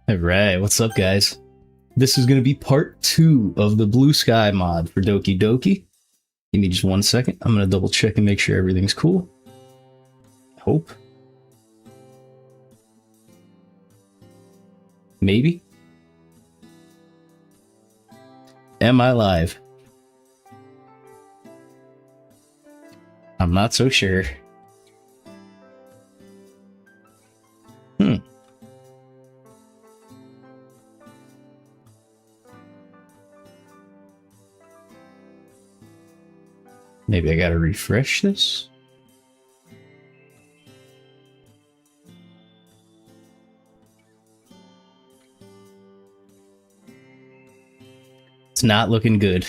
Alright, what's up guys? This is going to be part 2 of the Blue Sky mod for Doki Doki. Give me just 1 second. I'm going to double check and make sure everything's cool. Hope. Maybe. Am I live? I'm not so sure. Maybe I gotta refresh this? It's not looking good.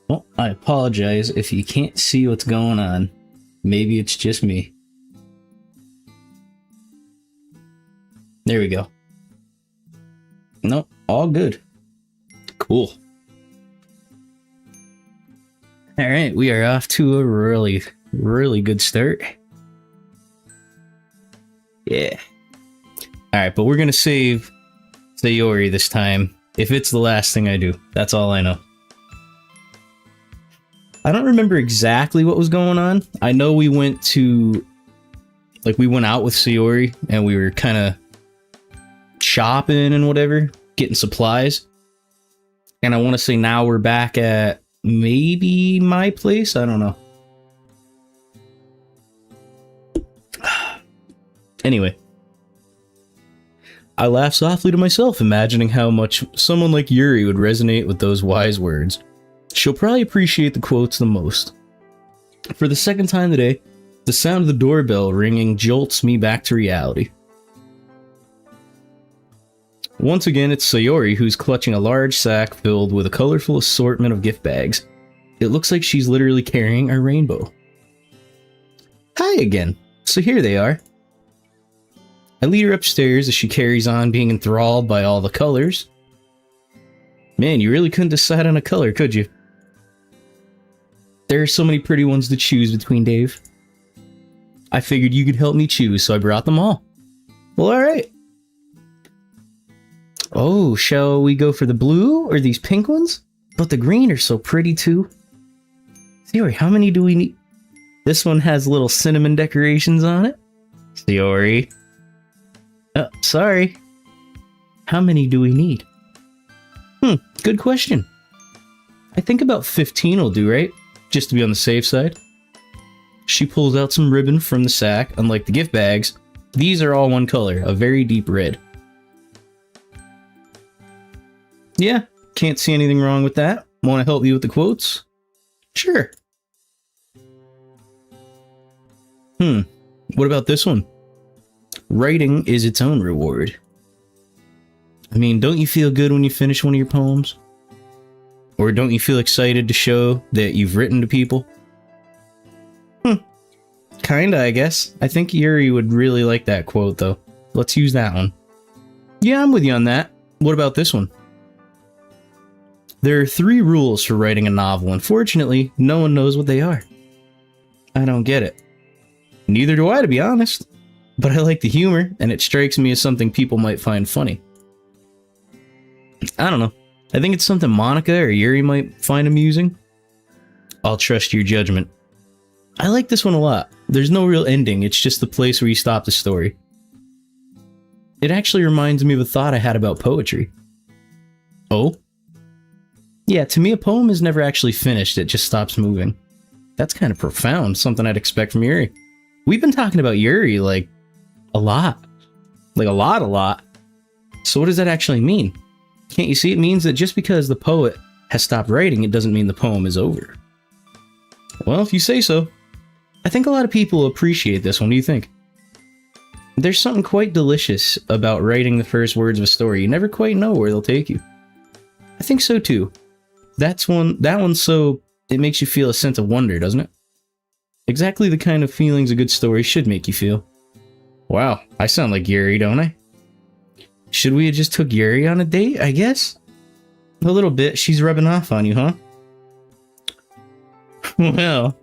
Well, I apologize if you can't see what's going on. Maybe it's just me. There we go. Nope, all good. Cool. Alright, we are off to a really good start. Yeah. Alright, but we're gonna save Sayori this time. If it's the last thing I do, that's all I know. I don't remember exactly what was going on. I know we went to... we went out with Sayori, and we were kind of shopping and whatever, getting supplies. And I want to say now we're back at maybe my place? I don't know. Anyway. I laugh softly to myself, imagining how much someone like Yuri would resonate with those wise words. She'll probably appreciate the quotes the most. For the second time today, the sound of the doorbell ringing jolts me back to reality. Once again, it's Sayori who's clutching a large sack filled with a colorful assortment of gift bags. It looks like she's literally carrying a rainbow. Hi again. So here they are. I lead her upstairs as she carries on being enthralled by all the colors. Man, you really couldn't decide on a color, could you? There are so many pretty ones to choose between, Dave. I figured you could help me choose, so I brought them all. Well, alright. Oh, shall we go for the blue or these pink ones? But the green are so pretty too. Sayori, how many do we need? This one has little cinnamon decorations on it. Sayori. Oh, sorry. How many do we need? Good question. I think about 15 will do, right? Just to be on the safe side. She pulls out some ribbon from the sack. Unlike the gift bags, these are all one color, a very deep red. Yeah, can't see anything wrong with that. Want to help you with the quotes? Sure. What about this one? Writing is its own reward. I mean, don't you feel good when you finish one of your poems? Or don't you feel excited to show that you've written to people? Kinda, I guess. I think Yuri would really like that quote, though. Let's use that one. Yeah, I'm with you on that. What about this one? There are 3 rules for writing a novel. Unfortunately, no one knows what they are. I don't get it. Neither do I, to be honest. But I like the humor, and it strikes me as something people might find funny. I don't know. I think it's something Monica or Yuri might find amusing. I'll trust your judgment. I like this one a lot. There's no real ending, it's just the place where you stop the story. It actually reminds me of a thought I had about poetry. Oh? Yeah, to me a poem is never actually finished, it just stops moving. That's kind of profound, something I'd expect from Yuri. We've been talking about Yuri, like, a lot. Like, a lot. So what does that actually mean? Can't you see? It means that just because the poet has stopped writing, it doesn't mean the poem is over. Well, if you say so. I think a lot of people appreciate this one. What do you think? There's something quite delicious about writing the first words of a story. You never quite know where they'll take you. I think so too. That one's so... it makes you feel a sense of wonder, doesn't it? Exactly the kind of feelings a good story should make you feel. Wow, I sound like Yuri, don't I? Should we have just took Yuri on a date, I guess? A little bit. She's rubbing off on you, huh? Well,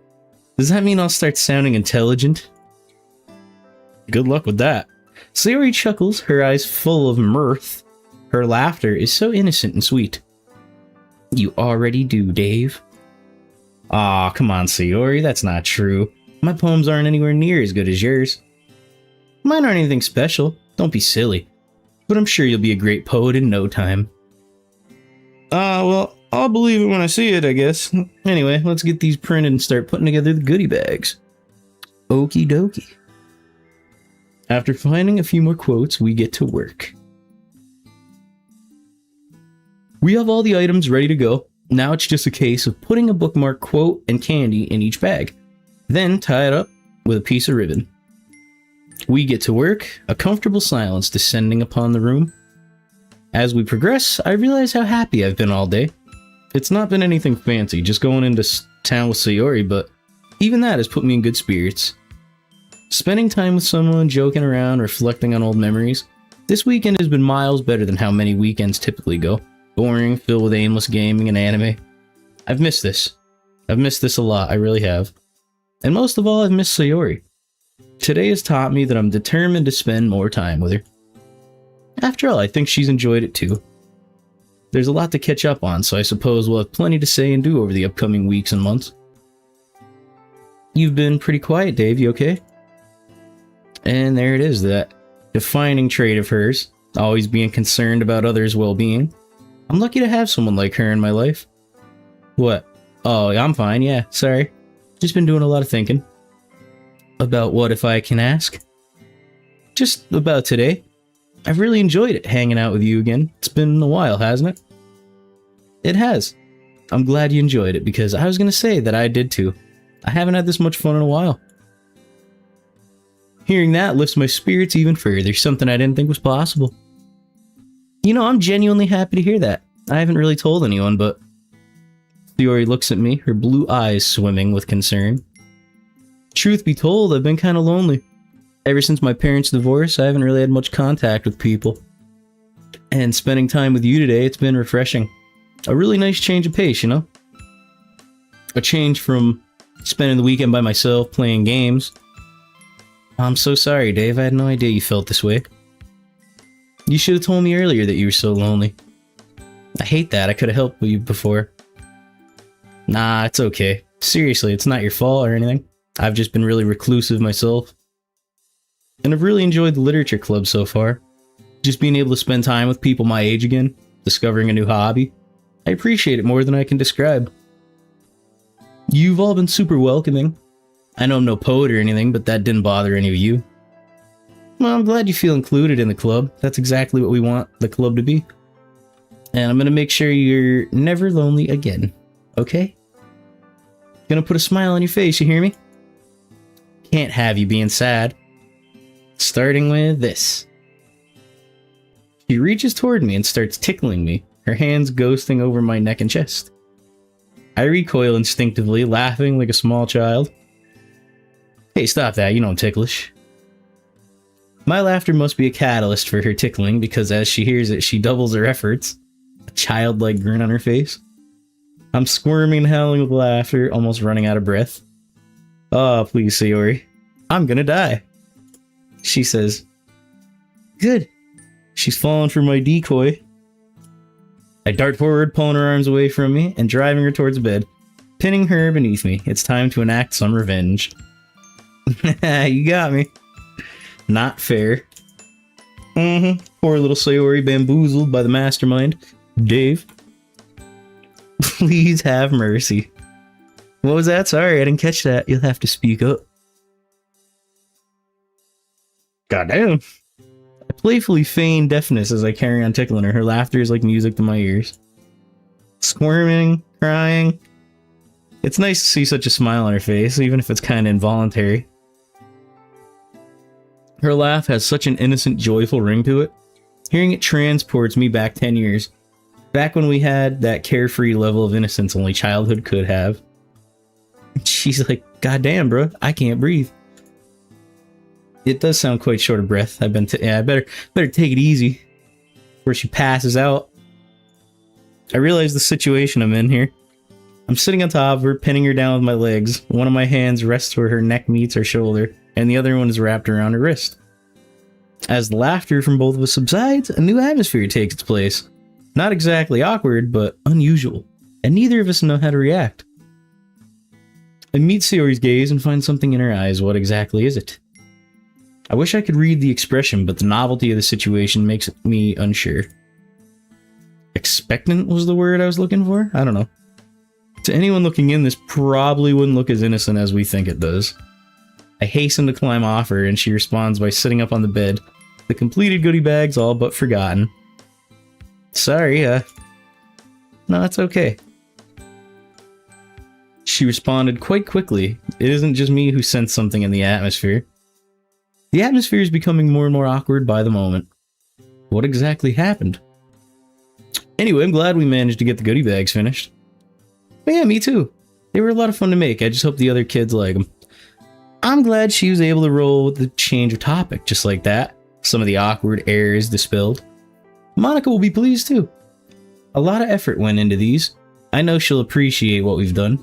does that mean I'll start sounding intelligent? Good luck with that. Sayori chuckles, her eyes full of mirth. Her laughter is so innocent and sweet. You already do, Dave. Aw, come on, Sayori, that's not true. My poems aren't anywhere near as good as yours. Mine aren't anything special, don't be silly. But I'm sure you'll be a great poet in no time. Well, I'll believe it when I see it, I guess. Anyway, let's get these printed and start putting together the goodie bags. Okie dokie. After finding a few more quotes, we get to work. We have all the items ready to go. Now it's just a case of putting a bookmark, quote, and candy in each bag. Then tie it up with a piece of ribbon. We get to work, a comfortable silence descending upon the room. As we progress, I realize how happy I've been all day. It's not been anything fancy, just going into town with Sayori, but even that has put me in good spirits. Spending time with someone, joking around, reflecting on old memories. This weekend has been miles better than how many weekends typically go. Boring, filled with aimless gaming and anime. I've missed this. I've missed this a lot, I really have. And most of all, I've missed Sayori. Today has taught me that I'm determined to spend more time with her. After all, I think she's enjoyed it too. There's a lot to catch up on, so I suppose we'll have plenty to say and do over the upcoming weeks and months. You've been pretty quiet, Dave, you okay? And there it is, that defining trait of hers, always being concerned about others' well-being. I'm lucky to have someone like her in my life. What? Oh, I'm fine, yeah, sorry. Just been doing a lot of thinking. About what, if I can ask? Just about today. I've really enjoyed it, hanging out with you again. It's been a while, hasn't it? It has. I'm glad you enjoyed it, because I was going to say that I did too. I haven't had this much fun in a while. Hearing that lifts my spirits even further, something I didn't think was possible. You know, I'm genuinely happy to hear that. I haven't really told anyone, but... Sayori looks at me, her blue eyes swimming with concern. Truth be told, I've been kind of lonely. Ever since my parents' divorce, I haven't really had much contact with people. And spending time with you today, it's been refreshing. A really nice change of pace, you know? A change from spending the weekend by myself, playing games. I'm so sorry, Dave. I had no idea you felt this way. You should have told me earlier that you were so lonely. I hate that. I could have helped you before. Nah, it's okay. Seriously, it's not your fault or anything. I've just been really reclusive myself. And I've really enjoyed the literature club so far. Just being able to spend time with people my age again, discovering a new hobby. I appreciate it more than I can describe. You've all been super welcoming. I know I'm no poet or anything, but that didn't bother any of you. Well, I'm glad you feel included in the club. That's exactly what we want the club to be. And I'm gonna make sure you're never lonely again. Okay? Gonna put a smile on your face, you hear me? Can't have you being sad. Starting with this. She reaches toward me and starts tickling me, her hands ghosting over my neck and chest. I recoil instinctively, laughing like a small child. Hey, stop that, you know I'm ticklish. My laughter must be a catalyst for her tickling, because as she hears it, she doubles her efforts, a childlike grin on her face. I'm squirming and howling with laughter, almost running out of breath. Oh, please, Sayori. I'm gonna die. She says, good. She's fallen for my decoy. I dart forward, pulling her arms away from me and driving her towards bed, pinning her beneath me. It's time to enact some revenge. You got me. Not fair. Poor little Sayori bamboozled by the mastermind, Dave. Please have mercy. What was that? Sorry, I didn't catch that. You'll have to speak up. Goddamn. I playfully feign deafness as I carry on tickling her. Her laughter is like music to my ears. Squirming, crying. It's nice to see such a smile on her face, even if it's kind of involuntary. Her laugh has such an innocent, joyful ring to it. Hearing it transports me back 10 years. Back when we had that carefree level of innocence only childhood could have. She's like, goddamn, bro, I can't breathe. It does sound quite short of breath. I better take it easy before she passes out. I realize the situation I'm in here. I'm sitting on top of her, pinning her down with my legs. One of my hands rests where her neck meets her shoulder. and the other one is wrapped around her wrist. As the laughter from both of us subsides, a new atmosphere takes its place. Not exactly awkward, but unusual, and neither of us know how to react. I meet Sayori's gaze and find something in her eyes. What exactly is it? I wish I could read the expression, but the novelty of the situation makes me unsure. Expectant was the word I was looking for? I don't know. To anyone looking in, this probably wouldn't look as innocent as we think it does. I hasten to climb off her, and she responds by sitting up on the bed, the completed goodie bags all but forgotten. Sorry, no, it's okay. She responded quite quickly. It isn't just me who sensed something in the atmosphere. The atmosphere is becoming more and more awkward by the moment. What exactly happened? Anyway, I'm glad we managed to get the goodie bags finished. But yeah, me too. They were a lot of fun to make. I just hope the other kids like them. I'm glad she was able to roll with the change of topic just like that. Some of the awkward air is dispelled. Monica will be pleased too. A lot of effort went into these. I know she'll appreciate what we've done.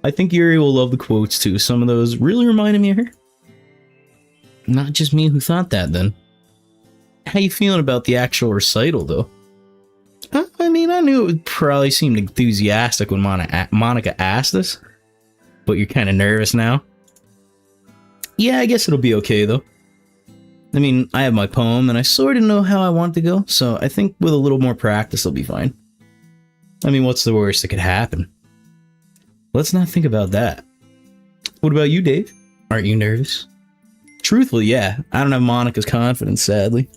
I think Yuri will love the quotes too. Some of those really reminded me of her. Not just me who thought that then. How you feeling about the actual recital though? I mean, I knew it would probably seem enthusiastic when Monica asked us. But you're kind of nervous now? Yeah, I guess it'll be okay though. I mean, I have my poem and I sort of know how I want it to go, so I think with a little more practice I'll be fine. I mean, what's the worst that could happen? Let's not think about that. What about you, Dave? Aren't you nervous? Truthfully, yeah. I don't have Monica's confidence, sadly.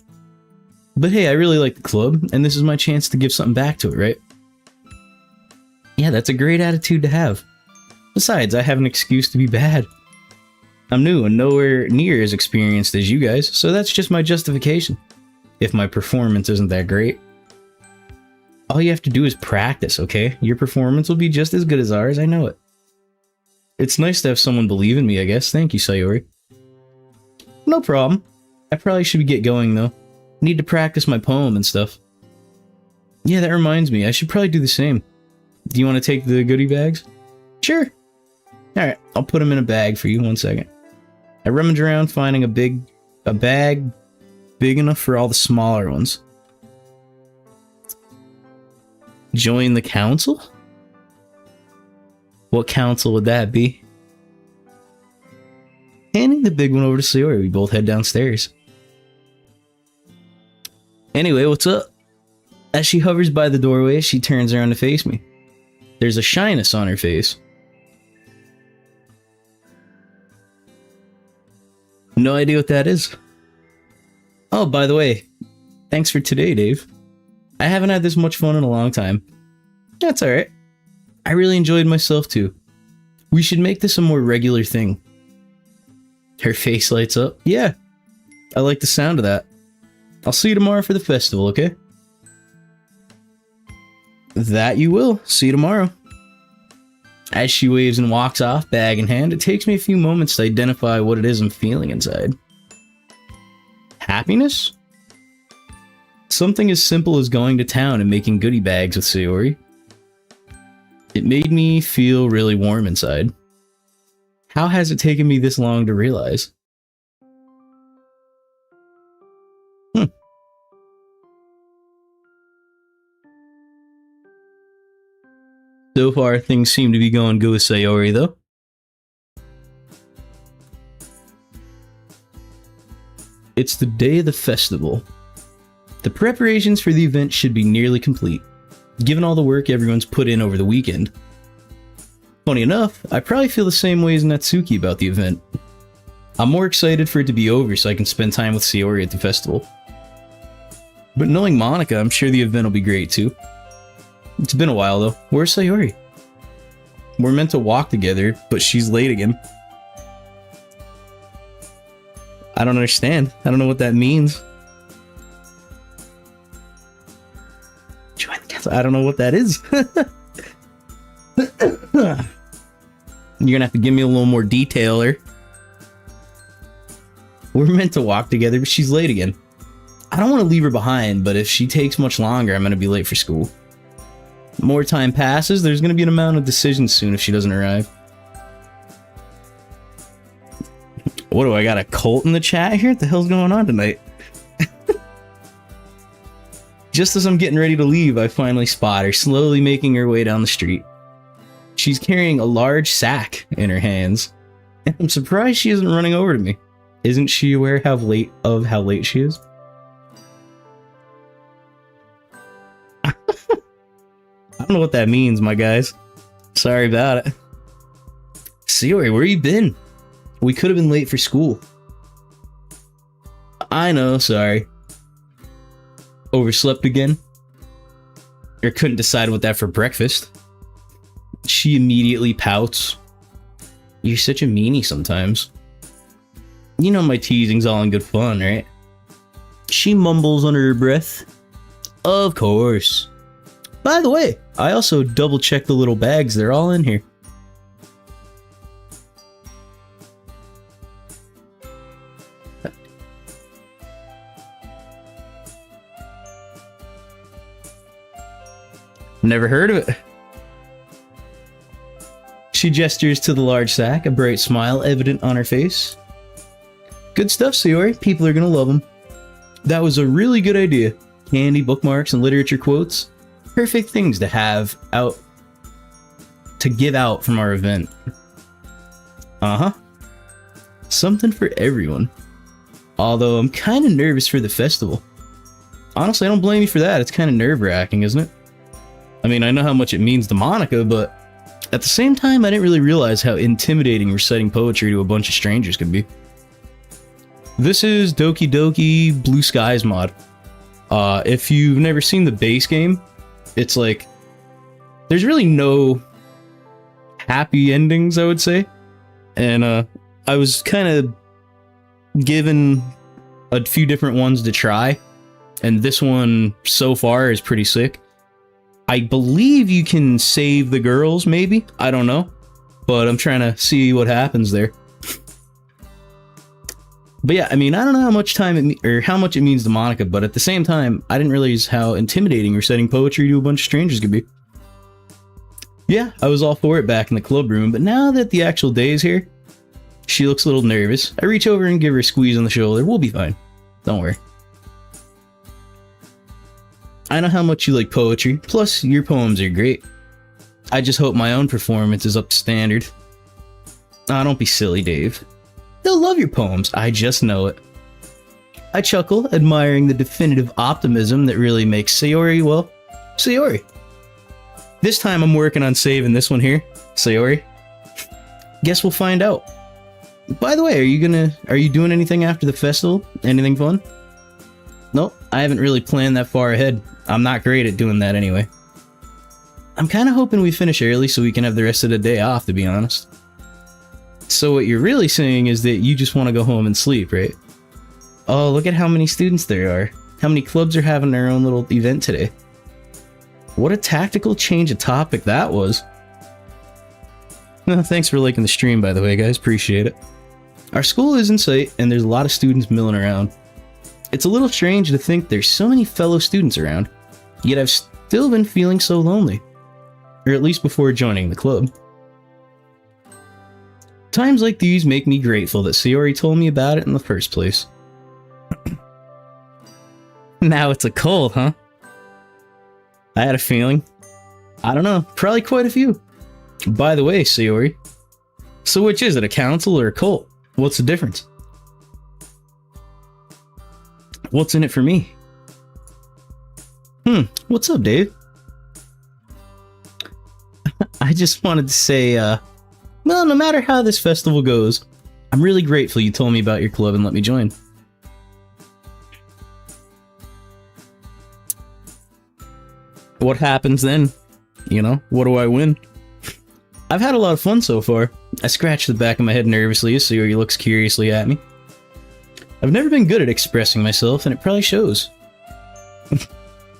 But hey, I really like the club, and this is my chance to give something back to it, right? Yeah, that's a great attitude to have. Besides, I have an excuse to be bad. I'm new and nowhere near as experienced as you guys, so that's just my justification. If my performance isn't that great. All you have to do is practice, okay? Your performance will be just as good as ours, I know it. It's nice to have someone believe in me, I guess. Thank you, Sayori. No problem. I probably should get going, though. Need to practice my poem and stuff. Yeah, that reminds me. I should probably do the same. Do you want to take the goodie bags? Sure. Alright, I'll put them in a bag for you. 1 second. I rummage around finding a bag big enough for all the smaller ones. Join the council? What council would that be? Handing the big one over to Sayori, we both head downstairs. Anyway, what's up? As she hovers by the doorway, she turns around to face me. There's a shyness on her face. No idea what that is. Oh, by the way, thanks for today, Dave. I haven't had this much fun in a long time. That's alright. I really enjoyed myself too. We should make this a more regular thing. Her face lights up. Yeah, I like the sound of that. I'll see you tomorrow for the festival, okay? That you will. See you tomorrow. As she waves and walks off, bag in hand, it takes me a few moments to identify what it is I'm feeling inside. Happiness? Something as simple as going to town and making goodie bags with Sayori. It made me feel really warm inside. How has it taken me this long to realize? So far, things seem to be going good with Sayori, though. It's the day of the festival. The preparations for the event should be nearly complete, given all the work everyone's put in over the weekend. Funny enough, I probably feel the same way as Natsuki about the event. I'm more excited for it to be over so I can spend time with Sayori at the festival. But knowing Monica, I'm sure the event will be great too. It's been a while though. Where's Sayori? We're meant to walk together, but she's late again. I don't understand. I don't know what that means. I don't know what that is. You're gonna have to give me a little more detail here. We're meant to walk together, but she's late again. I don't want to leave her behind, but if she takes much longer, I'm gonna be late for school. More time passes, there's gonna be an amount of decisions soon if she doesn't arrive. What do I got, a cult in the chat here? What the hell's going on tonight? Just as I'm getting ready to leave, I finally spot her, slowly making her way down the street. She's carrying a large sack in her hands, and I'm surprised she isn't running over to me. Isn't she aware how late she is? I don't know what that means, my guys. Sorry about it. Sayori, where you been? We could have been late for school. I know, sorry. Overslept again? Or couldn't decide what that for breakfast? She immediately pouts. You're such a meanie sometimes. You know my teasing's all in good fun, right? She mumbles under her breath. Of course. By the way, I also double-checked the little bags. They're all in here. Never heard of it. She gestures to the large sack, a bright smile evident on her face. Good stuff, Sayori. People are gonna love them. That was a really good idea. Candy, bookmarks, and literature quotes. Perfect things to have out to give out from our event. Uh-huh. Something for everyone. Although I'm kind of nervous for the festival. Honestly, I don't blame you for that. It's kind of nerve-wracking, isn't it? I mean, I know how much it means to Monica, but at the same time, I didn't really realize how intimidating reciting poetry to a bunch of strangers could be. This is Doki Doki Blue Skies mod. If you've never seen the base game, it's like, there's really no happy endings, I would say. And I was kind of given a few different ones to try, and this one so far is pretty sick. I believe you can save the girls, maybe? I don't know. But I'm trying to see what happens there. But yeah, I mean, I don't know how much how much it means to Monica, but at the same time, I didn't realize how intimidating reciting poetry to a bunch of strangers could be. Yeah, I was all for it back in the club room, but now that the actual day is here, she looks a little nervous. I reach over and give her a squeeze on the shoulder. We'll be fine. Don't worry. I know how much you like poetry, plus your poems are great. I just hope my own performance is up to standard. Ah, don't be silly, Dave. They'll love your poems, I just know it. I chuckle, admiring the definitive optimism that really makes Sayori, well, Sayori. This time I'm working on saving this one here, Sayori. Guess we'll find out. By the way, are you doing anything after the festival? Anything fun? Nope, I haven't really planned that far ahead. I'm not great at doing that anyway. I'm kind of hoping we finish early so we can have the rest of the day off, to be honest. So what you're really saying is that you just want to go home and sleep, right? Oh, look at how many students there are. How many clubs are having their own little event today. What a tactical change of topic that was. Thanks for liking the stream, by the way, guys. Appreciate it. Our school is in sight, and there's a lot of students milling around. It's a little strange to think there's so many fellow students around, yet I've still been feeling so lonely. Or at least before joining the club. Times like these make me grateful that Sayori told me about it in the first place. Now it's a cult, huh? I had a feeling. I don't know, probably quite a few. By the way, Sayori, so which is it, a council or a cult? What's the difference? What's in it for me? What's up, Dave? I just wanted to say, well, no matter how this festival goes, I'm really grateful you told me about your club and let me join. What happens then? You know, what do I win? I've had a lot of fun so far. I scratched the back of my head nervously as Sayori looks curiously at me. I've never been good at expressing myself, and it probably shows.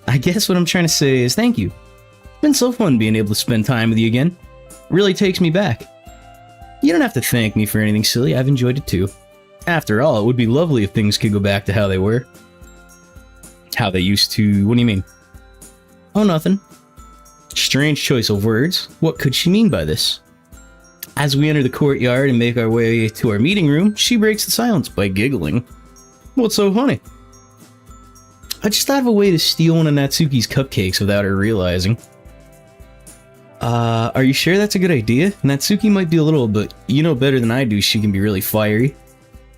I guess what I'm trying to say is thank you. It's been so fun being able to spend time with you again. It really takes me back. You don't have to thank me for anything silly, I've enjoyed it too. After all, it would be lovely if things could go back to how they were. How they used to... What do you mean? Oh, nothing. Strange choice of words. What could she mean by this? As we enter the courtyard and make our way to our meeting room, she breaks the silence by giggling. What's so funny? I just thought of a way to steal one of Natsuki's cupcakes without her realizing. Are you sure that's a good idea? Natsuki might be a little, but you know better than I do she can be really fiery.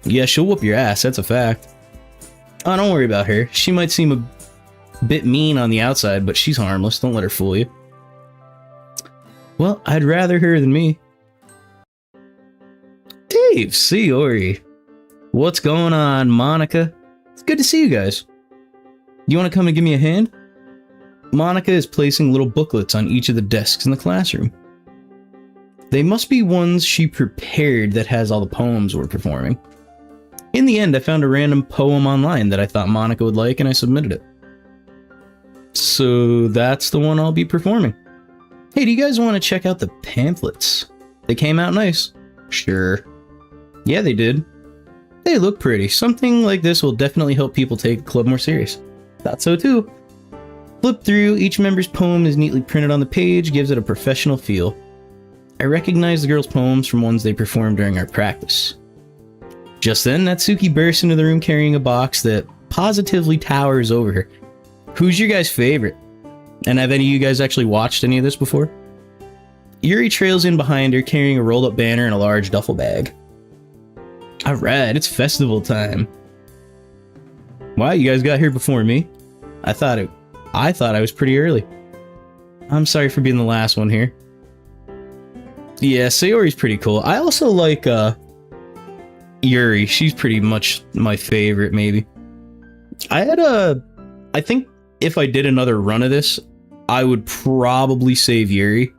Yeah, she'll whoop your ass, that's a fact. Oh, don't worry about her. She might seem a bit mean on the outside, but she's harmless. Don't let her fool you. Well, I'd rather her than me. Dave, Sayori. What's going on, Monica? It's good to see you guys. You want to come and give me a hand? Monica is placing little booklets on each of the desks in the classroom. They must be ones she prepared that has all the poems we're performing. In the end, I found a random poem online that I thought Monica would like, and I submitted it. So that's the one I'll be performing. Hey, do you guys want to check out the pamphlets? They came out nice. Sure. Yeah, they did. They look pretty. Something like this will definitely help people take the club more serious. Thought so too. Flip through, each member's poem is neatly printed on the page, gives it a professional feel. I recognize the girls' poems from ones they performed during our practice. Just then, Natsuki bursts into the room carrying a box that positively towers over her. Who's your guys' favorite? And have any of you guys actually watched any of this before? Yuri trails in behind her carrying a rolled-up banner and a large duffel bag. Alright, it's festival time. Wow, you guys got here before me. I thought I was pretty early. I'm sorry for being the last one here. Yeah, Sayori's pretty cool. I also like Yuri. She's pretty much my favorite, maybe. I think if I did another run of this, I would probably save Yuri.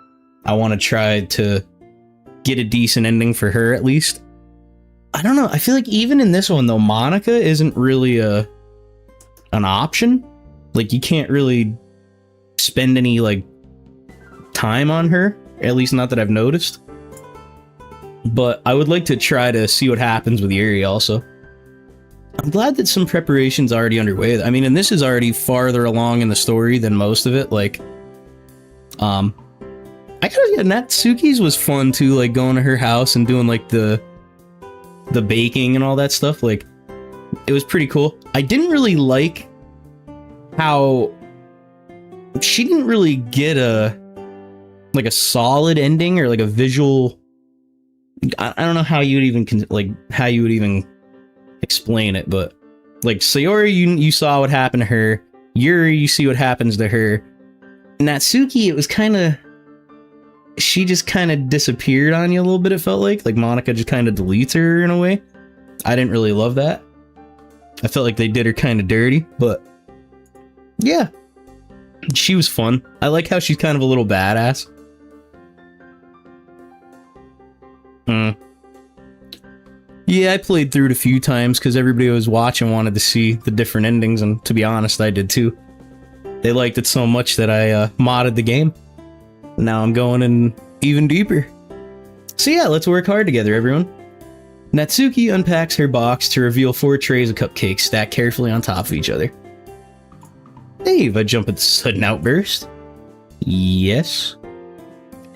I want to try to get a decent ending for her at least. I don't know. I feel like even in this one though, Monica isn't really an option. Like you can't really spend any like time on her, at least not that I've noticed. But I would like to try to see what happens with Yuri also. I'm glad that some preparation's already underway. I mean, and this is already farther along in the story than most of it. Like, I gotta get Natsuki's was fun too, like going to her house and doing like the baking and all that stuff. Like, it was pretty cool. I didn't really like how she didn't really get a solid ending or like a visual. I don't know how you would even explain it, but like Sayori, you saw what happened to her. Yuri, you see what happens to her. Natsuki, it was kind of, she just kind of disappeared on you a little bit. It felt like Monica just kind of deletes her in a way. I didn't really love that. I felt like they did her kind of dirty, but yeah, she was fun. I like how she's kind of a little badass. Yeah, I played through it a few times because everybody was watching wanted to see the different endings, and to be honest, I did too. They liked it so much that I modded the game. Now I'm going in even deeper. So yeah, let's work hard together, everyone. Natsuki unpacks her box to reveal 4 trays of cupcakes stacked carefully on top of each other. Dave, I jump at the sudden outburst. Yes?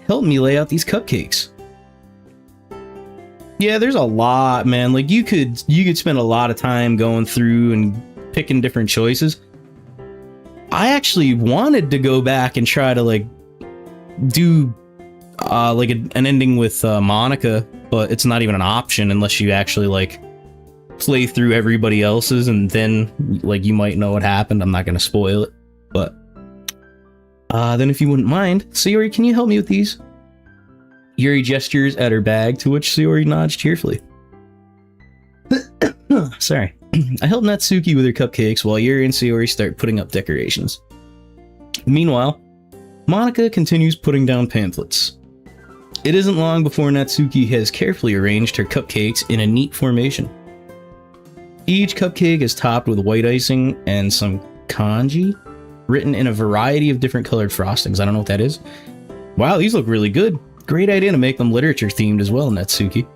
Help me lay out these cupcakes. Yeah, there's a lot, man. Like you could spend a lot of time going through and picking different choices. I actually wanted to go back and try to like do like an ending with Monica, but it's not even an option unless you actually like play through everybody else's, and then like you might know what happened. I'm not gonna spoil it, but then if you wouldn't mind, Sayori, can you help me with these? Yuri gestures at her bag, to which Sayori nods cheerfully. Sorry. I help Natsuki with her cupcakes while Yuri and Sayori start putting up decorations. Meanwhile, Monica continues putting down pamphlets. It isn't long before Natsuki has carefully arranged her cupcakes in a neat formation. Each cupcake is topped with white icing and some kanji written in a variety of different colored frostings. I don't know what that is. Wow, these look really good. Great idea to make them literature themed as well, Natsuki.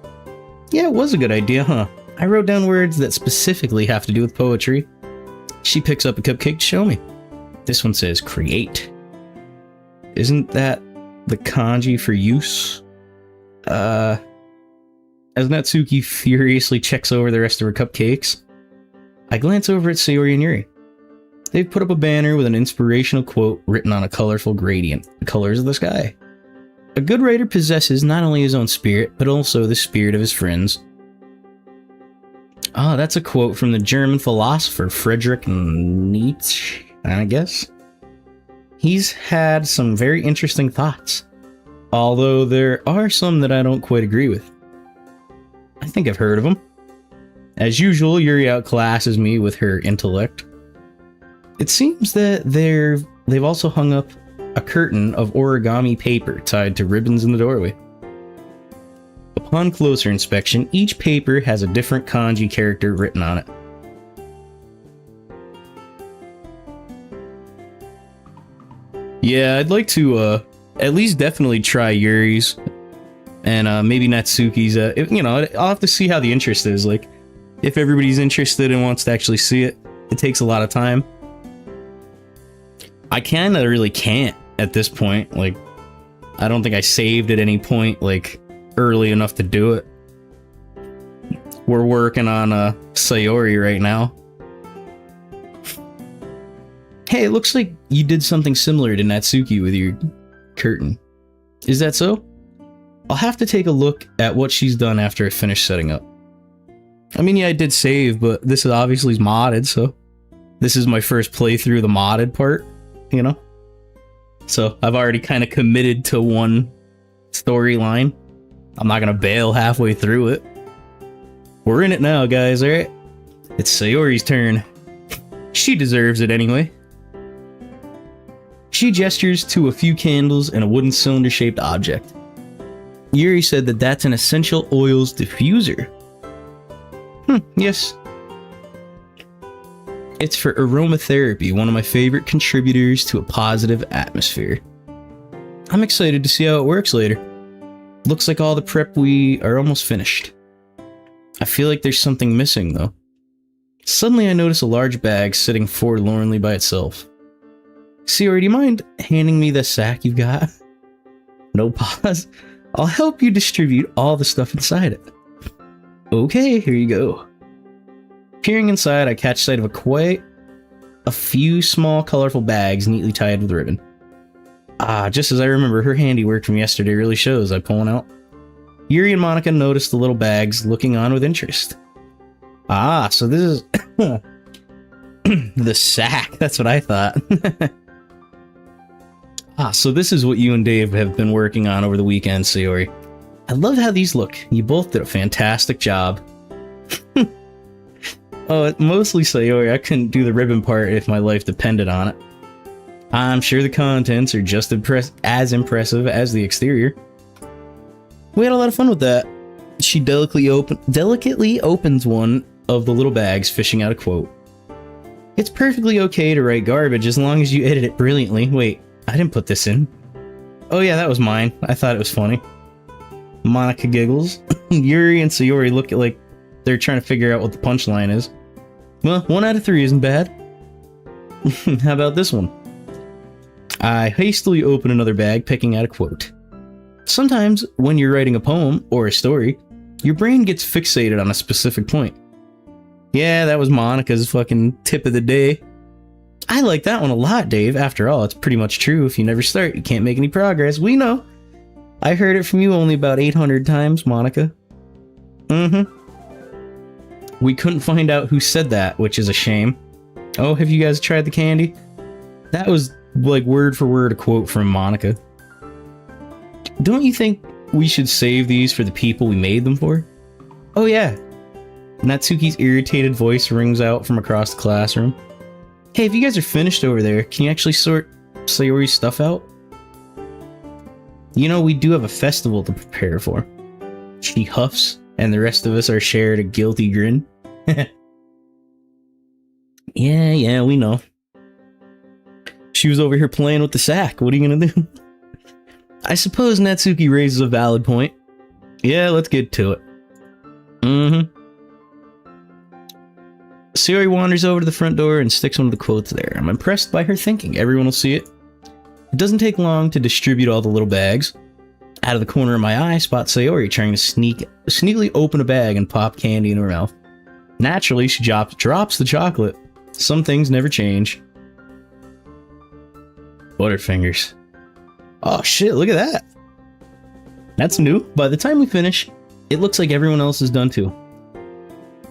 Yeah, it was a good idea, huh? I wrote down words that specifically have to do with poetry. She picks up a cupcake to show me. This one says create. Isn't that the kanji for use? As Natsuki furiously checks over the rest of her cupcakes, I glance over at Sayori and Yuri. They've put up a banner with an inspirational quote written on a colorful gradient, the colors of the sky. A good writer possesses not only his own spirit, but also the spirit of his friends. Ah, that's a quote from the German philosopher Friedrich Nietzsche, I guess. He's had some very interesting thoughts, although there are some that I don't quite agree with. I think I've heard of him. As usual, Yuri outclasses me with her intellect. It seems that they've also hung up a curtain of origami paper tied to ribbons in the doorway. Upon closer inspection, each paper has a different kanji character written on it. Yeah, I'd like to at least definitely try Yuri's and maybe Natsuki's. I'll have to see how the interest is. Like, if everybody's interested and wants to actually see it, it takes a lot of time. I kinda really can't at this point. Like, I don't think I saved at any point, like, early enough to do it. We're working on Sayori right now. Hey, it looks like you did something similar to Natsuki with your curtain. Is that so? I'll have to take a look at what she's done after I finish setting up. I mean, yeah, I did save, but this is obviously modded, so this is my first playthrough of the modded part, you know? So I've already kind of committed to one storyline. I'm not gonna bail halfway through it. We're in it now, guys, alright? It's Sayori's turn. She deserves it anyway. She gestures to a few candles and a wooden cylinder-shaped object. Yuri said that that's an essential oils diffuser. Yes. It's for aromatherapy, one of my favorite contributors to a positive atmosphere. I'm excited to see how it works later. Looks like all the prep we are almost finished. I feel like there's something missing, though. Suddenly I notice a large bag sitting forlornly by itself. Sayori, do you mind handing me the sack you've got? No pause. I'll help you distribute all the stuff inside it. Okay, here you go. Peering inside, I catch sight of quite a few small, colorful bags neatly tied with ribbon. Ah, just as I remember, her handiwork from yesterday really shows. I pull one out. Yuri and Monica notice the little bags, looking on with interest. Ah, so this is the sack. That's what I thought. So this is what you and Dave have been working on over the weekend, Sayori. I love how these look. You both did a fantastic job. Oh, mostly Sayori. I couldn't do the ribbon part if my life depended on it. I'm sure the contents are just as impressive as the exterior. We had a lot of fun with that. She delicately opens one of the little bags, fishing out a quote. It's perfectly okay to write garbage as long as you edit it brilliantly. Wait, I didn't put this in. Oh yeah, that was mine. I thought it was funny. Monica giggles. Yuri and Sayori look at like they're trying to figure out what the punchline is. Well, 1 out of 3 isn't bad. How about this one? I hastily open another bag, picking out a quote. Sometimes, when you're writing a poem or a story, your brain gets fixated on a specific point. Yeah, that was Monica's fucking tip of the day. I like that one a lot, Dave. After all, it's pretty much true. If you never start, you can't make any progress. We know. I heard it from you only about 800 times, Monica. We couldn't find out who said that, which is a shame. Oh, have you guys tried the candy? That was, like, word for word a quote from Monica. Don't you think we should save these for the people we made them for? Oh yeah. Natsuki's irritated voice rings out from across the classroom. Hey, if you guys are finished over there, can you actually sort Sayori's stuff out? You know, we do have a festival to prepare for. She huffs, and the rest of us are shared a guilty grin. Yeah, we know. She was over here playing with the sack. What are you gonna do? I suppose Natsuki raises a valid point. Yeah, let's get to it. Sayori wanders over to the front door and sticks one of the quotes there. I'm impressed by her thinking. Everyone will see it. It doesn't take long to distribute all the little bags. Out of the corner of my eye, I spot Sayori trying to sneakily open a bag and pop candy in her mouth. Naturally, she drops the chocolate. Some things never change. Butterfingers. Oh shit, look at that. That's new. By the time we finish, it looks like everyone else is done too.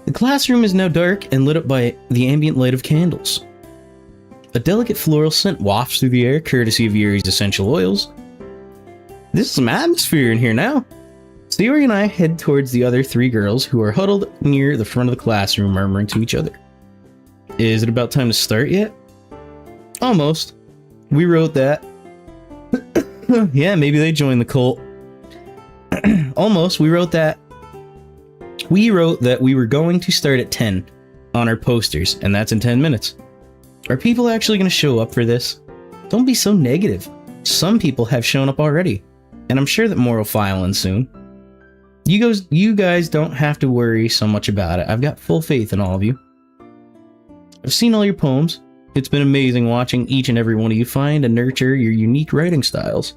The classroom is now dark and lit up by the ambient light of candles. A delicate floral scent wafts through the air, courtesy of Yuri's essential oils. There's some atmosphere in here now. Sayori and I head towards the other 3 girls who are huddled near the front of the classroom, murmuring to each other. Is it about time to start yet? Almost. We wrote that. Yeah, maybe they joined the cult. Almost. We wrote that we were going to start at 10 on our posters, and that's in 10 minutes. Are people actually going to show up for this? Don't be so negative. Some people have shown up already, and I'm sure that more will file in soon. You guys don't have to worry so much about it. I've got full faith in all of you. I've seen all your poems. It's been amazing watching each and every one of you find and nurture your unique writing styles.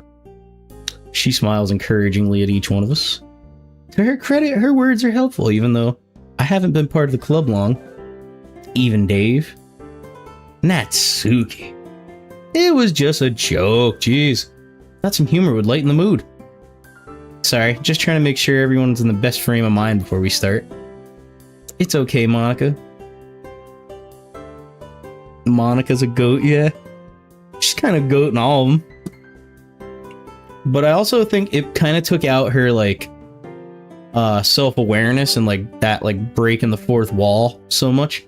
She smiles encouragingly at each one of us. To her credit, her words are helpful, even though I haven't been part of the club long. Even Dave. Natsuki. It was just a joke, jeez. Thought some humor would lighten the mood. Sorry, just trying to make sure everyone's in the best frame of mind before we start. It's okay, Monica. Monica's a goat, yeah. She's kind of goat in all of them. But I also think it kind of took out her, like, self-awareness and, like, that, like, breaking the fourth wall so much.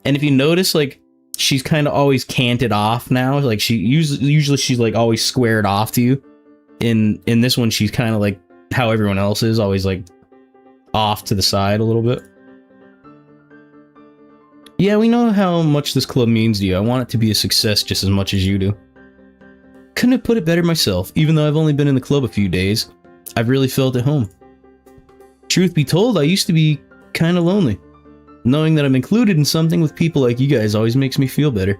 And if you notice, like, she's kind of always canted off now. Like, she usually she's, like, always squared off to you. In this one, she's kind of like how everyone else is, always, like, off to the side a little bit. Yeah, we know how much this club means to you. I want it to be a success just as much as you do. Couldn't have put it better myself. Even though I've only been in the club a few days, I've really felt at home. Truth be told, I used to be kind of lonely. Knowing that I'm included in something with people like you guys always makes me feel better.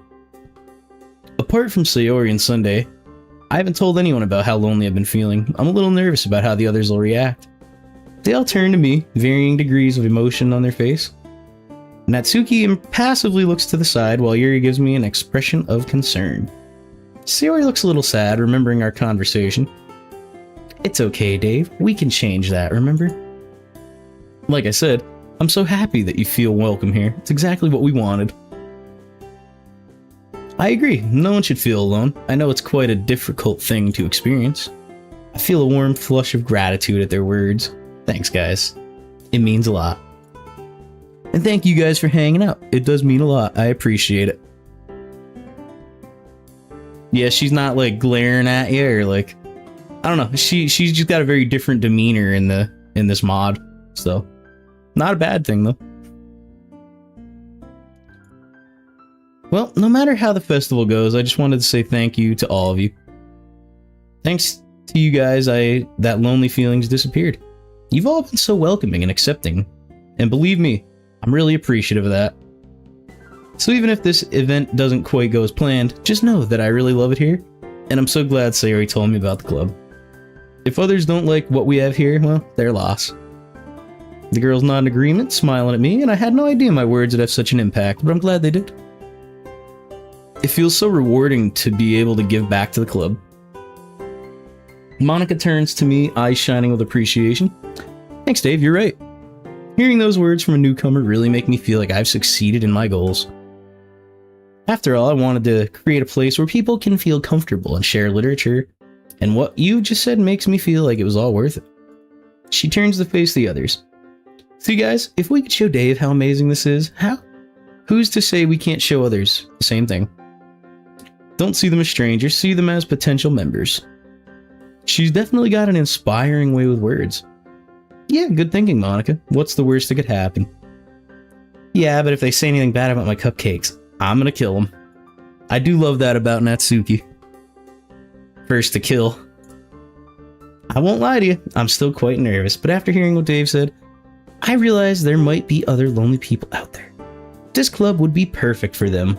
Apart from Sayori and Sunday, I haven't told anyone about how lonely I've been feeling. I'm a little nervous about how the others will react. They all turn to me, varying degrees of emotion on their face. Natsuki impassively looks to the side while Yuri gives me an expression of concern. Sayori looks a little sad, remembering our conversation. It's okay, Dave. We can change that, remember? Like I said, I'm so happy that you feel welcome here. It's exactly what we wanted. I agree. No one should feel alone. I know it's quite a difficult thing to experience. I feel a warm flush of gratitude at their words. Thanks, guys. It means a lot. And thank you guys for hanging out. It does mean a lot. I appreciate it. Yeah, she's not, like, glaring at you or, like, I don't know. She's just got a very different demeanor in this mod. So, not a bad thing, though. Well, no matter how the festival goes, I just wanted to say thank you to all of you. Thanks to you guys, that lonely feelings disappeared. You've all been so welcoming and accepting. And believe me, I'm really appreciative of that. So even if this event doesn't quite go as planned, just know that I really love it here, and I'm so glad Sayori told me about the club. If others don't like what we have here, well, their loss. The girls nod in agreement, smiling at me, and I had no idea my words would have such an impact, but I'm glad they did. It feels so rewarding to be able to give back to the club. Monica turns to me, eyes shining with appreciation. Thanks, Dave, you're right. Hearing those words from a newcomer really make me feel like I've succeeded in my goals. After all, I wanted to create a place where people can feel comfortable and share literature, and what you just said makes me feel like it was all worth it. She turns to face the others. See, guys, if we could show Dave how amazing this is, who's to say we can't show others the same thing? Don't see them as strangers, see them as potential members. She's definitely got an inspiring way with words. Yeah, good thinking, Monica. What's the worst that could happen? Yeah, but if they say anything bad about my cupcakes, I'm gonna kill them. I do love that about Natsuki. First to kill. I won't lie to you, I'm still quite nervous, but after hearing what Dave said, I realized there might be other lonely people out there. This club would be perfect for them.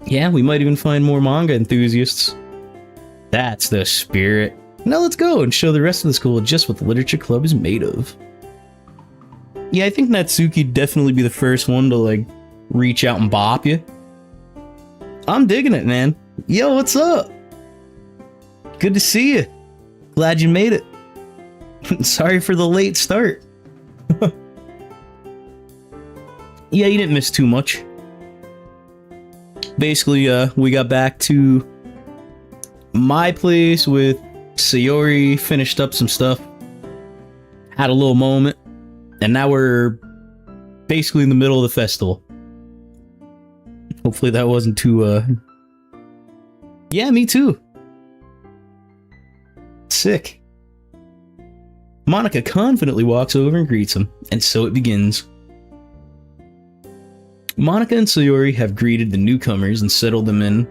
Yeah, we might even find more manga enthusiasts. That's the spirit. Now let's go and show the rest of the school just what the literature club is made of. Yeah, I think Natsuki'd definitely be the first one to, like, reach out and bop you. I'm digging it, man. Yo, what's up? Good to see you. Glad you made it. Sorry for the late start. Yeah, you didn't miss too much. Basically, we got back to my place with Sayori, finished up some stuff, had a little moment, and now we're basically in the middle of the festival. Hopefully that wasn't too, Yeah, me too. Sick. Monika confidently walks over and greets him, and so it begins. Monika and Sayori have greeted the newcomers and settled them in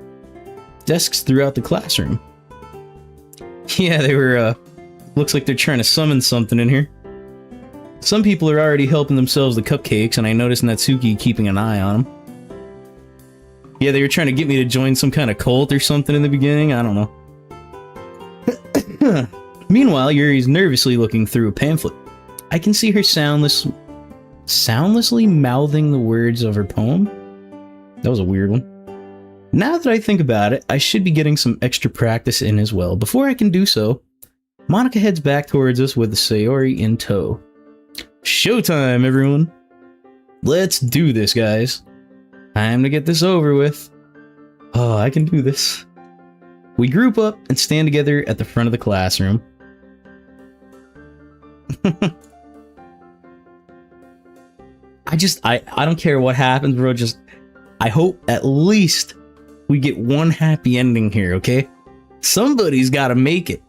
desks throughout the classroom. Yeah, they were, looks like they're trying to summon something in here. Some people are already helping themselves to cupcakes, and I noticed Natsuki keeping an eye on them. Yeah, they were trying to get me to join some kind of cult or something in the beginning, I don't know. Meanwhile, Yuri's nervously looking through a pamphlet. I can see her soundlessly mouthing the words of her poem. That was a weird one. Now that I think about it, I should be getting some extra practice in as well. Before I can do so, Monika heads back towards us with the Sayori in tow. Showtime, everyone! Let's do this, guys. Time to get this over with. Oh, I can do this. We group up and stand together at the front of the classroom. I don't care what happens, bro. I hope at least we get one happy ending here, okay? Somebody's gotta make it.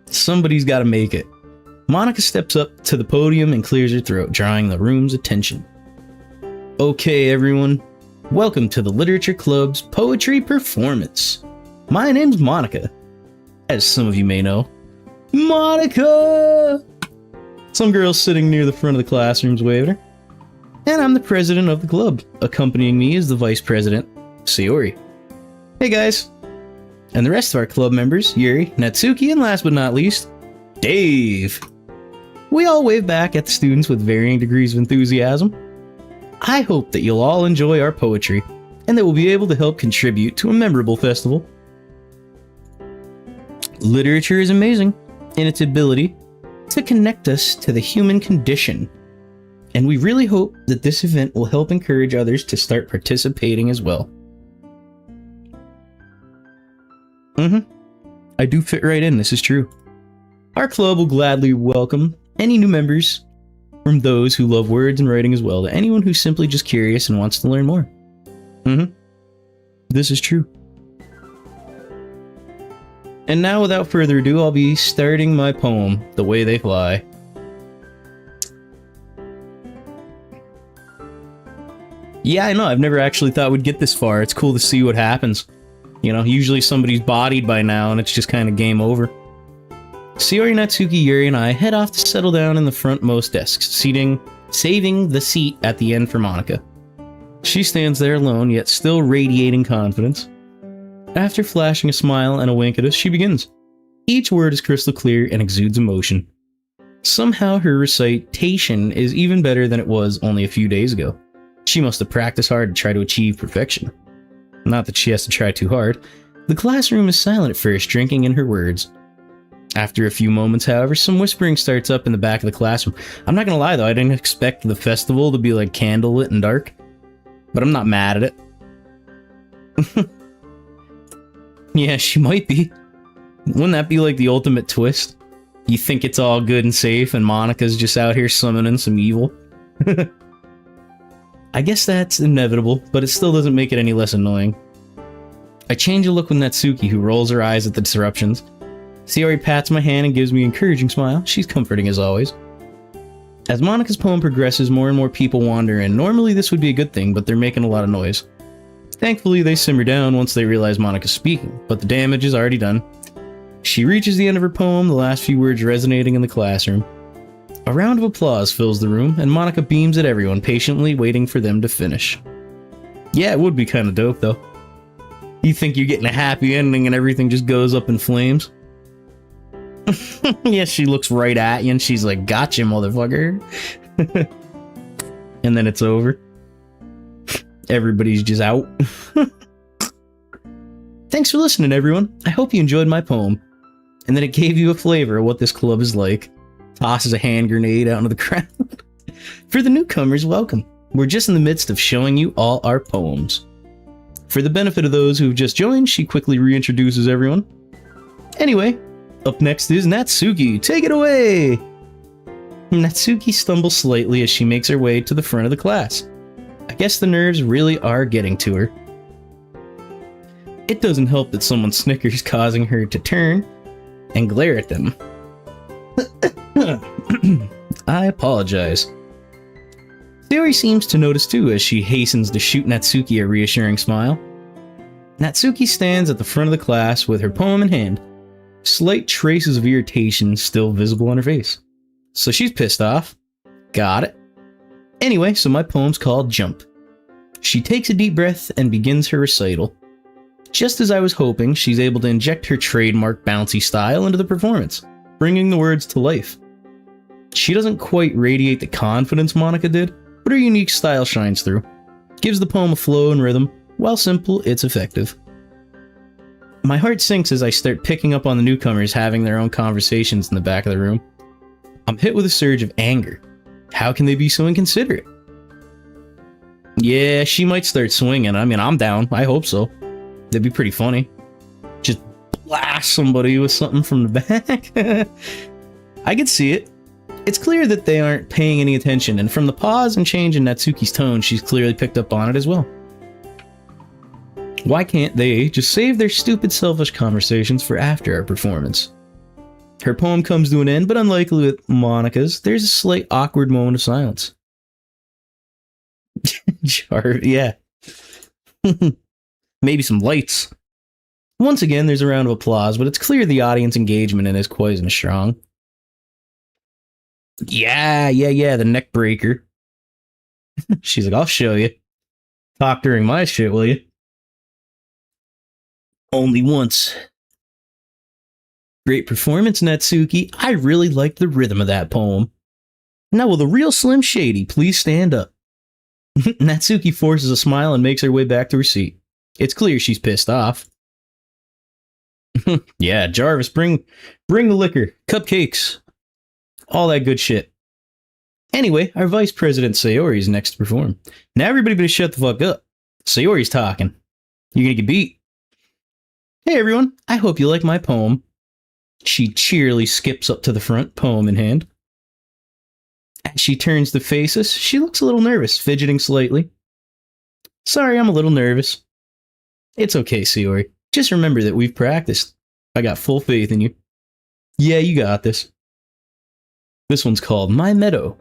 Somebody's gotta make it. Monika steps up to the podium and clears her throat, drawing the room's attention. Okay, everyone. Welcome to the Literature Club's poetry performance. My name's Monika. As some of you may know. Monika! Some girls sitting near the front of the classroom's waving her. And I'm the president of the club. Accompanying me is the vice president, Sayori. Hey guys. And the rest of our club members, Yuri, Natsuki, and last but not least, Dave. We all wave back at the students with varying degrees of enthusiasm. I hope that you'll all enjoy our poetry, and that we'll be able to help contribute to a memorable festival. Literature is amazing in its ability to connect us to the human condition, and we really hope that this event will help encourage others to start participating as well. I do fit right in, this is true. Our club will gladly welcome any new members, from those who love words and writing as well, to anyone who's simply just curious and wants to learn more. This is true. And now, without further ado, I'll be starting my poem, The Way They Fly. Yeah, I know, I've never actually thought we'd get this far. It's cool to see what happens. You know, usually somebody's bodied by now and it's just kind of game over. Sayori, Natsuki, Yuri, and I head off to settle down in the frontmost desks, saving the seat at the end for Monika. She stands there alone, yet still radiating confidence. After flashing a smile and a wink at us, she begins. Each word is crystal clear and exudes emotion. Somehow her recitation is even better than it was only a few days ago. She must have practiced hard to try to achieve perfection. Not that she has to try too hard. The classroom is silent at first, drinking in her words. After a few moments, however, some whispering starts up in the back of the classroom. I'm not gonna lie though, I didn't expect the festival to be like candlelit and dark, but I'm not mad at it. Yeah, she might be. Wouldn't that be like the ultimate twist? You think it's all good and safe and Monika's just out here summoning some evil? I guess that's inevitable, but it still doesn't make it any less annoying. I change a look with Natsuki, who rolls her eyes at the disruptions. Sayori pats my hand and gives me an encouraging smile. She's comforting as always. As Monika's poem progresses, more and more people wander in. Normally this would be a good thing, but they're making a lot of noise. Thankfully, they simmer down once they realize Monika's speaking, but the damage is already done. She reaches the end of her poem, the last few words resonating in the classroom. A round of applause fills the room, and Monika beams at everyone, patiently waiting for them to finish. Yeah, it would be kind of dope, though. You think you're getting a happy ending and everything just goes up in flames. Yeah, she looks right at you and she's like, gotcha, motherfucker. And then it's over. Everybody's just out. Thanks for listening, everyone. I hope you enjoyed my poem. And that it gave you a flavor of what this club is like. Tosses a hand grenade out into the crowd. For the newcomers, welcome. We're just in the midst of showing you all our poems. For the benefit of those who've just joined, she quickly reintroduces everyone. Anyway, up next is Natsuki. Take it away! Natsuki stumbles slightly as she makes her way to the front of the class. I guess the nerves really are getting to her. It doesn't help that someone snickers, causing her to turn and glare at them. I apologize. Sayori seems to notice too as she hastens to shoot Natsuki a reassuring smile. Natsuki stands at the front of the class with her poem in hand. Slight traces of irritation still visible on her face. So she's pissed off. Got it. Anyway, so my poem's called Jump. She takes a deep breath and begins her recital. Just as I was hoping, she's able to inject her trademark bouncy style into the performance, bringing the words to life. She doesn't quite radiate the confidence Monika did, but her unique style shines through. Gives the poem a flow and rhythm. While simple, it's effective. My heart sinks as I start picking up on the newcomers having their own conversations in the back of the room. I'm hit with a surge of anger. How can they be so inconsiderate? Yeah, she might start swinging. I mean, I'm down. I hope so. That'd be pretty funny. Just blast somebody with something from the back. I could see it. It's clear that they aren't paying any attention, and from the pause and change in Natsuki's tone, she's clearly picked up on it as well. Why can't they just save their stupid, selfish conversations for after our performance? Her poem comes to an end, but unlikely with Monika's, there's a slight awkward moment of silence. Yeah. Maybe some lights. Once again, there's a round of applause, but it's clear the audience engagement in is quite as strong. Yeah, the neck breaker. She's like, I'll show you. Talk during my shit, will you? Only once. Great performance, Natsuki. I really like the rhythm of that poem. Now, will the real Slim Shady please stand up? Natsuki forces a smile and makes her way back to her seat. It's clear she's pissed off. Yeah, Jarvis, bring the liquor, cupcakes, all that good shit. Anyway, our Vice President Sayori is next to perform. Now everybody better shut the fuck up. Sayori's talking. You're gonna get beat. Hey everyone, I hope you like my poem. She cheerily skips up to the front, poem in hand. As she turns to face us, she looks a little nervous, fidgeting slightly. Sorry, I'm a little nervous. It's okay, Sayori. Just remember that we've practiced. I got full faith in you. Yeah, you got this. This one's called My Meadow.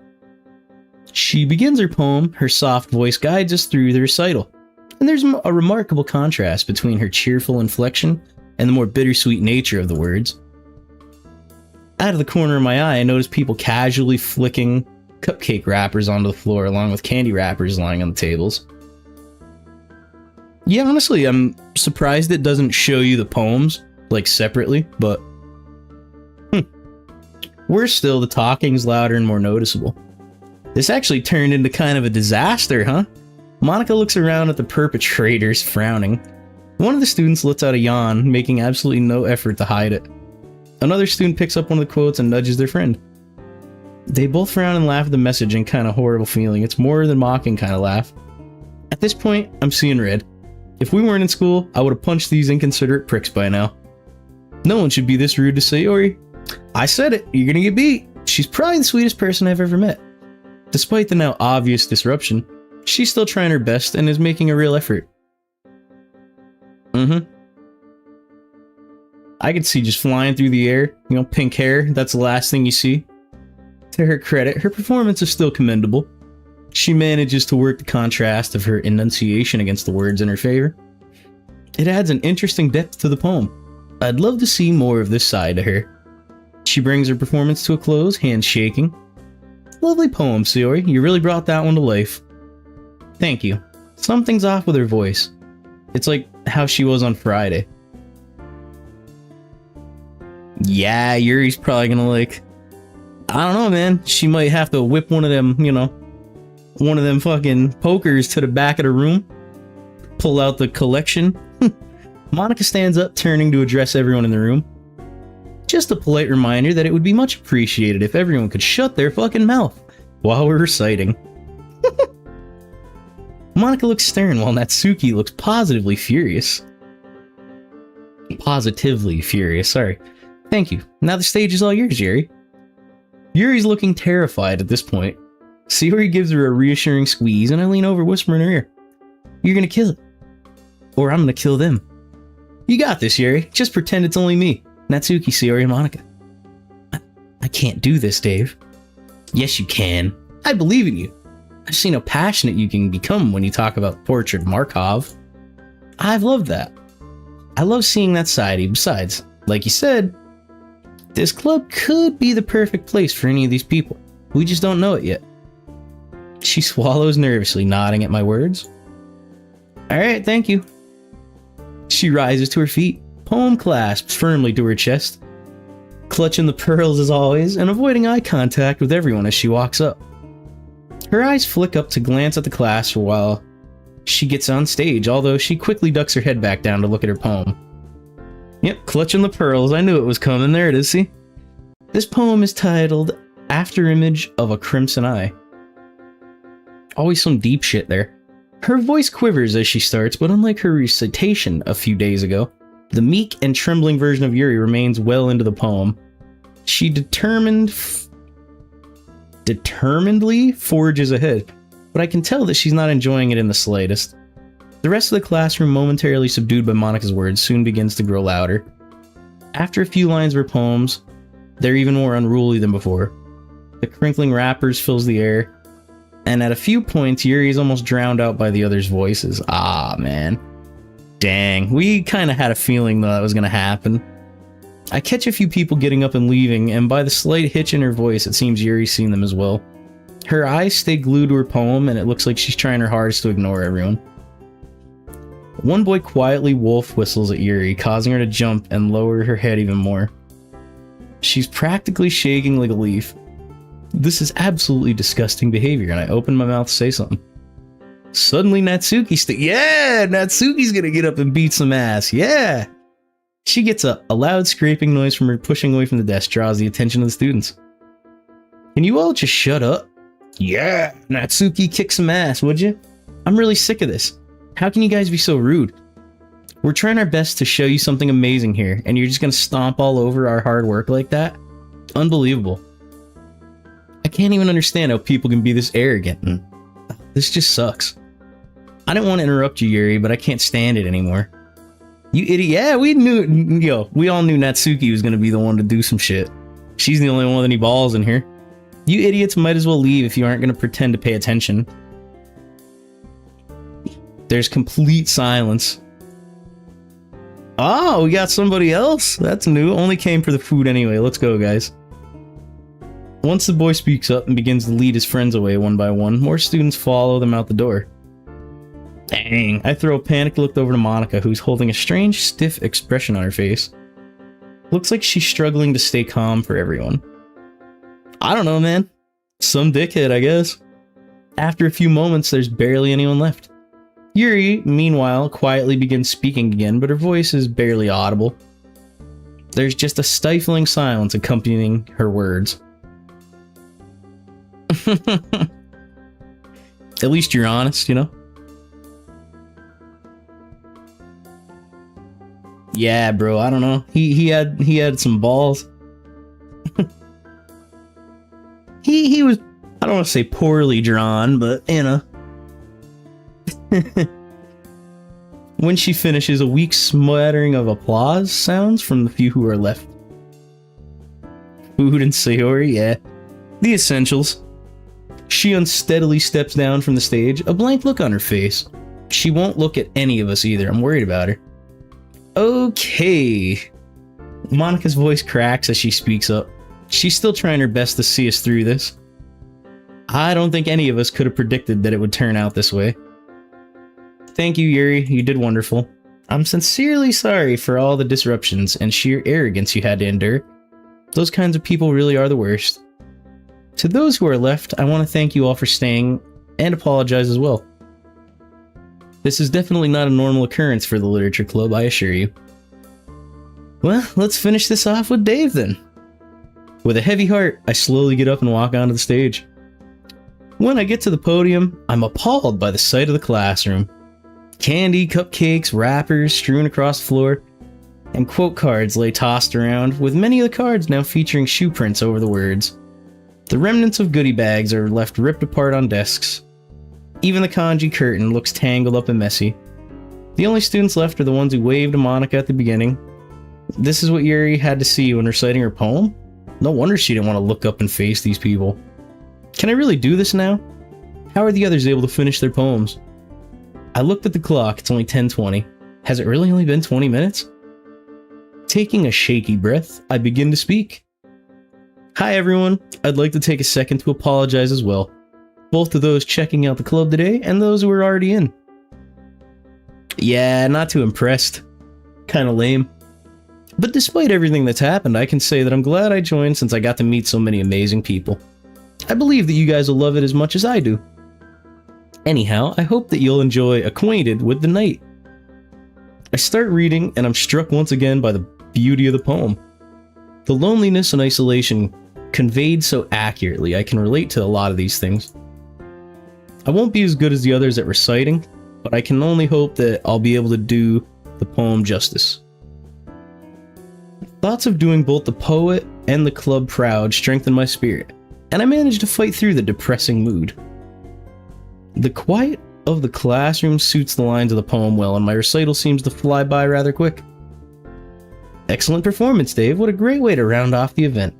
She begins her poem, her soft voice guides us through the recital, and there's a remarkable contrast between her cheerful inflection and the more bittersweet nature of the words. Out of the corner of my eye, I notice people casually flicking cupcake wrappers onto the floor along with candy wrappers lying on the tables. Yeah, honestly, I'm surprised it doesn't show you the poems, like, separately, but worse still, the talking's louder and more noticeable. This actually turned into kind of a disaster, huh? Monika looks around at the perpetrators, frowning. One of the students lets out a yawn, making absolutely no effort to hide it. Another student picks up one of the quotes and nudges their friend. They both frown and laugh at the message and kind of horrible feeling. It's more than mocking kind of laugh. At this point, I'm seeing red. If we weren't in school, I would have punched these inconsiderate pricks by now. No one should be this rude to Sayori. I said it, you're gonna get beat. She's probably the sweetest person I've ever met. Despite the now obvious disruption, she's still trying her best and is making a real effort. I could see just flying through the air, pink hair, that's the last thing you see. To her credit, her performance is still commendable. She manages to work the contrast of her enunciation against the words in her favor. It adds an interesting depth to the poem. I'd love to see more of this side to her. She brings her performance to a close, hands shaking. Lovely poem, Sayori. You really brought that one to life. Thank you. Something's off with her voice. It's like how she was on Friday. Yeah, Yuri's probably gonna like, I don't know, man. She might have to whip one of them, one of them fucking pokers to the back of the room, pull out the collection. Monica stands up, turning to address everyone in the room. Just a polite reminder that it would be much appreciated if everyone could shut their fucking mouth while we're reciting. Monica looks stern while Natsuki looks positively furious. Sorry. Thank you. Now the stage is all yours, Yuri. Yuri's looking terrified at this point. Sayori gives her a reassuring squeeze, and I lean over, whispering in her ear. You're gonna kill it. Or I'm gonna kill them. You got this, Yuri. Just pretend it's only me. Natsuki, Sayori, and Monica. I can't do this, Dave. Yes, you can. I believe in you. I've seen how passionate you can become when you talk about the portrait of Markov. I've loved that. I love seeing that side. Besides, like you said, this club could be the perfect place for any of these people. We just don't know it yet. She swallows nervously, nodding at my words. Alright, thank you. She rises to her feet, palm clasped firmly to her chest, clutching the pearls as always, and avoiding eye contact with everyone as she walks up. Her eyes flick up to glance at the class for a while she gets on stage, although she quickly ducks her head back down to look at her poem. Yep, clutching the pearls. I knew it was coming. There it is, see? This poem is titled Afterimage of a Crimson Eye. Always some deep shit there. Her voice quivers as she starts, but unlike her recitation a few days ago, the meek and trembling version of Yuri remains well into the poem. She determinedly forges ahead, but I can tell that she's not enjoying it in the slightest. The rest of the classroom, momentarily subdued by Monica's words, soon begins to grow louder. After a few lines of her poems, they're even more unruly than before. The crinkling wrappers fills the air, and at a few points, Yuri is almost drowned out by the others' voices. Ah, man. Dang, we kind of had a feeling that was going to happen. I catch a few people getting up and leaving, and by the slight hitch in her voice, it seems Yuri's seen them as well. Her eyes stay glued to her poem, and it looks like she's trying her hardest to ignore everyone. One boy quietly wolf whistles at Yuri, causing her to jump and lower her head even more. She's practically shaking like a leaf. This is absolutely disgusting behavior, and I open my mouth to say something. Suddenly Natsuki's gonna get up and beat some ass, yeah! She gets up. A loud scraping noise from her pushing away from the desk draws the attention of the students. Can you all just shut up? Yeah, Natsuki, kick some ass, would you? I'm really sick of this. How can you guys be so rude? We're trying our best to show you something amazing here, and you're just gonna stomp all over our hard work like that? Unbelievable. I can't even understand how people can be this arrogant, and this just sucks. I didn't want to interrupt you, Yuri, but I can't stand it anymore. You idiot. Yeah, we all knew Natsuki was gonna be the one to do some shit. She's the only one with any balls in here. You idiots might as well leave if you aren't gonna pretend to pay attention. There's complete silence. Oh, we got somebody else? That's new. Only came for the food anyway. Let's go, guys. Once the boy speaks up and begins to lead his friends away one by one, more students follow them out the door. Dang. I throw a panicked look over to Monica, who's holding a strange, stiff expression on her face. Looks like she's struggling to stay calm for everyone. I don't know, man. Some dickhead, I guess. After a few moments, there's barely anyone left. Yuri, meanwhile, quietly begins speaking again, but her voice is barely audible. There's just a stifling silence accompanying her words. At least you're honest, you know? Yeah, bro, I don't know. He had some balls. he was, I don't want to say poorly drawn, but you know. When she finishes, a weak smattering of applause sounds from the few who are left. Food and Sayori, yeah. The essentials. She unsteadily steps down from the stage, a blank look on her face. She won't look at any of us either. I'm worried about her. Okay. Monica's voice cracks as she speaks up. She's still trying her best to see us through this. I don't think any of us could have predicted that it would turn out this way. Thank you, Yuri. You did wonderful. I'm sincerely sorry for all the disruptions and sheer arrogance you had to endure. Those kinds of people really are the worst. To those who are left, I want to thank you all for staying and apologize as well. This is definitely not a normal occurrence for the Literature Club, I assure you. Well, let's finish this off with Dave then. With a heavy heart, I slowly get up and walk onto the stage. When I get to the podium, I'm appalled by the sight of the classroom. Candy, cupcakes, wrappers strewn across the floor, and quote cards lay tossed around, with many of the cards now featuring shoe prints over the words. The remnants of goodie bags are left ripped apart on desks. Even the kanji curtain looks tangled up and messy. The only students left are the ones who waved to Monica at the beginning. This is what Yuri had to see when reciting her poem? No wonder she didn't want to look up and face these people. Can I really do this now? How are the others able to finish their poems? I looked at the clock, it's only 10:20. Has it really only been 20 minutes? Taking a shaky breath, I begin to speak. Hi everyone, I'd like to take a second to apologize as well. Both to those checking out the club today and those who are already in. Yeah, not too impressed. Kinda lame. But despite everything that's happened, I can say that I'm glad I joined since I got to meet so many amazing people. I believe that you guys will love it as much as I do. Anyhow, I hope that you'll enjoy Acquainted with the Night. I start reading and I'm struck once again by the beauty of the poem. The loneliness and isolation conveyed so accurately, I can relate to a lot of these things. I won't be as good as the others at reciting, but I can only hope that I'll be able to do the poem justice. Thoughts of doing both the poet and the club proud strengthened my spirit, and I managed to fight through the depressing mood. The quiet of the classroom suits the lines of the poem well, and my recital seems to fly by rather quick. Excellent performance, Dave. What a great way to round off the event.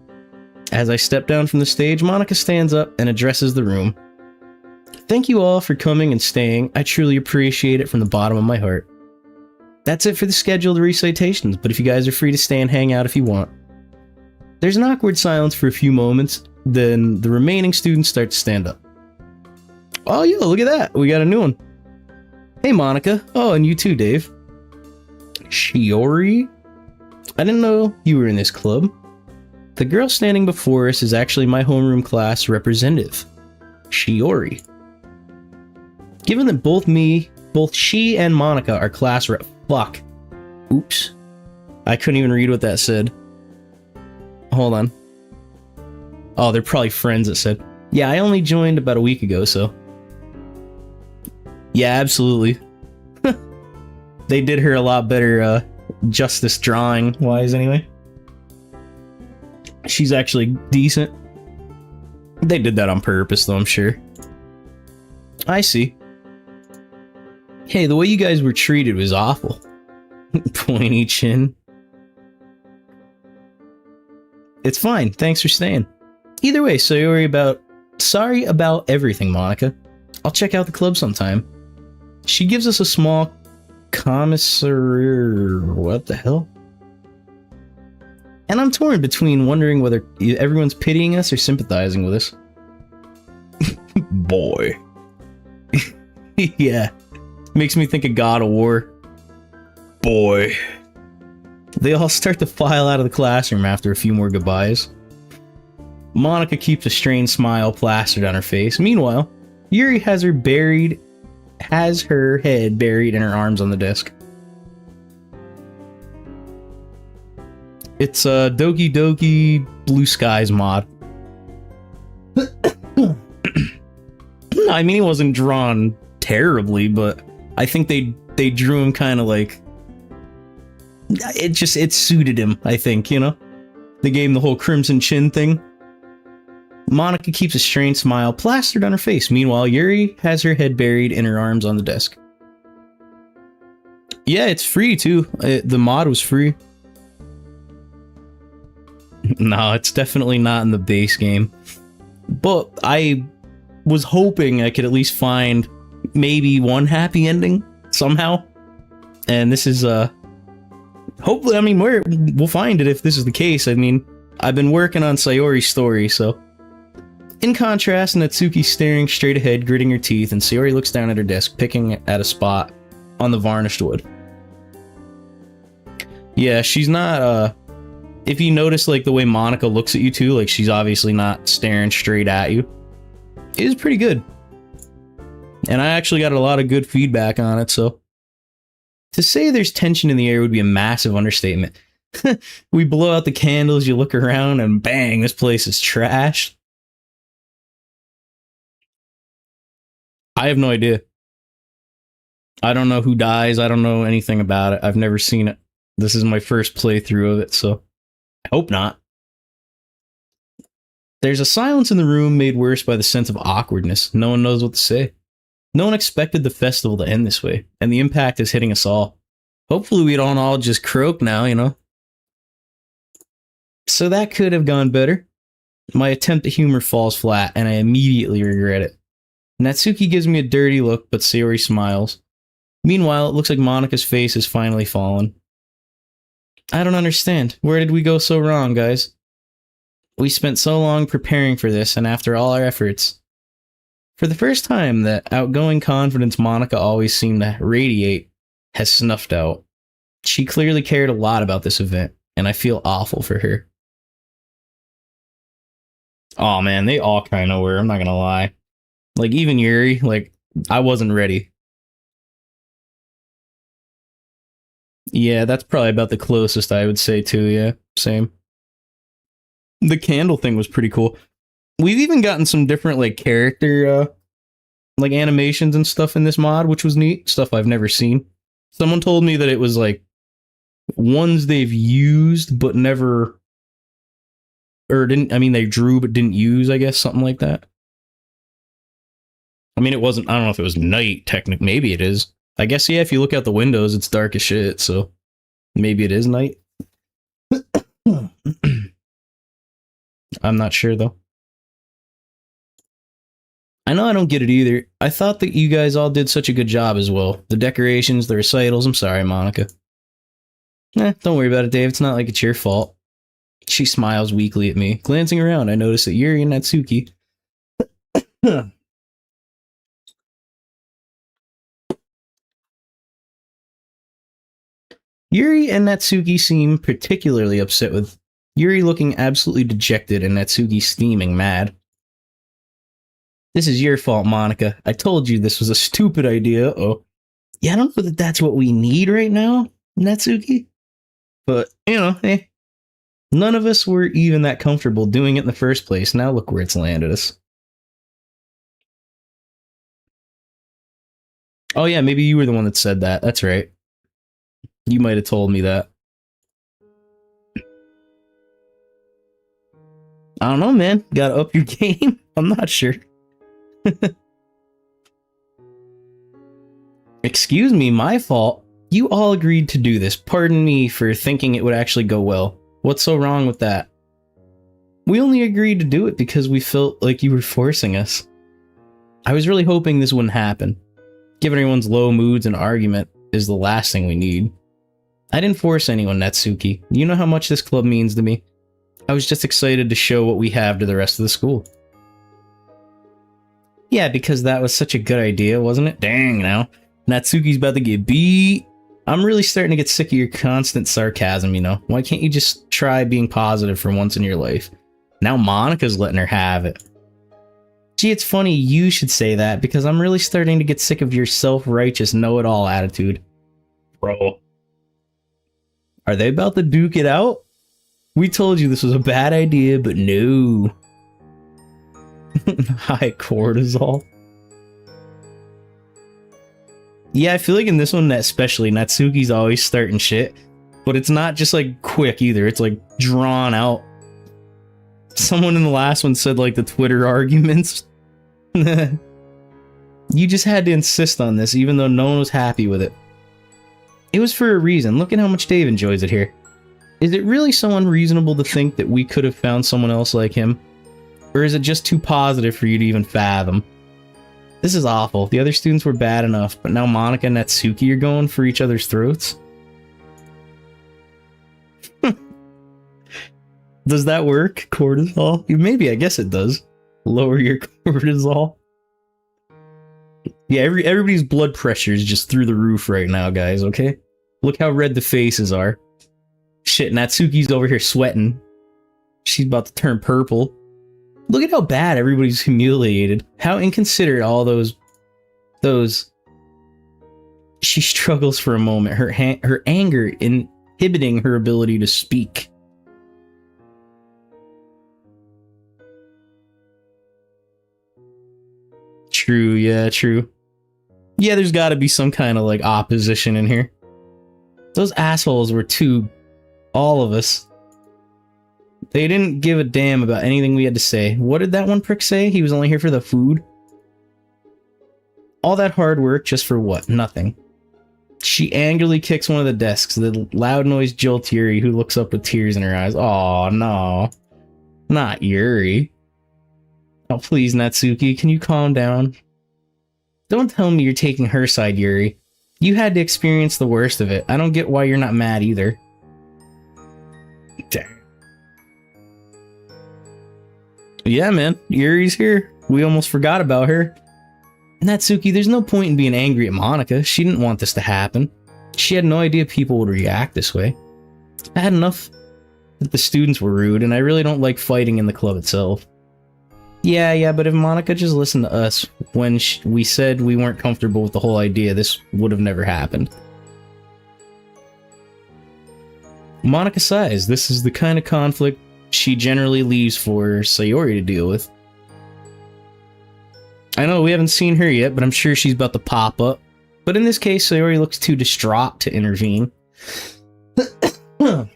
As I step down from the stage, Monica stands up and addresses the room. Thank you all for coming and staying. I truly appreciate it from the bottom of my heart. That's it for the scheduled recitations, but if you guys are free to stay and hang out if you want. There's an awkward silence for a few moments, then the remaining students start to stand up. Oh, yo, look at that. We got a new one. Hey, Monica. Oh, and you too, Dave. Sayori? I didn't know you were in this club. The girl standing before us is actually my homeroom class representative, Sayori. Given that both she and Monica are class rep. Fuck. Oops. I couldn't even read what that said. Hold on. Oh, they're probably friends, it said. Yeah, I only joined about a week ago, so. Yeah, absolutely. They did her a lot better justice drawing-wise, anyway. She's actually decent. They did that on purpose, though, I'm sure. I see. Hey, the way you guys were treated was awful. Pointy chin. It's fine, thanks for staying. Either way, sorry about everything, Monica. I'll check out the club sometime. She gives us a small commissary... What the hell? And I'm torn between wondering whether everyone's pitying us or sympathizing with us. Boy. Yeah. Makes me think of God of War. Boy. They all start to file out of the classroom after a few more goodbyes. Monica keeps a strained smile plastered on her face. Meanwhile, Yuri has her head buried in her arms on the desk. It's a Doki Doki Blue Skies mod. I mean, he wasn't drawn terribly, but I think they drew him kind of like... It suited him, I think, you know? They gave him the whole crimson chin thing. Monica keeps a strained smile plastered on her face. Meanwhile, Yuri has her head buried in her arms on the desk. Yeah, it's free too. The mod was free. No, it's definitely not in the base game. But I was hoping I could at least find maybe one happy ending somehow. And this is hopefully, I mean, we'll find it if this is the case. I mean, I've been working on Sayori's story, so. In contrast, Natsuki's staring straight ahead, gritting her teeth, and Sayori looks down at her desk, picking at a spot on the varnished wood. Yeah, she's not, if you notice, like, the way Monica looks at you, too, like, she's obviously not staring straight at you. It is pretty good. And I actually got a lot of good feedback on it, so... To say there's tension in the air would be a massive understatement. We blow out the candles, you look around, and bang, this place is trashed. I have no idea. I don't know who dies. I don't know anything about it. I've never seen it. This is my first playthrough of it, so I hope not. There's a silence in the room made worse by the sense of awkwardness. No one knows what to say. No one expected the festival to end this way, and the impact is hitting us all. Hopefully we don't all just croak now, you know? So that could have gone better. My attempt at humor falls flat, and I immediately regret it. Natsuki gives me a dirty look, but Sayori smiles. Meanwhile, it looks like Monica's face has finally fallen. I don't understand. Where did we go so wrong, guys? We spent so long preparing for this, and after all our efforts... For the first time, that outgoing confidence Monica always seemed to radiate has snuffed out. She clearly cared a lot about this event, and I feel awful for her. Oh man, they all kind of were, I'm not gonna lie. Like, even Yuri, like, I wasn't ready. Yeah, that's probably about the closest I would say too, yeah, same. The candle thing was pretty cool. We've even gotten some different, like, character, like, animations and stuff in this mod, which was neat. Stuff I've never seen. Someone told me that it was, like, ones they've used, but never... Or didn't... I mean, they drew, but didn't use, I guess. Something like that. I mean, it wasn't... I don't know if it was night, technically. Maybe it is. I guess, yeah, if you look out the windows, it's dark as shit, so... Maybe it is night. I'm not sure, though. I know I don't get it either. I thought that you guys all did such a good job as well. The decorations, the recitals. I'm sorry, Monica. Don't worry about it, Dave. It's not like it's your fault. She smiles weakly at me. Glancing around, I notice that Yuri and Natsuki... Yuri and Natsuki seem particularly upset with Yuri looking absolutely dejected and Natsuki steaming mad. This is your fault, Monica. I told you this was a stupid idea. Oh, yeah, I don't know that that's what we need right now, Natsuki. But, you know, hey. None of us were even that comfortable doing it in the first place. Now look where it's landed us. Oh yeah, maybe you were the one that said that. That's right. You might have told me that. I don't know, man. Gotta up your game? I'm not sure. Excuse me, my fault. You all agreed to do this. Pardon me for thinking it would actually go well. What's so wrong with that? We only agreed to do it because we felt like you were forcing us. I was really hoping this wouldn't happen. Given everyone's low moods, an argument is the last thing we need. I didn't force anyone, Natsuki. You know how much this club means to me. I was just excited to show what we have to the rest of the school. Yeah, because that was such a good idea, wasn't it? Dang, now. Natsuki's about to get beat. I'm really starting to get sick of your constant sarcasm, you know? Why can't you just try being positive for once in your life? Now Monica's letting her have it. Gee, it's funny you should say that, because I'm really starting to get sick of your self-righteous know-it-all attitude. Bro. Are they about to duke it out? We told you this was a bad idea, but no. High cortisol. Yeah, I feel like in this one, especially, Natsuki's always starting shit. But it's not just, like, quick either. It's, like, drawn out. Someone in the last one said, like, the Twitter arguments. You just had to insist on this, even though no one was happy with it. It was for a reason. Look at how much Dave enjoys it here. Is it really so unreasonable to think that we could have found someone else like him? Or is it just too positive for you to even fathom? This is awful. The other students were bad enough, but now Monica and Natsuki are going for each other's throats? Does that work? Cortisol? Maybe, I guess it does. Lower your cortisol. Yeah, everybody's blood pressure is just through the roof right now, guys, okay? Look how red the faces are. Shit, Natsuki's over here sweating. She's about to turn purple. Look at how bad everybody's humiliated. How inconsiderate all those... She struggles for a moment, her anger inhibiting her ability to speak. True, yeah, true. Yeah, there's gotta be some kind of, like, opposition in here. Those assholes were all of us. They didn't give a damn about anything we had to say. What did that one prick say? He was only here for the food? All that hard work just for what? Nothing. She angrily kicks one of the desks. The loud noise jolts Yuri, who looks up with tears in her eyes. Oh no. Not Yuri. Oh, please, Natsuki, can you calm down? Don't tell me you're taking her side, Yuri. You had to experience the worst of it. I don't get why you're not mad either. Damn. Yeah, man. Yuri's here. We almost forgot about her. Natsuki, there's no point in being angry at Monica. She didn't want this to happen. She had no idea people would react this way. I had enough that the students were rude, and I really don't like fighting in the club itself. Yeah, but if Monica just listened to us when we said we weren't comfortable with the whole idea, this would have never happened. Monica sighs. This is the kind of conflict she generally leaves for Sayori to deal with. I know we haven't seen her yet, but I'm sure she's about to pop up. But in this case, Sayori looks too distraught to intervene. Well,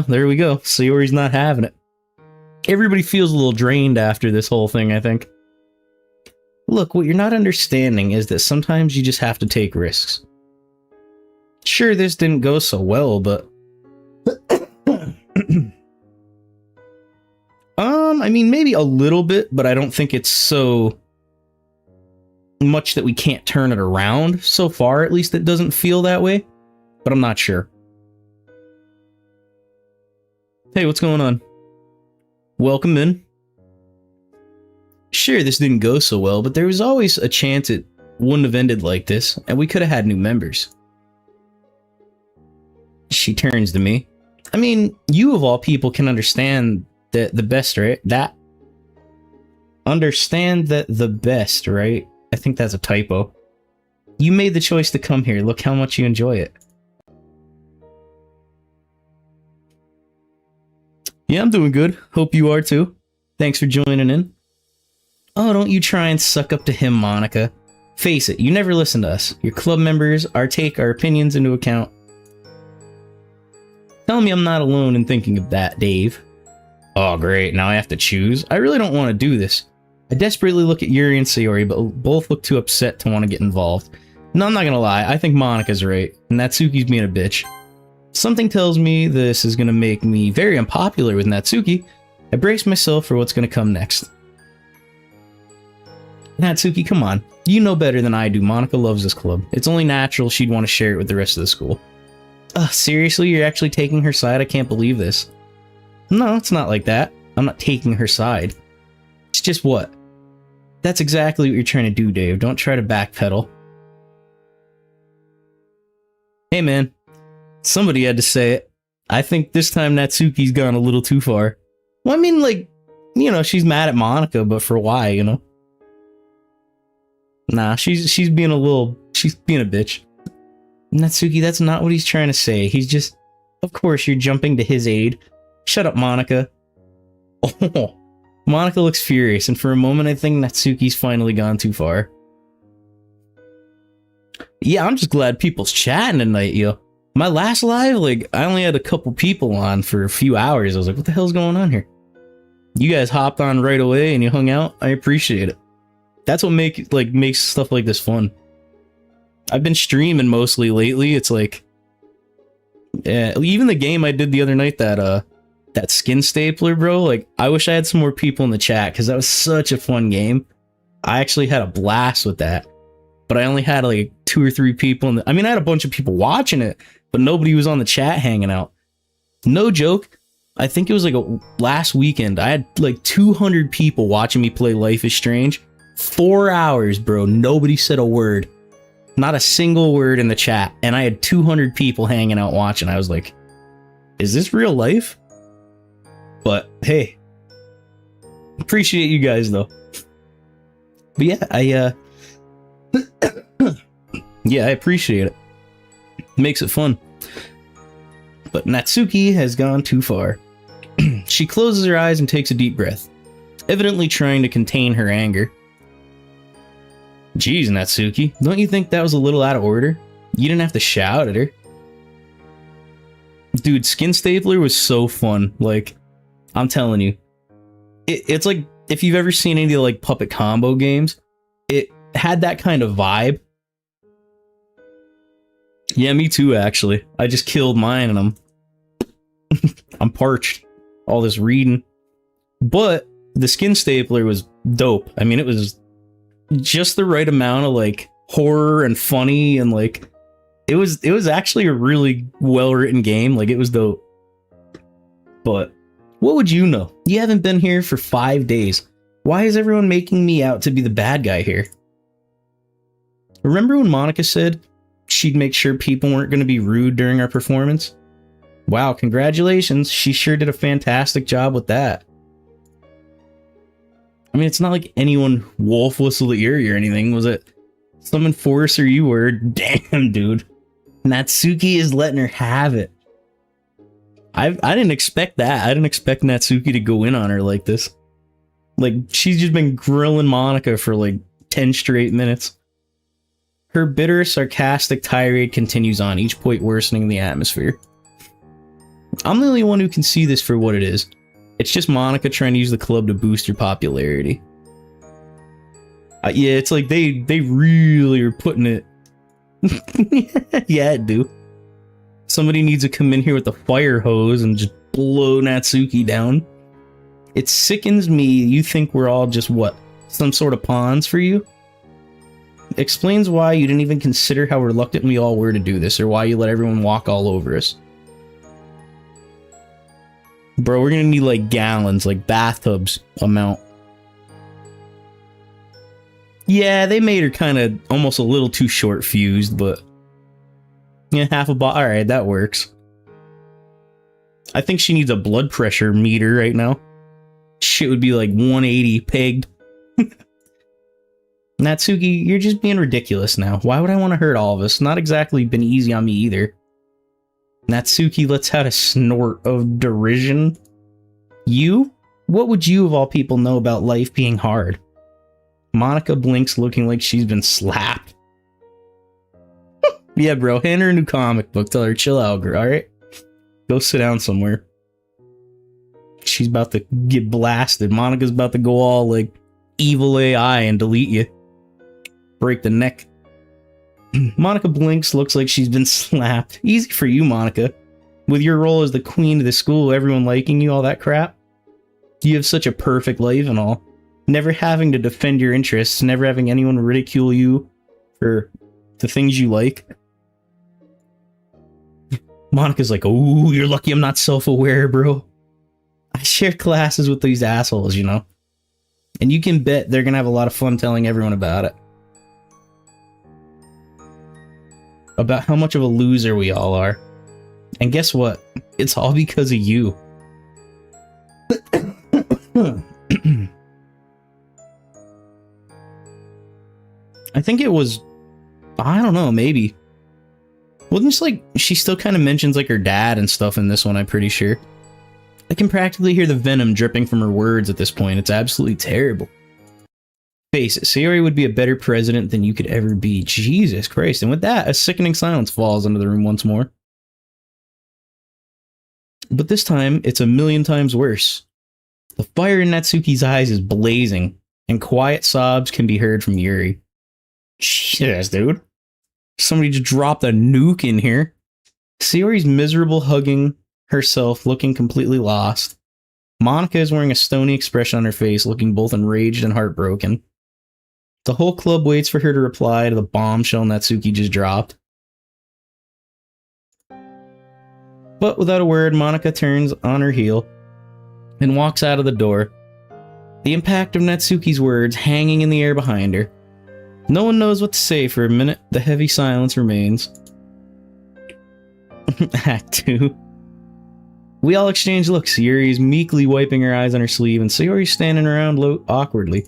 there we go. Sayori's not having it. Everybody feels a little drained after this whole thing, I think. Look, what you're not understanding is that sometimes you just have to take risks. Sure, this didn't go so well, but... I mean, maybe a little bit, but I don't think it's so much that we can't turn it around. So far, at least, it doesn't feel that way, but I'm not sure. Hey, what's going on? Welcome in. Sure, this didn't go so well, but there was always a chance it wouldn't have ended like this, and we could have had new members. She turns to me. I mean, you of all people can understand that the best, right? Understand that the best, right? I think that's a typo. You made the choice to come here. Look how much you enjoy it. Yeah, I'm doing good. Hope you are too. Thanks for joining in. Oh, don't you try and suck up to him, Monica. Face it, you never listen to us. Your club members take our opinions into account. Tell me I'm not alone in thinking of that, Dave. Oh, great. Now I have to choose. I really don't want to do this. I desperately look at Yuri and Sayori, but both look too upset to want to get involved. No, I'm not gonna lie. I think Monica's right, and Natsuki's being a bitch. Something tells me this is gonna make me very unpopular with Natsuki. I brace myself for what's gonna come next. Natsuki, come on. You know better than I do. Monica loves this club. It's only natural she'd want to share it with the rest of the school. Seriously? You're actually taking her side? I can't believe this. No, it's not like that. I'm not taking her side. It's just what? That's exactly what you're trying to do, Dave. Don't try to backpedal. Hey, man. Somebody had to say it. I think this time Natsuki's gone a little too far. Well, I mean, like, you know, she's mad at Monica, but for why, you know? Nah, she's being a bitch. Natsuki, that's not what he's trying to say. He's just... Of course, you're jumping to his aid. Shut up, Monica. Oh, Monica looks furious, and for a moment I think Natsuki's finally gone too far. Yeah, I'm just glad people's chatting tonight, yo. My last live, like, I only had a couple people on for a few hours. I was like, what the hell's going on here? You guys hopped on right away and you hung out. I appreciate it. That's what makes stuff like this fun. I've been streaming mostly lately. It's like... Yeah, even the game I did the other night, that skin stapler, bro, like, I wish I had some more people in the chat, because that was such a fun game. I actually had a blast with that. But I only had, like, 2 or 3 people I mean, I had a bunch of people watching it, but nobody was on the chat hanging out. No joke. I think it was, like, last weekend. I had, like, 200 people watching me play Life is Strange. 4 hours, bro. Nobody said a word. Not a single word in the chat. And I had 200 people hanging out watching. I was like... is this real life? But hey, appreciate you guys though. But yeah, I appreciate it. Makes it fun. But Natsuki has gone too far. She closes her eyes and takes a deep breath, evidently trying to contain her anger. Jeez, Natsuki, don't you think that was a little out of order? You didn't have to shout at her. Dude, Skin Stapler was so fun. Like, I'm telling you. It's like, if you've ever seen any of the like puppet combo games, it had that kind of vibe. Yeah, me too, actually. I just killed mine and I'm parched. All this reading. But the Skin Stapler was dope. I mean, it was just the right amount of like horror and funny, and like it was actually a really well-written game. Like, it was dope. But what would you know? You haven't been here for 5 days. Why is everyone making me out to be the bad guy here? Remember when Monica said she'd make sure people weren't going to be rude during our performance? Wow, congratulations. She sure did a fantastic job with that. I mean, it's not like anyone wolf whistled at your ear or anything, was it? Some enforcer you were. Damn, dude. Natsuki is letting her have it. I didn't expect that. I didn't expect Natsuki to go in on her like this. Like, she's just been grilling Monica for like 10 straight minutes. Her bitter, sarcastic tirade continues on, each point worsening the atmosphere. I'm the only one who can see this for what it is. It's just Monica trying to use the club to boost her popularity. Yeah, it's like they really are putting it. Yeah, dude. Somebody needs to come in here with a fire hose and just blow Natsuki down. It sickens me. You think we're all just what? Some sort of pawns for you? Explains why you didn't even consider how reluctant we all were to do this, or why you let everyone walk all over us. Bro, we're gonna need like gallons, like bathtubs amount. Yeah, they made her kind of almost a little too short fused, but yeah, half a bottle. Alright, that works. I think she needs a blood pressure meter right now. Shit would be like 180 pegged. Natsuki, you're just being ridiculous now. Why would I want to hurt all of us? Not exactly been easy on me either. Natsuki lets out a snort of derision. You? What would you of all people know about life being hard? Monica blinks, looking like she's been slapped. Yeah, bro, hand her a new comic book. Tell her, chill out, girl, alright? Go sit down somewhere. She's about to get blasted. Monica's about to go all, like, evil AI and delete you. Break the neck. Monica blinks, looks like she's been slapped. Easy for you, Monica. With your role as the queen of the school, everyone liking you, all that crap. You have such a perfect life and all. Never having to defend your interests, never having anyone ridicule you for the things you like. Monica's like, oh, you're lucky I'm not self-aware, bro. I share classes with these assholes, you know? And you can bet they're gonna have a lot of fun telling everyone about it. About how much of a loser we all are. And guess what? It's all because of you. I think it was... I don't know, maybe. Wasn't this like... She still kind of mentions like her dad and stuff in this one, I'm pretty sure. I can practically hear the venom dripping from her words at this point. It's absolutely terrible. Face it, Sayori would be a better president than you could ever be. Jesus Christ. And with that, a sickening silence falls into the room once more. But this time, it's a million times worse. The fire in Natsuki's eyes is blazing, and quiet sobs can be heard from Yuri. Jesus, dude. Somebody just dropped a nuke in here. Sayori's miserable, hugging herself, looking completely lost. Monica is wearing a stony expression on her face, looking both enraged and heartbroken. The whole club waits for her to reply to the bombshell Natsuki just dropped. But without a word, Monica turns on her heel and walks out of the door, the impact of Natsuki's words hanging in the air behind her. No one knows what to say for a minute. The heavy silence remains. Act 2. We all exchange looks. Sayori is meekly wiping her eyes on her sleeve, and Sayori's standing around awkwardly.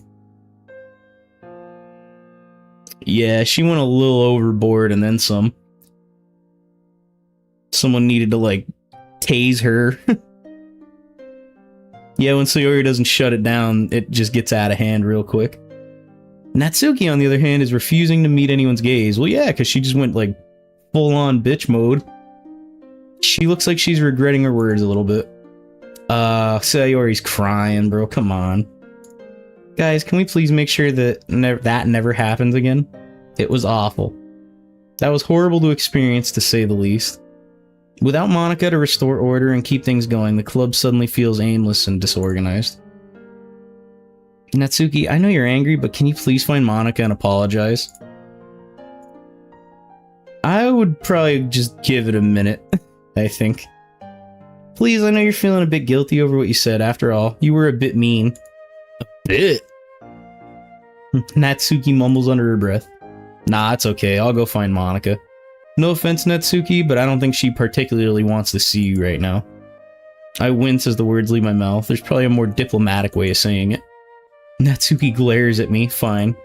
Yeah, she went a little overboard and then some. Someone needed to, like, tase her. Yeah, when Sayori doesn't shut it down, it just gets out of hand real quick. Natsuki, on the other hand, is refusing to meet anyone's gaze. Well, yeah, because she just went, like, full-on bitch mode. She looks like she's regretting her words a little bit. Sayori's crying, bro. Come on. Guys, can we please make sure that that never happens again? It was awful. That was horrible to experience, to say the least. Without Monica to restore order and keep things going, the club suddenly feels aimless and disorganized. Natsuki, I know you're angry, but can you please find Monica and apologize? I would probably just give it a minute, I think. Please, I know you're feeling a bit guilty over what you said. After all, you were a bit mean. A bit? Natsuki mumbles under her breath. Nah, it's okay. I'll go find Monica. No offense, Natsuki, but I don't think she particularly wants to see you right now. I wince as the words leave my mouth. There's probably a more diplomatic way of saying it. Natsuki glares at me. Fine.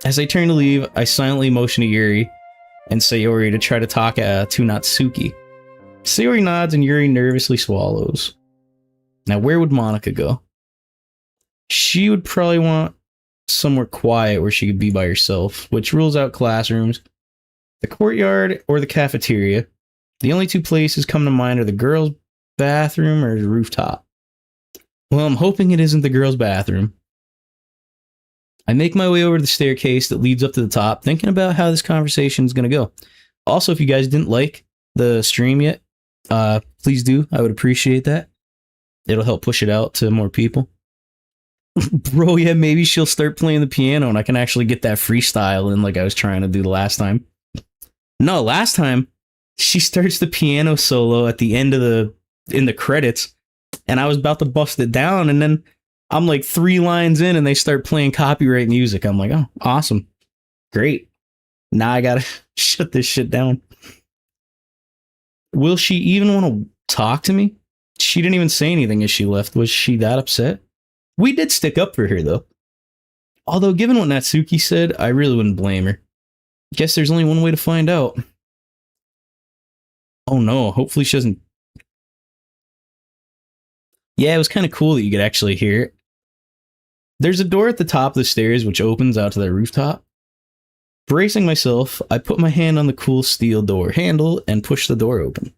As I turn to leave, I silently motion to Yuri and Sayori to try to talk to Natsuki. Sayori nods and Yuri nervously swallows. Now, where would Monica go? She would probably want somewhere quiet where she could be by herself, which rules out classrooms, the courtyard, or the cafeteria. The only two places come to mind are the girls' bathroom or the rooftop. Well, I'm hoping it isn't the girls' bathroom. I make my way over to the staircase that leads up to the top, thinking about how this conversation is going to go. Also, if you guys didn't like the stream yet, please do. I would appreciate that. It'll help push it out to more people. Bro, yeah, maybe she'll start playing the piano and I can actually get that freestyle in like I was trying to do the last time. No, last time, she starts the piano solo at the end of in the credits, and I was about to bust it down, and then I'm like 3 lines in and they start playing copyright music. I'm like, oh, awesome. Great. Now I gotta shut this shit down. Will she even want to talk to me? She didn't even say anything as she left. Was she that upset? We did stick up for her, though. Although, given what Natsuki said, I really wouldn't blame her. Guess there's only one way to find out. Oh no, hopefully she doesn't... Yeah, it was kind of cool that you could actually hear it. There's a door at the top of the stairs which opens out to the rooftop. Bracing myself, I put my hand on the cool steel door handle and push the door open.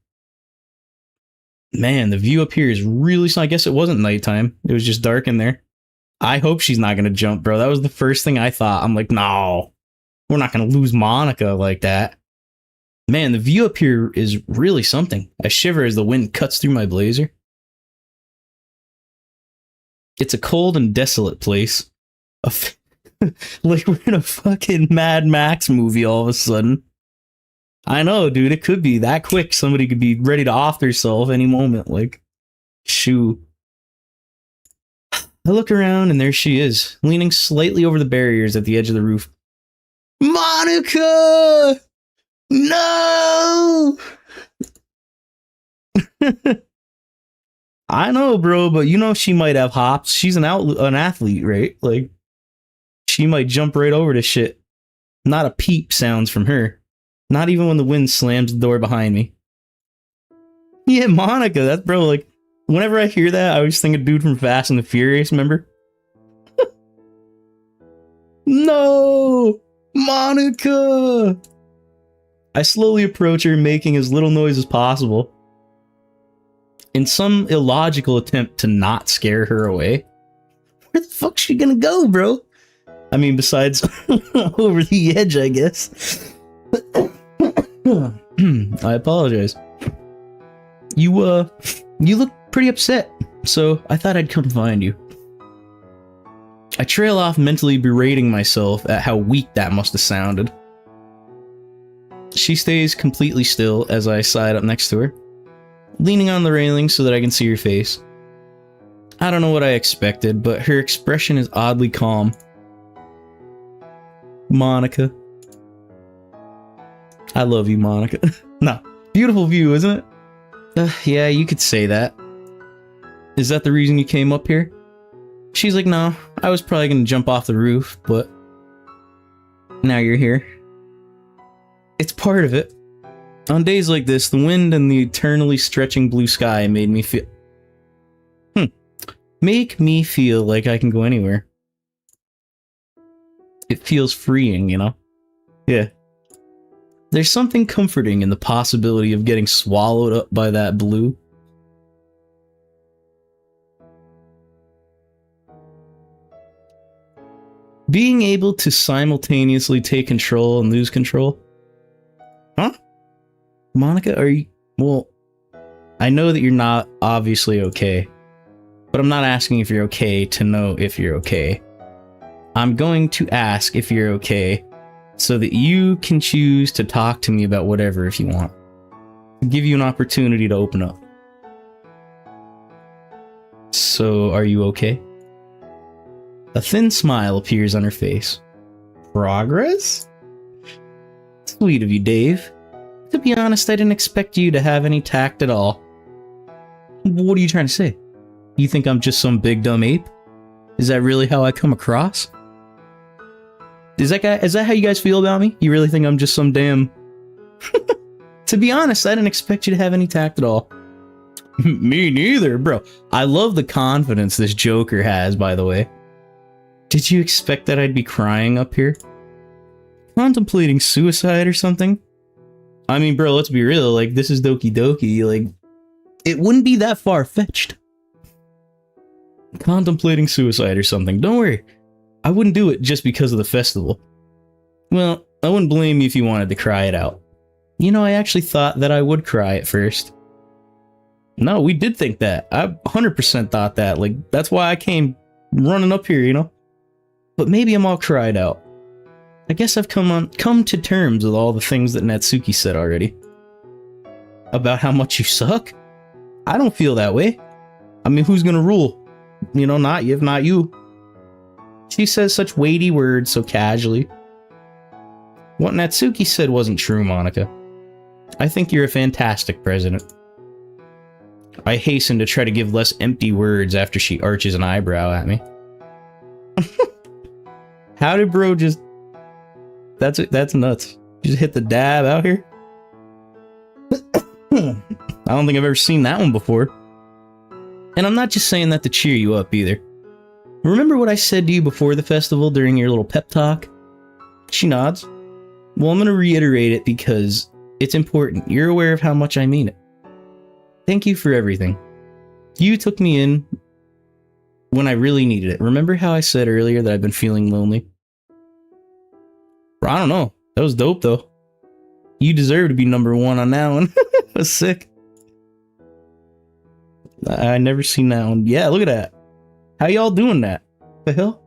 Man, the view up here is really... I guess it wasn't nighttime. It was just dark in there. I hope she's not going to jump, bro. That was the first thing I thought. I'm like, no. We're not going to lose Monica like that. Man, the view up here is really something. I shiver as the wind cuts through my blazer. It's a cold and desolate place. Like we're in a fucking Mad Max movie all of a sudden. I know, dude. It could be that quick. Somebody could be ready to off themselves any moment. Like, shoo. I look around and there she is, leaning slightly over the barriers at the edge of the roof. Monica! No! I know, bro, but you know she might have hops. She's an athlete, right? Like, she might jump right over to shit. Not a peep sounds from her. Not even when the wind slams the door behind me. Yeah, Monica, that's bro, like, whenever I hear that, I always think of dude from Fast and the Furious, remember? No! Monica! I slowly approach her, making as little noise as possible. In some illogical attempt to not scare her away. Where the fuck's she gonna go, bro? I mean, besides over the edge, I guess. I apologize. You look pretty upset, so I thought I'd come find you. I trail off, mentally berating myself at how weak that must have sounded. She stays completely still as I slide up next to her, leaning on the railing so that I can see her face. I don't know what I expected, but her expression is oddly calm. Monica. I love you, Monica. No, beautiful view, isn't it? Yeah, you could say that. Is that the reason you came up here? She's like, no, I was probably gonna jump off the roof, but now you're here. It's part of it. On days like this, the wind and the eternally stretching blue sky made me feel... Make me feel like I can go anywhere. It feels freeing, you know? Yeah. There's something comforting in the possibility of getting swallowed up by that blue. Being able to simultaneously take control and lose control. Huh? Monica, are you... Well, I know that you're not obviously okay. But I'm not asking if you're okay to know if you're okay. I'm going to ask if you're okay so that you can choose to talk to me about whatever if you want. To give you an opportunity to open up. So, are you okay? A thin smile appears on her face. Progress? Sweet of you, Dave. To be honest, I didn't expect you to have any tact at all. What are you trying to say? You think I'm just some big dumb ape? Is that really how I come across? Is that how you guys feel about me? You really think I'm just some damn... To be honest, I didn't expect you to have any tact at all. Me neither, bro. I love the confidence this Joker has, by the way. Did you expect that I'd be crying up here? Contemplating suicide or something? I mean, bro, let's be real, like, this is Doki Doki, like, it wouldn't be that far-fetched. Contemplating suicide or something. Don't worry. I wouldn't do it just because of the festival. Well, I wouldn't blame you if you wanted to cry it out. You know, I actually thought that I would cry at first. No, we did think that. I 100% thought that. Like, that's why I came running up here, you know? But maybe I'm all cried out. I guess I've come to terms with all the things that Natsuki said already. About how much you suck? I don't feel that way. I mean, who's gonna rule? You know, not you. She says such weighty words so casually. What Natsuki said wasn't true, Monica. I think you're a fantastic president. I hasten to try to give less empty words after she arches an eyebrow at me. How did bro just... That's nuts. You just hit the dab out here? I don't think I've ever seen that one before. And I'm not just saying that to cheer you up either. Remember what I said to you before the festival during your little pep talk? She nods. Well, I'm going to reiterate it because it's important. You're aware of how much I mean it. Thank you for everything. You took me in when I really needed it. Remember how I said earlier that I've been feeling lonely? I don't know. That was dope, though. You deserve to be #1 on that one. That's sick. I never seen that one. Yeah, look at that. How y'all doing that? The hell?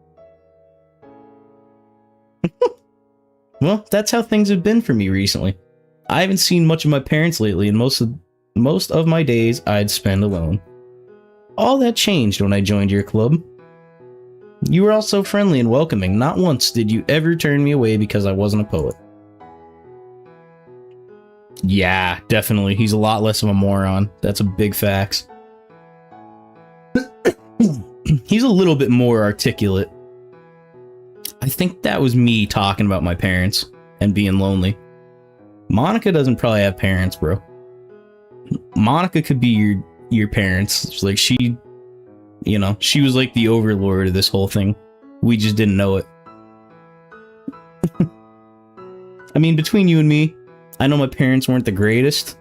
Well, that's how things have been for me recently. I haven't seen much of my parents lately, and most of my days I'd spend alone. All that changed when I joined your club. You were all so friendly and welcoming. Not once did you ever turn me away because I wasn't a poet. Yeah, definitely. He's a lot less of a moron. That's a big fact. He's a little bit more articulate. I think that was me talking about my parents and being lonely. Monica doesn't probably have parents, bro. Monica could be your parents. It's like she, you know, she was like the overlord of this whole thing. We just didn't know it. I mean, between you and me, I know my parents weren't the greatest.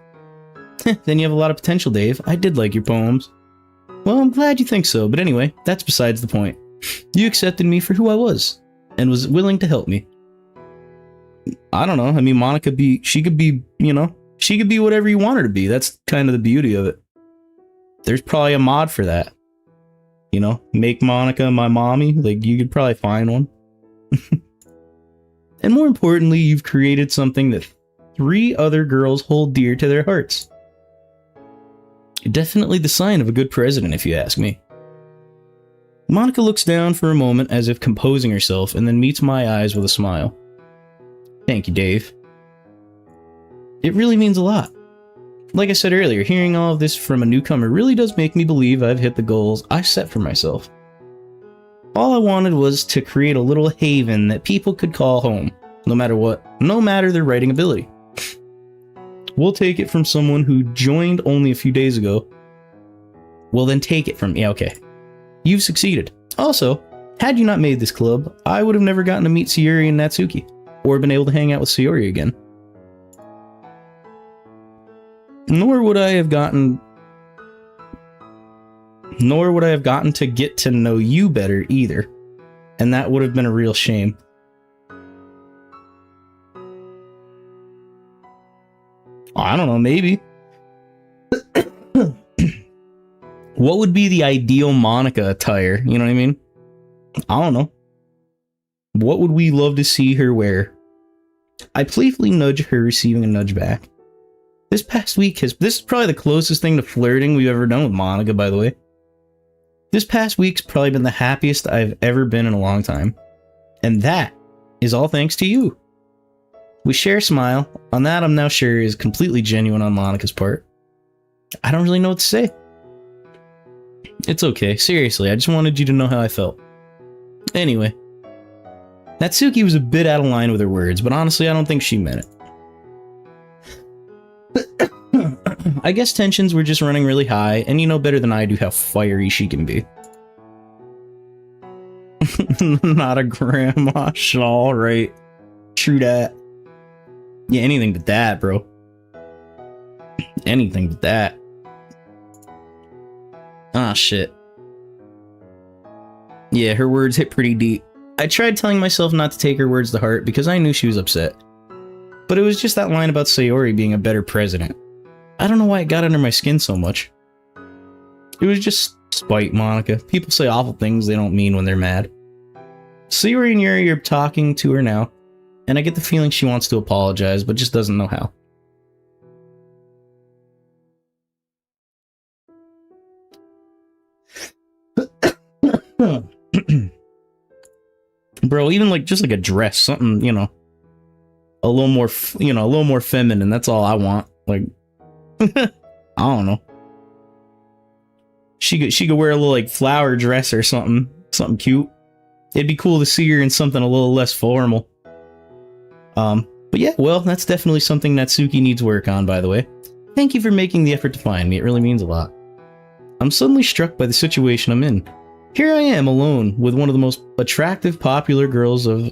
Then you have a lot of potential, Dave. I did like your poems. Well, I'm glad you think so, but anyway, that's besides the point. You accepted me for who I was, and was willing to help me. I don't know, I mean, Monica she could be, you know, she could be whatever you want her to be. That's kind of the beauty of it. There's probably a mod for that. You know, make Monica my mommy, like, you could probably find one. And more importantly, you've created something that 3 other girls hold dear to their hearts. Definitely the sign of a good president, if you ask me. Monica looks down for a moment as if composing herself and then meets my eyes with a smile. Thank you, Dave. It really means a lot. Like I said earlier, hearing all of this from a newcomer really does make me believe I've hit the goals I set for myself. All I wanted was to create a little haven that people could call home, no matter what, no matter their writing ability. We'll take it from someone who joined only a few days ago. Well, then take it from... Yeah, okay. You've succeeded. Also, had you not made this club, I would have never gotten to meet Sayori and Natsuki, or been able to hang out with Sayori again. Nor would I have gotten to get to know you better either, and that would have been a real shame. I don't know, maybe. What would be the ideal Monica attire? You know what I mean? I don't know. What would we love to see her wear? I playfully nudge her, receiving a nudge back. This past week this is probably the closest thing to flirting we've ever done with Monica, by the way. This past week's probably been the happiest I've ever been in a long time. And that is all thanks to you. We share a smile. On that, I'm now sure is completely genuine on Monica's part. I don't really know what to say. It's okay, seriously, I just wanted you to know how I felt. Anyway, Natsuki was a bit out of line with her words, but honestly, I don't think she meant it. I guess tensions were just running really high, and you know better than I do how fiery she can be. Not a grandma shawl, right? True that. Yeah, anything but that, bro. Anything but that. Ah, shit. Yeah, her words hit pretty deep. I tried telling myself not to take her words to heart because I knew she was upset. But it was just that line about Sayori being a better president. I don't know why it got under my skin so much. It was just spite, Monica. People say awful things they don't mean when they're mad. Sayori and Yuri are talking to her now, and I get the feeling she wants to apologize, but just doesn't know how. Bro, even like just like a dress, something, you know, a little more, a little more feminine. That's all I want. Like, I don't know. She could wear a little like flower dress or something cute. It'd be cool to see her in something a little less formal. But yeah, well, that's definitely something Natsuki needs work on, by the way. Thank you for making the effort to find me. It really means a lot. I'm suddenly struck by the situation I'm in. Here I am alone with one of the most attractive, popular girls of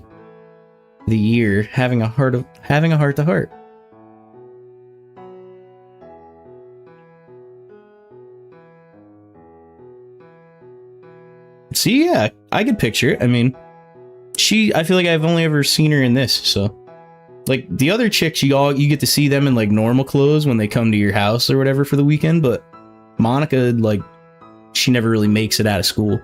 the year, having a heart to heart. See, yeah, I could picture it. I mean, I feel like I've only ever seen her in this, so. Like, the other chicks, you get to see them in, like, normal clothes when they come to your house or whatever for the weekend, but Monica, like, she never really makes it out of school.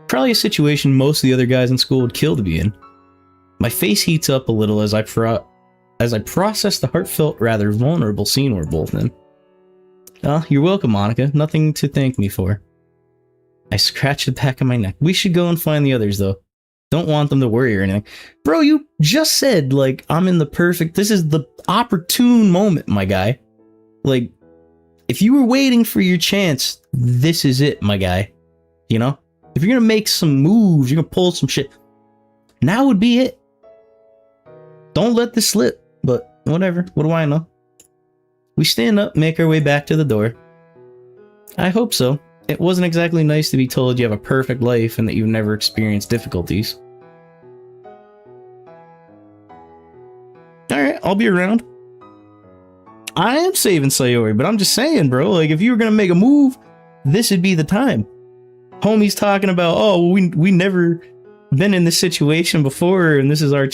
Probably a situation most of the other guys in school would kill to be in. My face heats up a little as I process the heartfelt, rather vulnerable scene we're both in. Oh, you're welcome, Monica. Nothing to thank me for. I scratch the back of my neck. We should go and find the others, though. Don't want them to worry or anything. Bro, you just said, like, I'm in the perfect... This is the opportune moment, my guy. Like, if you were waiting for your chance, this is it, my guy. You know? If you're gonna make some moves, you're gonna pull some shit, now would be it. Don't let this slip, but whatever. What do I know? We stand up, make our way back to the door. I hope so. It wasn't exactly nice to be told you have a perfect life and that you've never experienced difficulties. Alright, I'll be around. I am saving Sayori, but I'm just saying, bro, like, if you were gonna make a move, this would be the time. Homie's talking about, oh, we never been in this situation before, and this is our...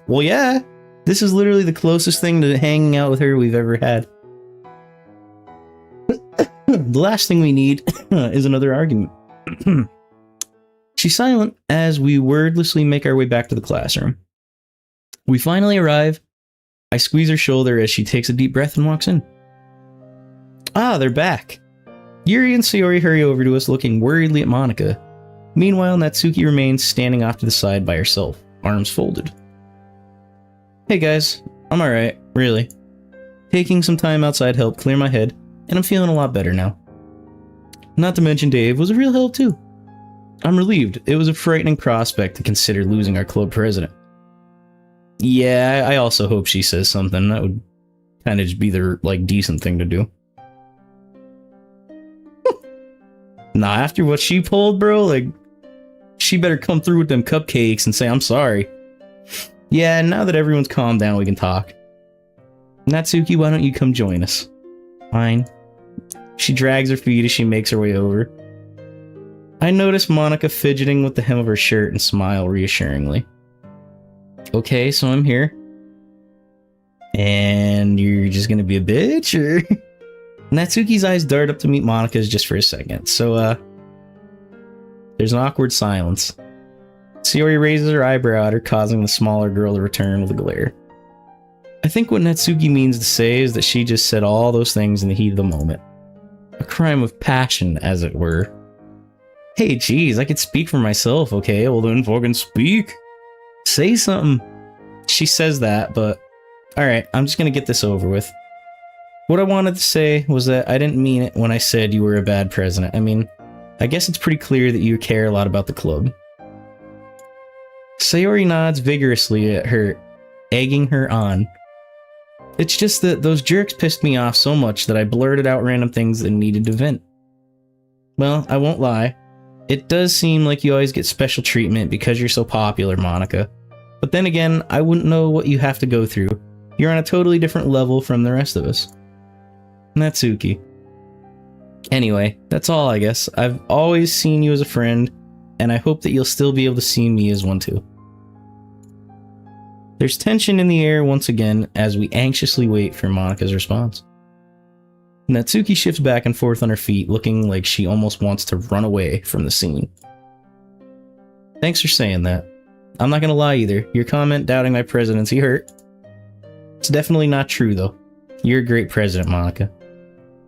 Well, yeah, this is literally the closest thing to hanging out with her we've ever had. The last thing we need is another argument. She's silent as we wordlessly make our way back to the classroom. We finally arrive. I squeeze her shoulder as she takes a deep breath and walks in. Ah, they're back. Yuri and Sayori hurry over to us, looking worriedly at Monica. Meanwhile, Natsuki remains standing off to the side by herself, arms folded. Hey guys, I'm alright, really. Taking some time outside helped clear my head, and I'm feeling a lot better now. Not to mention Dave was a real help too. I'm relieved. It was a frightening prospect to consider losing our club president. Yeah, I also hope she says something. That would kind of just be the, decent thing to do. Nah, after what she pulled, bro, she better come through with them cupcakes and say, I'm sorry. Yeah, now that everyone's calmed down, we can talk. Natsuki, why don't you come join us? Fine. She drags her feet as she makes her way over. I notice Monika fidgeting with the hem of her shirt and smile reassuringly. Okay, so I'm here. And you're just gonna be a bitch, or? Natsuki's eyes dart up to meet Monika's just for a second, so, there's an awkward silence. Sayori raises her eyebrow at her, causing the smaller girl to return with a glare. I think what Natsuki means to say is that she just said all those things in the heat of the moment. A crime of passion, as it were. Hey, geez, I could speak for myself, okay? Well then fucking speak. Say something. She says that, but... Alright, I'm just gonna get this over with. What I wanted to say was that I didn't mean it when I said you were a bad president. I mean, I guess it's pretty clear that you care a lot about the club. Sayori nods vigorously at her, egging her on. It's just that those jerks pissed me off so much that I blurted out random things that needed to vent. Well, I won't lie. It does seem like you always get special treatment because you're so popular, Monika. But then again, I wouldn't know what you have to go through. You're on a totally different level from the rest of us. Natsuki. Anyway, that's all I guess. I've always seen you as a friend, and I hope that you'll still be able to see me as one too. There's tension in the air once again as we anxiously wait for Monika's response. Natsuki shifts back and forth on her feet, looking like she almost wants to run away from the scene. Thanks for saying that. I'm not gonna lie either. Your comment doubting my presidency hurt. It's definitely not true though. You're a great president, Monika.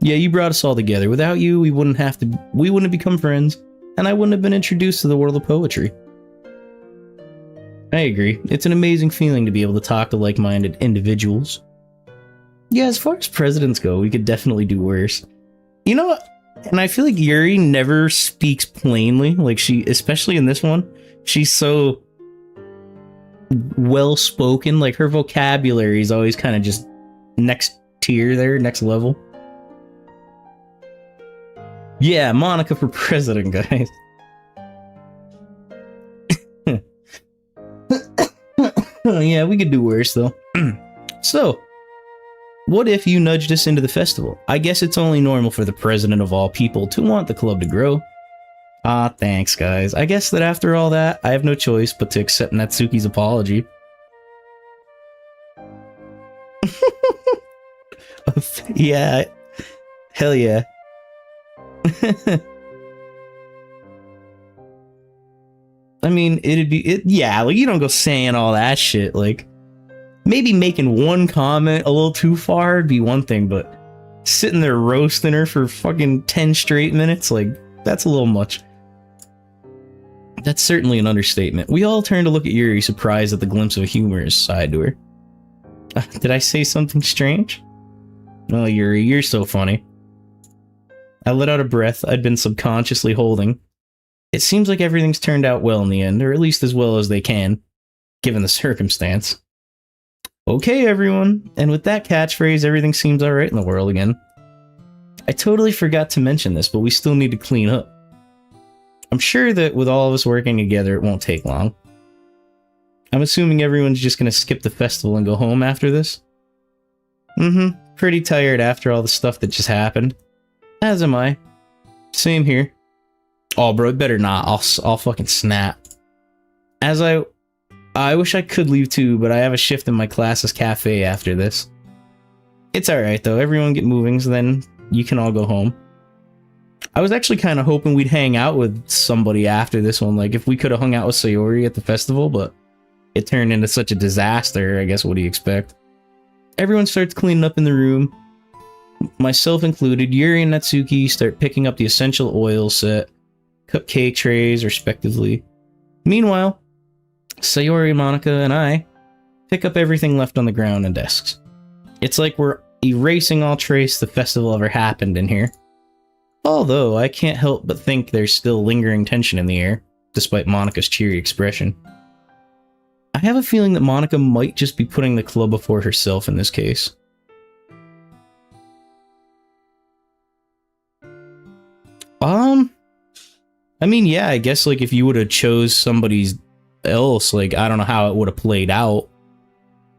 Yeah, you brought us all together. Without you, we wouldn't have become friends, and I wouldn't have been introduced to the world of poetry. I agree. It's an amazing feeling to be able to talk to like-minded individuals. Yeah, as far as presidents go, we could definitely do worse. You know what? And I feel like Yuri never speaks plainly. Especially in this one, she's so well-spoken. Her vocabulary is always kind of just next tier there, next level. Yeah, Monika for president, guys. Yeah, we could do worse, though. So, what if you nudged us into the festival? I guess it's only normal for the president of all people to want the club to grow. Ah, thanks, guys. I guess that after all that, I have no choice but to accept Natsuki's apology. Yeah. Hell yeah. I mean, yeah, you don't go saying all that shit, maybe making one comment a little too far would be one thing, but sitting there roasting her for fucking 10 straight minutes, that's a little much. That's certainly an understatement. We all turned to look at Yuri, surprised at the glimpse of a humorous side to her. Did I say something strange? Oh, Yuri, you're so funny. I let out a breath I'd been subconsciously holding. It seems like everything's turned out well in the end, or at least as well as they can, given the circumstance. Okay, everyone, and with that catchphrase, everything seems alright in the world again. I totally forgot to mention this, but we still need to clean up. I'm sure that with all of us working together, it won't take long. I'm assuming everyone's just gonna skip the festival and go home after this? Pretty tired after all the stuff that just happened. As am I. Same here. Oh, bro, better not. I'll fucking snap. I wish I could leave too, but I have a shift in my class's cafe after this. It's alright though, everyone get moving, so then you can all go home. I was actually kind of hoping we'd hang out with somebody after this one, if we could have hung out with Sayori at the festival, but it turned into such a disaster, I guess what do you expect? Everyone starts cleaning up in the room, myself included. Yuri and Natsuki start picking up the essential oil set, cupcake trays, respectively. Meanwhile, Sayori, Monika, and I pick up everything left on the ground and desks. It's like we're erasing all trace the festival ever happened in here. Although, I can't help but think there's still lingering tension in the air, despite Monica's cheery expression. I have a feeling that Monica might just be putting the club before herself in this case. I mean, yeah, I guess, like, if you would have chose somebody else, like, I don't know how it would have played out.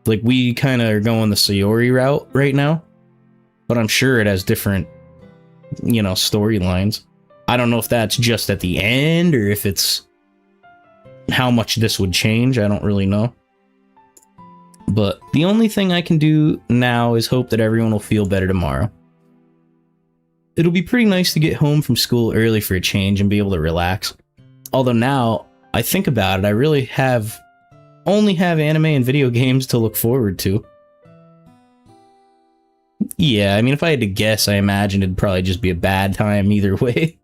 Like, we kind of are going the Sayori route right now, but I'm sure it has different, you know, storylines. I don't know if that's just at the end, or if it's how much this would change. I don't really know. But the only thing I can do now is hope that everyone will feel better tomorrow. It'll be pretty nice to get home from school early for a change and be able to relax. Although now I think about it, I really only have anime and video games to look forward to. Yeah, I mean, if I had to guess, I imagine it'd probably just be a bad time either way.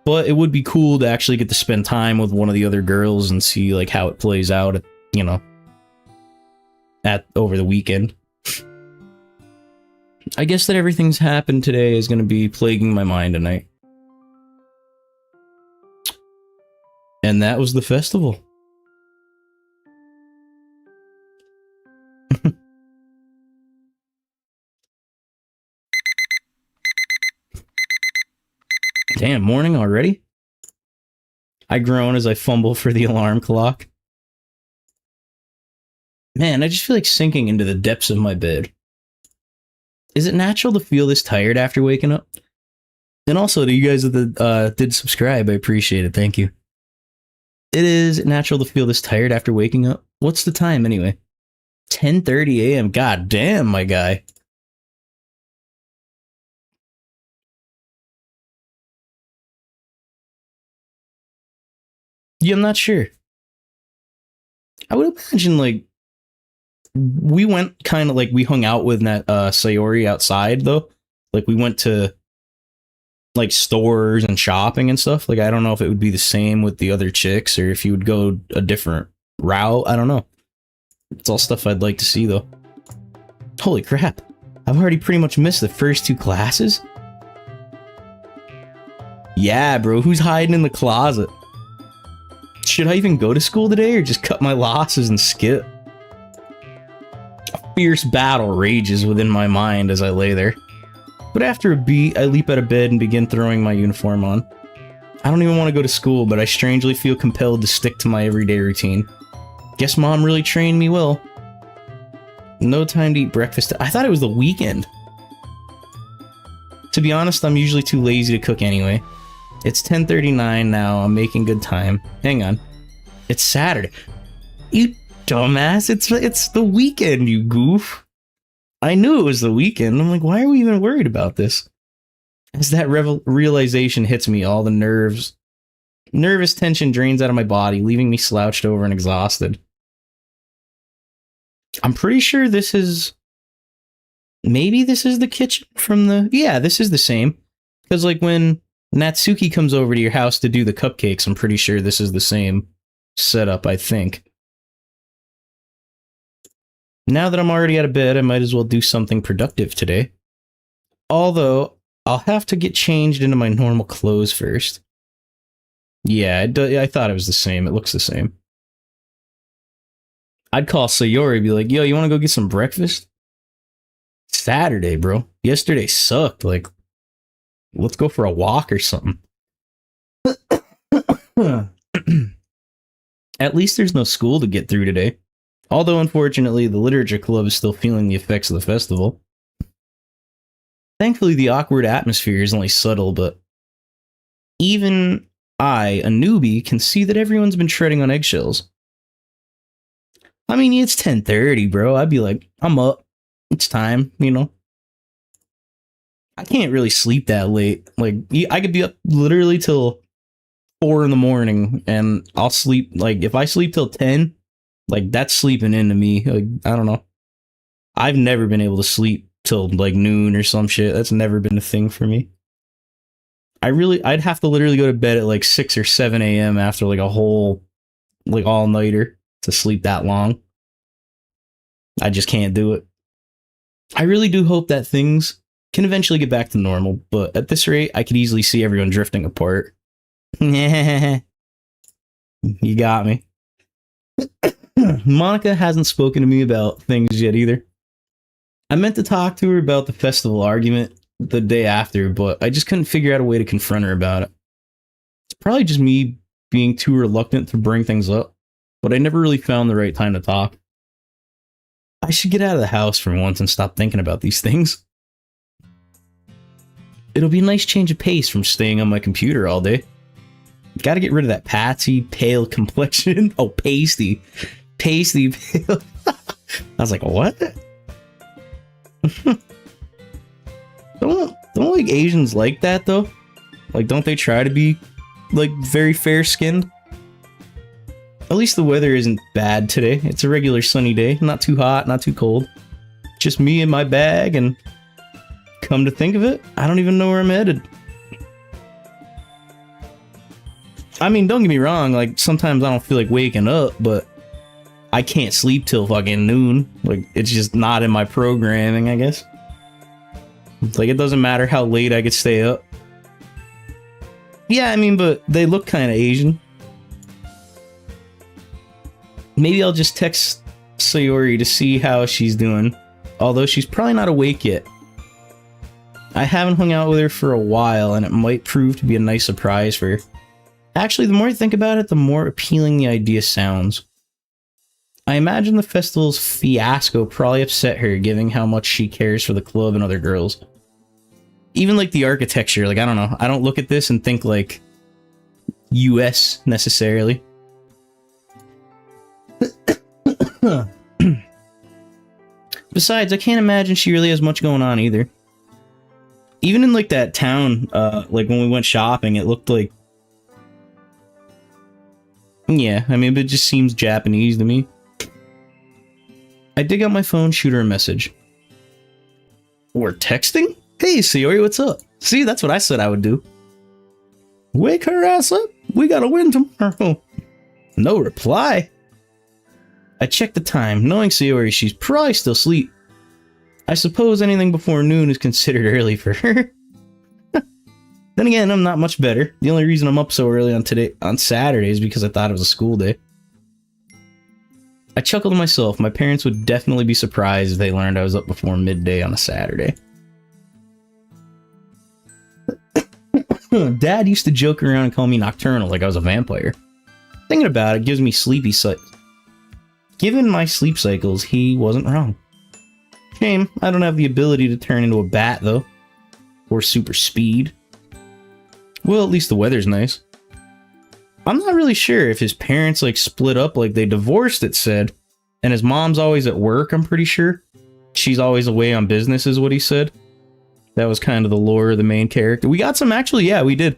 But it would be cool to actually get to spend time with one of the other girls and see, like, how it plays out, you know, over the weekend. I guess that everything's happened today is going to be plaguing my mind tonight. And that was the festival. Damn, morning already? I groan as I fumble for the alarm clock. Man, I just feel like sinking into the depths of my bed. Is it natural to feel this tired after waking up? And also, to you guys that did subscribe, I appreciate it. Thank you. It is natural to feel this tired after waking up. What's the time anyway? 10:30 a.m. God damn, my guy. Yeah, I'm not sure. I would imagine, like, we went kind of like, we hung out with Sayori outside, though. Like, we went to, like, stores and shopping and stuff. Like, I don't know if it would be the same with the other chicks or if you would go a different route. I don't know. It's all stuff I'd like to see, though. Holy crap. I've already pretty much missed the first 2 classes. Yeah, bro. Who's hiding in the closet? Should I even go to school today or just cut my losses and skip? A fierce battle rages within my mind as I lay there. But after a beat, I leap out of bed and begin throwing my uniform on. I don't even want to go to school, but I strangely feel compelled to stick to my everyday routine. Guess mom really trained me well. No time to eat breakfast. I thought it was the weekend. To be honest, I'm usually too lazy to cook anyway. It's 10:39 now, I'm making good time. Hang on. It's Saturday. You dumbass, it's the weekend, you goof. I knew it was the weekend. I'm like, why are we even worried about this? As that realization hits me, all the nervous tension drains out of my body, leaving me slouched over and exhausted. I'm pretty sure this is... Maybe this is the kitchen from the... Yeah, this is the same. Because, like, when Natsuki comes over to your house to do the cupcakes, I'm pretty sure this is the same setup, I think. Now that I'm already out of bed, I might as well do something productive today. Although, I'll have to get changed into my normal clothes first. Yeah, I thought it was the same. It looks the same. I'd call Sayori and be like, yo, you want to go get some breakfast? Saturday, bro. Yesterday sucked. Like, let's go for a walk or something. At least there's no school to get through today. Although, unfortunately, the literature club is still feeling the effects of the festival. Thankfully, the awkward atmosphere is only subtle, but even I, a newbie, can see that everyone's been treading on eggshells. I mean, it's 10:30, bro. I'd be like, I'm up. It's time, you know? I can't really sleep that late. Like, I could be up literally till 4 in the morning, and I'll sleep, like, if I sleep till 10, like, that's sleeping into me. Like, I don't know. I've never been able to sleep till, like, noon or some shit. That's never been a thing for me. I'd have to literally go to bed at, like, 6 or 7 a.m. after, like, a whole, like, all-nighter to sleep that long. I just can't do it. I really do hope that things can eventually get back to normal, but at this rate, I could easily see everyone drifting apart. You got me. Monica hasn't spoken to me about things yet either. I meant to talk to her about the festival argument the day after, but I just couldn't figure out a way to confront her about it. It's probably just me being too reluctant to bring things up, but I never really found the right time to talk. I should get out of the house for once and stop thinking about these things. It'll be a nice change of pace from staying on my computer all day. Gotta get rid of that patsy, pale complexion. Oh, pasty. Pasty, pale. I was like, what? Don't like Asians like that, though? Like, don't they try to be, like, very fair-skinned? At least the weather isn't bad today. It's a regular sunny day. Not too hot, not too cold. Just me and my bag, and come to think of it, I don't even know where I'm headed. I mean, don't get me wrong, like, sometimes I don't feel like waking up, but I can't sleep till fucking noon. Like, it's just not in my programming, I guess. Like, it doesn't matter how late I could stay up. Yeah, I mean, but they look kind of Asian. Maybe I'll just text Sayori to see how she's doing, although she's probably not awake yet. I haven't hung out with her for a while, and it might prove to be a nice surprise for her. Actually, the more I think about it, the more appealing the idea sounds. I imagine the festival's fiasco probably upset her, given how much she cares for the club and other girls. Even like the architecture, like, I don't know. I don't look at this and think like US necessarily. Besides, I can't imagine she really has much going on either. Even in like that town, like when we went shopping, it looked like, yeah, I mean, it just seems Japanese to me. I dig out my phone, shoot her a message. We're texting? Hey, Sayori, what's up? See, that's what I said I would do. Wake her ass up. We gotta win tomorrow. No reply. I checked the time. Knowing Sayori, she's probably still asleep. I suppose anything before noon is considered early for her. Then again, I'm not much better. The only reason I'm up so early on Saturday is because I thought it was a school day. I chuckled to myself. My parents would definitely be surprised if they learned I was up before midday on a Saturday. Dad used to joke around and call me nocturnal like I was a vampire. Thinking about it gives me sleepy sight. Given my sleep cycles, he wasn't wrong. Shame, I don't have the ability to turn into a bat, though. Or super speed. Well, at least the weather's nice. I'm not really sure if his parents, like, split up, like they divorced, it said. And his mom's always at work, I'm pretty sure. She's always away on business, is what he said. That was kind of the lore of the main character. We got some, actually, yeah, we did.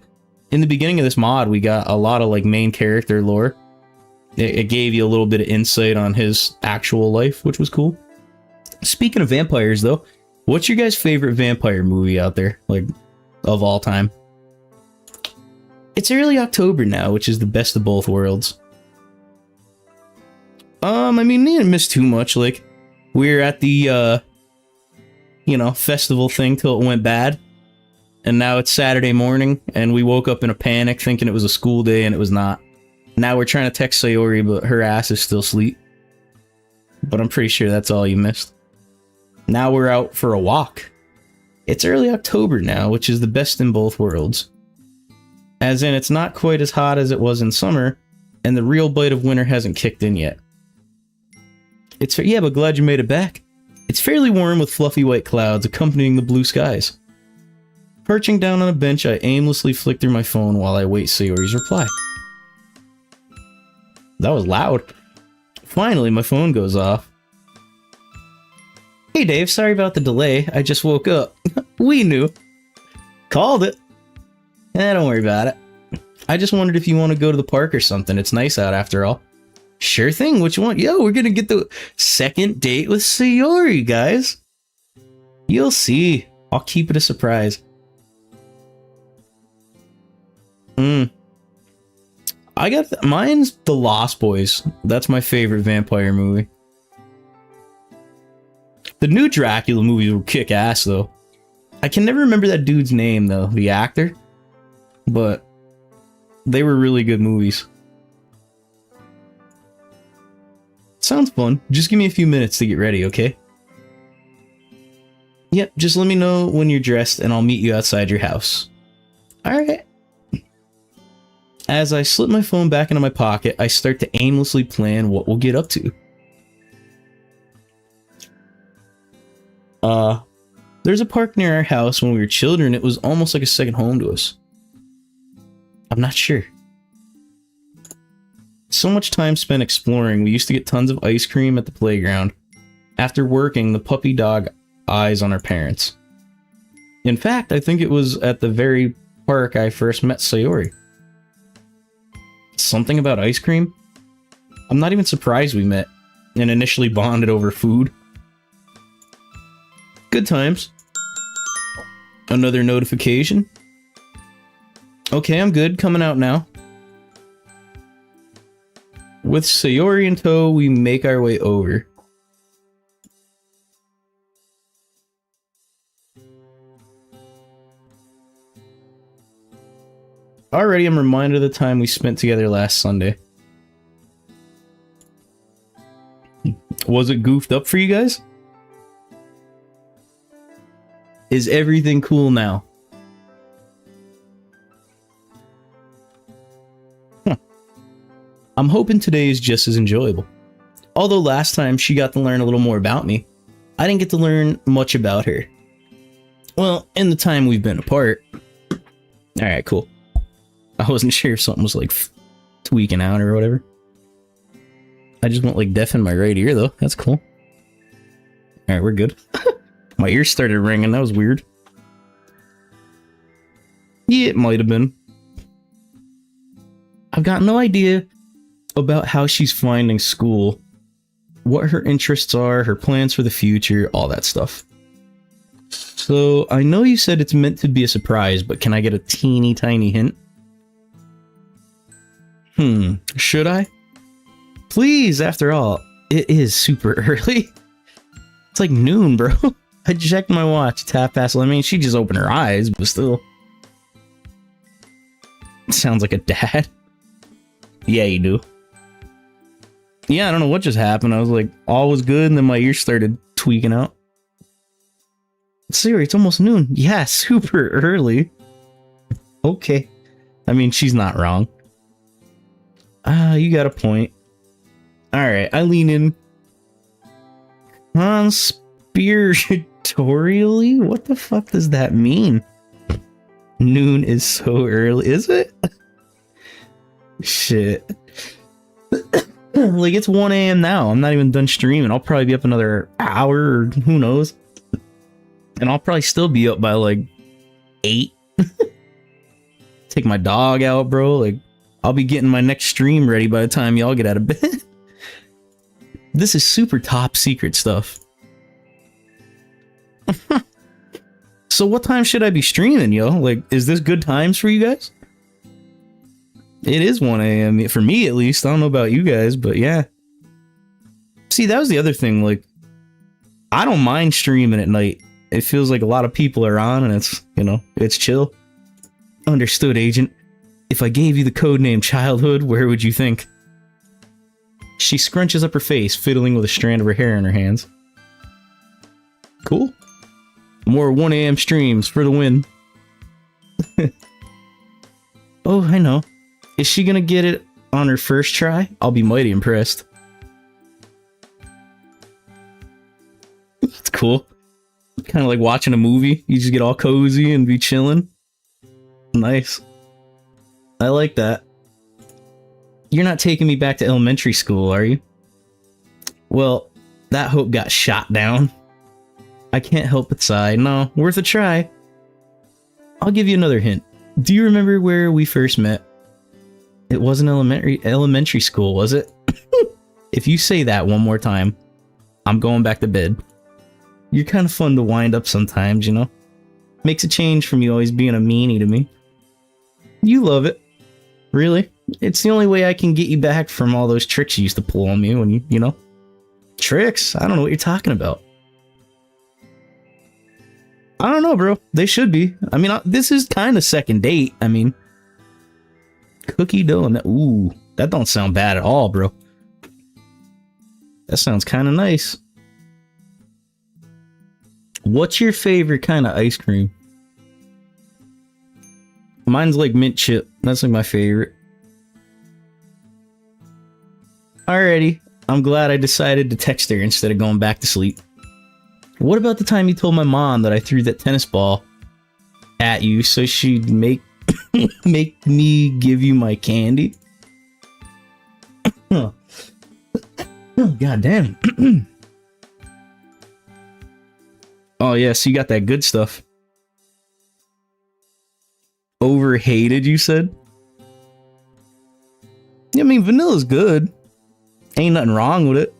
In the beginning of this mod, we got a lot of, like, main character lore. It gave you a little bit of insight on his actual life, which was cool. Speaking of vampires, though, what's your guys' favorite vampire movie out there? Like, of all time? It's early October now, which is the best of both worlds. I mean, you didn't miss too much. Like, we were at the, festival thing till it went bad. And now it's Saturday morning, and we woke up in a panic thinking it was a school day, and it was not. Now we're trying to text Sayori, but her ass is still asleep. But I'm pretty sure that's all you missed. Now we're out for a walk. It's early October now, which is the best in both worlds. As in, it's not quite as hot as it was in summer, and the real bite of winter hasn't kicked in yet. Yeah, but glad you made it back. It's fairly warm with fluffy white clouds accompanying the blue skies. Perching down on a bench, I aimlessly flick through my phone while I wait Sayori's reply. That was loud. Finally, my phone goes off. Hey Dave, sorry about the delay. I just woke up. We knew. Called it. Don't worry about it. I just wondered if you want to go to the park or something. It's nice out after all. Sure thing, what you want? Yo, we're gonna get the second date with Sayori, guys. You'll see. I'll keep it a surprise. Mine's The Lost Boys. That's my favorite vampire movie. The new Dracula movies will kick ass, though. I can never remember that dude's name, though, the actor. But they were really good movies. Sounds fun. Just give me a few minutes to get ready, okay? Yep, just let me know when you're dressed and I'll meet you outside your house. Alright. As I slip my phone back into my pocket, I start to aimlessly plan what we'll get up to. There's a park near our house. When we were children, it was almost like a second home to us. I'm not sure. So much time spent exploring. We used to get tons of ice cream at the playground. After working, the puppy dog eyes on our parents. In fact, I think it was at the very park I first met Sayori. Something about ice cream? I'm not even surprised we met and initially bonded over food. Good times. Another notification. Okay, I'm good. Coming out now. With Sayori in tow, we make our way over. Already, I'm reminded of the time we spent together last Sunday. Was it goofed up for you guys? Is everything cool now? I'm hoping today is just as enjoyable. Although last time she got to learn a little more about me, I didn't get to learn much about her. Well, in the time we've been apart. Alright, cool. I wasn't sure if something was like tweaking out or whatever. I just went like deaf in my right ear though. That's cool. Alright, we're good. My ears started ringing. That was weird. Yeah, it might have been. I've got no idea about how she's finding school, what her interests are, her plans for the future, all that stuff. So, I know you said it's meant to be a surprise, but can I get a teeny tiny hint? Should I? Please, after all, it is super early. It's like noon, bro. I checked my watch, it's 11:30. I mean, she just opened her eyes, but still. Sounds like a dad. Yeah, you do. Yeah, I don't know what just happened. I was like, all was good, and then my ears started tweaking out. Siri, it's almost noon. Yeah, super early. Okay. I mean, she's not wrong. You got a point. Alright, I lean in. Conspiratorially? What the fuck does that mean? Noon is so early, is it? Shit. Like, it's 1 a.m. now. I'm not even done streaming. I'll probably be up another hour, or who knows. And I'll probably still be up by, like, 8. Take my dog out, bro. Like, I'll be getting my next stream ready by the time y'all get out of bed. This is super top secret stuff. So what time should I be streaming, yo? Like, is this good times for you guys? It is 1 a.m. for me, at least. I don't know about you guys, but yeah. See, that was the other thing. Like, I don't mind streaming at night. It feels like a lot of people are on, and it's, you know, it's chill. Understood, agent. If I gave you the codename Childhood, where would you think? She scrunches up her face, fiddling with a strand of her hair in her hands. Cool. More 1 a.m. streams for the win. Oh, I know. Is she gonna get it on her first try? I'll be mighty impressed. That's cool. Kind of like watching a movie. You just get all cozy and be chilling. Nice. I like that. You're not taking me back to elementary school, are you? Well, that hope got shot down. I can't help but sigh. No, worth a try. I'll give you another hint. Do you remember where we first met? It wasn't elementary school, was it? If you say that one more time, I'm going back to bed. You're kind of fun to wind up sometimes, you know? Makes a change from you always being a meanie to me. You love it. Really? It's the only way I can get you back from all those tricks you used to pull on me when you know? Tricks? I don't know what you're talking about. I don't know, bro. They should be. I mean, this is kind of second date. I mean, cookie dough and that. Ooh, that don't sound bad at all, bro. That sounds kind of nice. What's your favorite kind of ice cream? Mine's like mint chip. That's like my favorite. Alrighty. I'm glad I decided to text her instead of going back to sleep. What about the time you told my mom that I threw that tennis ball at you so she'd make me give you my candy? Oh, God damn. Oh, yeah, so you got that good stuff. Overhated, you said? Yeah, I mean, vanilla's good. Ain't nothing wrong with it.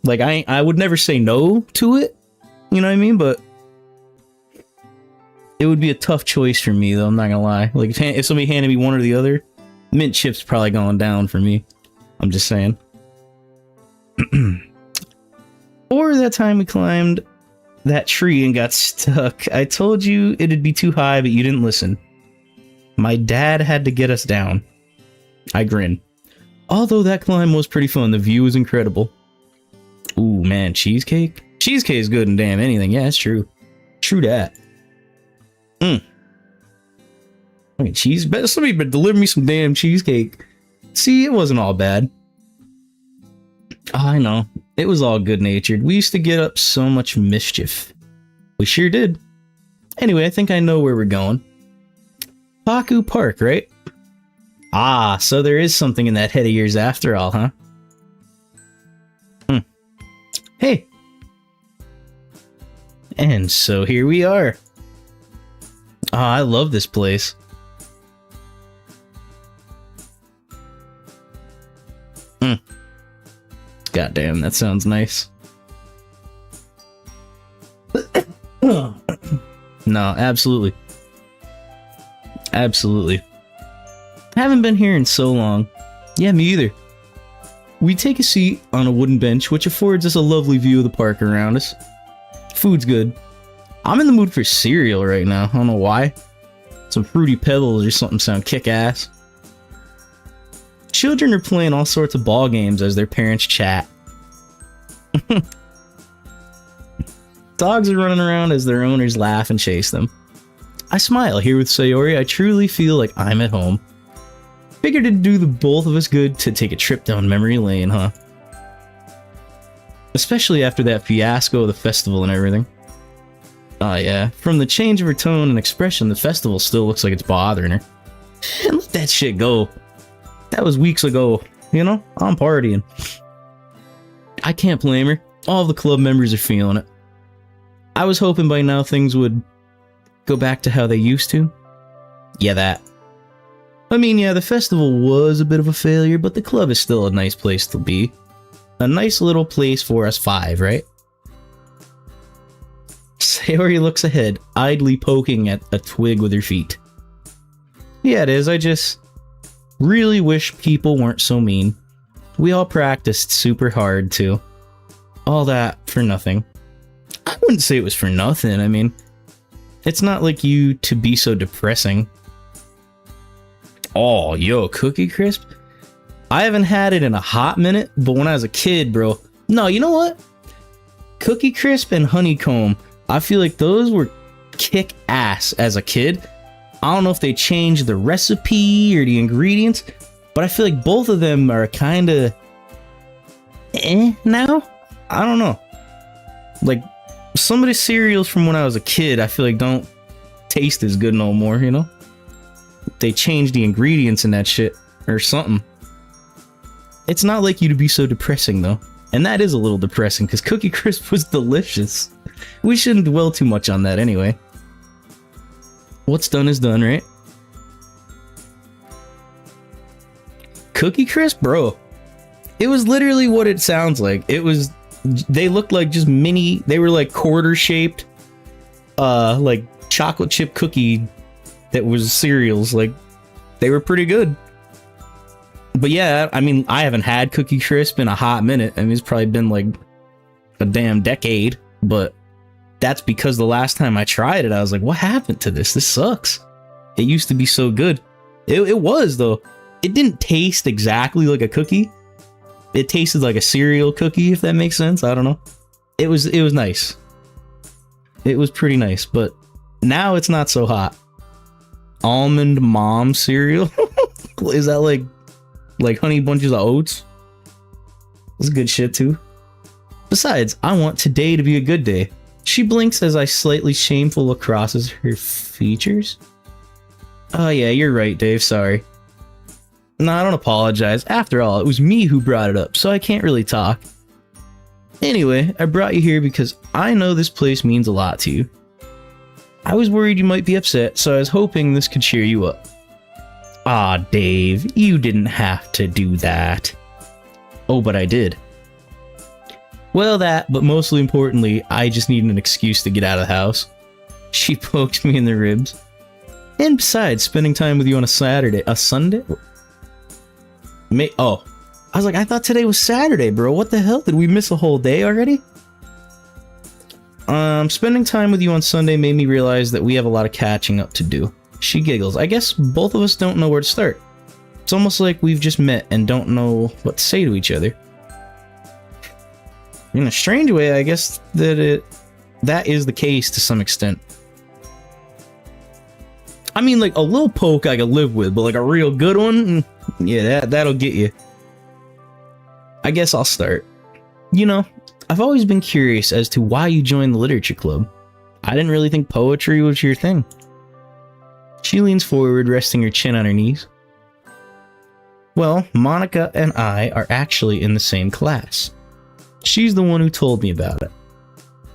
Like, I would never say no to it. You know what I mean? But it would be a tough choice for me, though. I'm not gonna lie. Like, if somebody handed me one or the other, mint chip's probably going down for me. I'm just saying. Or that time we climbed that tree and got stuck. I told you it'd be too high, but you didn't listen. My dad had to get us down. I grin. Although that climb was pretty fun, the view was incredible. Ooh, man, cheesecake? Cheesecake is good and damn anything. Yeah, that's true. True that. I mean, somebody better deliver me some damn cheesecake. See, it wasn't all bad. I know. It was all good-natured. We used to get up so much mischief. We sure did. Anyway, I think I know where we're going. Paku Park, right? Ah, so there is something in that head of yours after all, huh? Hey! And so here we are. Ah, I love this place. Goddamn, that sounds nice. No, absolutely. Absolutely. Haven't been here in so long. Yeah, me either. We take a seat on a wooden bench, which affords us a lovely view of the park around us. Food's good. I'm in the mood for cereal right now. I don't know why. Some Fruity Pebbles or something sound kick-ass. Children are playing all sorts of ball games as their parents chat. Dogs are running around as their owners laugh and chase them. I smile here with Sayori. I truly feel like I'm at home. Figured it'd do the both of us good to take a trip down memory lane, huh? Especially after that fiasco of the festival and everything. Oh yeah, from the change of her tone and expression, the festival still looks like it's bothering her. And let that shit go. That was weeks ago, you know? I'm partying. I can't blame her. All the club members are feeling it. I was hoping by now things would go back to how they used to. Yeah, that. I mean, yeah, the festival was a bit of a failure, but the club is still a nice place to be. A nice little place for us five, right? Sayori looks ahead, idly poking at a twig with her feet. Yeah, it is. I just really wish people weren't so mean. We all practiced super hard, too. All that for nothing. I wouldn't say it was for nothing. I mean, it's not like you to be so depressing. Oh, yo, Cookie Crisp? I haven't had it in a hot minute, but when I was a kid, bro. No, you know what? Cookie Crisp and Honeycomb, I feel like those were kick ass as a kid. I don't know if they changed the recipe or the ingredients, but I feel like both of them are kind of now. I don't know. Like, some of the cereals from when I was a kid, I feel like don't taste as good no more, you know? They changed the ingredients in that shit or something. It's not like you to be so depressing, though. And that is a little depressing, because Cookie Crisp was delicious. We shouldn't dwell too much on that anyway. What's done is done, right? Cookie Crisp? Bro. It was literally what it sounds like. It was... They looked like just mini... They were like quarter-shaped... like chocolate chip cookie... that was cereals. Like, they were pretty good. But yeah, I mean, I haven't had Cookie Crisp in a hot minute. I mean, it's probably been like a damn decade. But that's because the last time I tried it, I was like, what happened to this? This sucks. It used to be so good. It was, though. It didn't taste exactly like a cookie. It tasted like a cereal cookie, if that makes sense. I don't know. It was nice. It was pretty nice, but now it's not so hot. Almond Mom cereal? Is that like Honey Bunches of Oats? That's good shit too. Besides, I want today to be a good day. She blinks as I slightly shameful crosses her features. Oh yeah, you're right, Dave, sorry. No, I don't apologize. After all, it was me who brought it up, so I can't really talk. Anyway, I brought you here because I know this place means a lot to you. I was worried you might be upset, so I was hoping this could cheer you up. Ah, Dave, you didn't have to do that. Oh, but I did. Well, that, but mostly importantly, I just need an excuse to get out of the house. She pokes me in the ribs. And besides, spending time with you on a Sunday? Oh, I was like, I thought today was Saturday, bro. What the hell? Did we miss a whole day already? Spending time with you on Sunday made me realize that we have a lot of catching up to do. She giggles. I guess both of us don't know where to start. It's almost like we've just met and don't know what to say to each other. In a strange way, I guess that is the case to some extent. I mean, like, a little poke I could live with, but like a real good one? Yeah, that'll get you. I guess I'll start. You know, I've always been curious as to why you joined the literature club. I didn't really think poetry was your thing. She leans forward, resting her chin on her knees. Well, Monica and I are actually in the same class. She's the one who told me about it.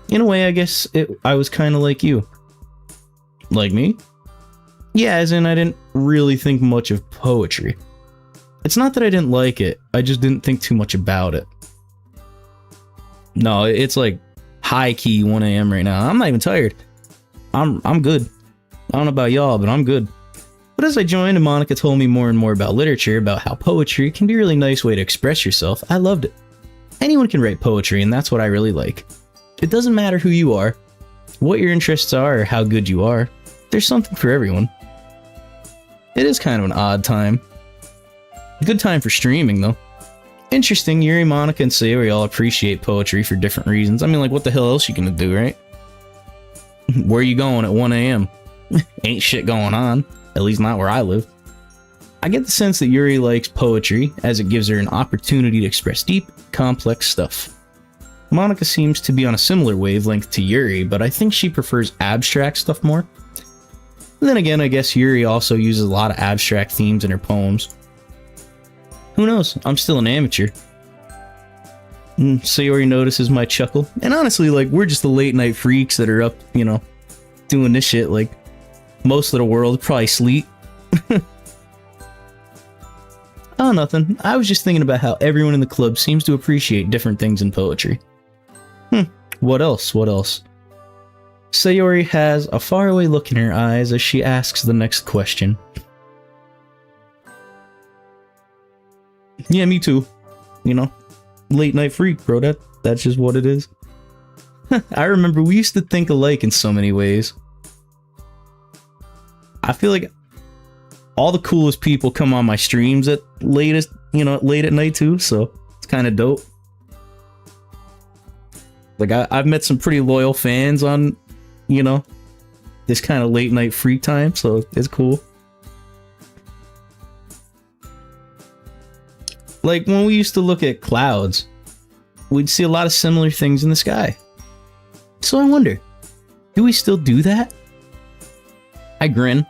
In a way, I guess I was kind of like you. Like me? Yeah, as in I didn't really think much of poetry. It's not that I didn't like it, I just didn't think too much about it. No, it's like high-key 1 a.m. right now. I'm not even tired. I'm good. I don't know about y'all, but I'm good. But as I joined and Monica told me more and more about literature, about how poetry can be a really nice way to express yourself, I loved it. Anyone can write poetry, and that's what I really like. It doesn't matter who you are, what your interests are, or how good you are. There's something for everyone. It is kind of an odd time. A good time for streaming, though. Interesting, Yuri, Monica, and Sayori all appreciate poetry for different reasons. I mean, like, what the hell else you gonna do, right? Where you going at 1 a.m.? Ain't shit going on. At least not where I live. I get the sense that Yuri likes poetry, as it gives her an opportunity to express deep, complex stuff. Monica seems to be on a similar wavelength to Yuri, but I think she prefers abstract stuff more. And then again, I guess Yuri also uses a lot of abstract themes in her poems. Who knows? I'm still an amateur. Sayori notices my chuckle. And honestly, like, we're just the late night freaks that are up, you know, doing this shit. Like, most of the world probably sleep. Oh, nothing. I was just thinking about how everyone in the club seems to appreciate different things in poetry. What else? What else? Sayori has a faraway look in her eyes as she asks the next question. Yeah, me too. You know, late night freak, bro. That's just what it is. I remember we used to think alike in so many ways. I feel like all the coolest people come on my streams at late at night too, so it's kind of dope. Like I've met some pretty loyal fans on, you know, this kind of late night freak time, so it's cool. Like when we used to look at clouds, we'd see a lot of similar things in the sky. So I wonder, do we still do that? I grin.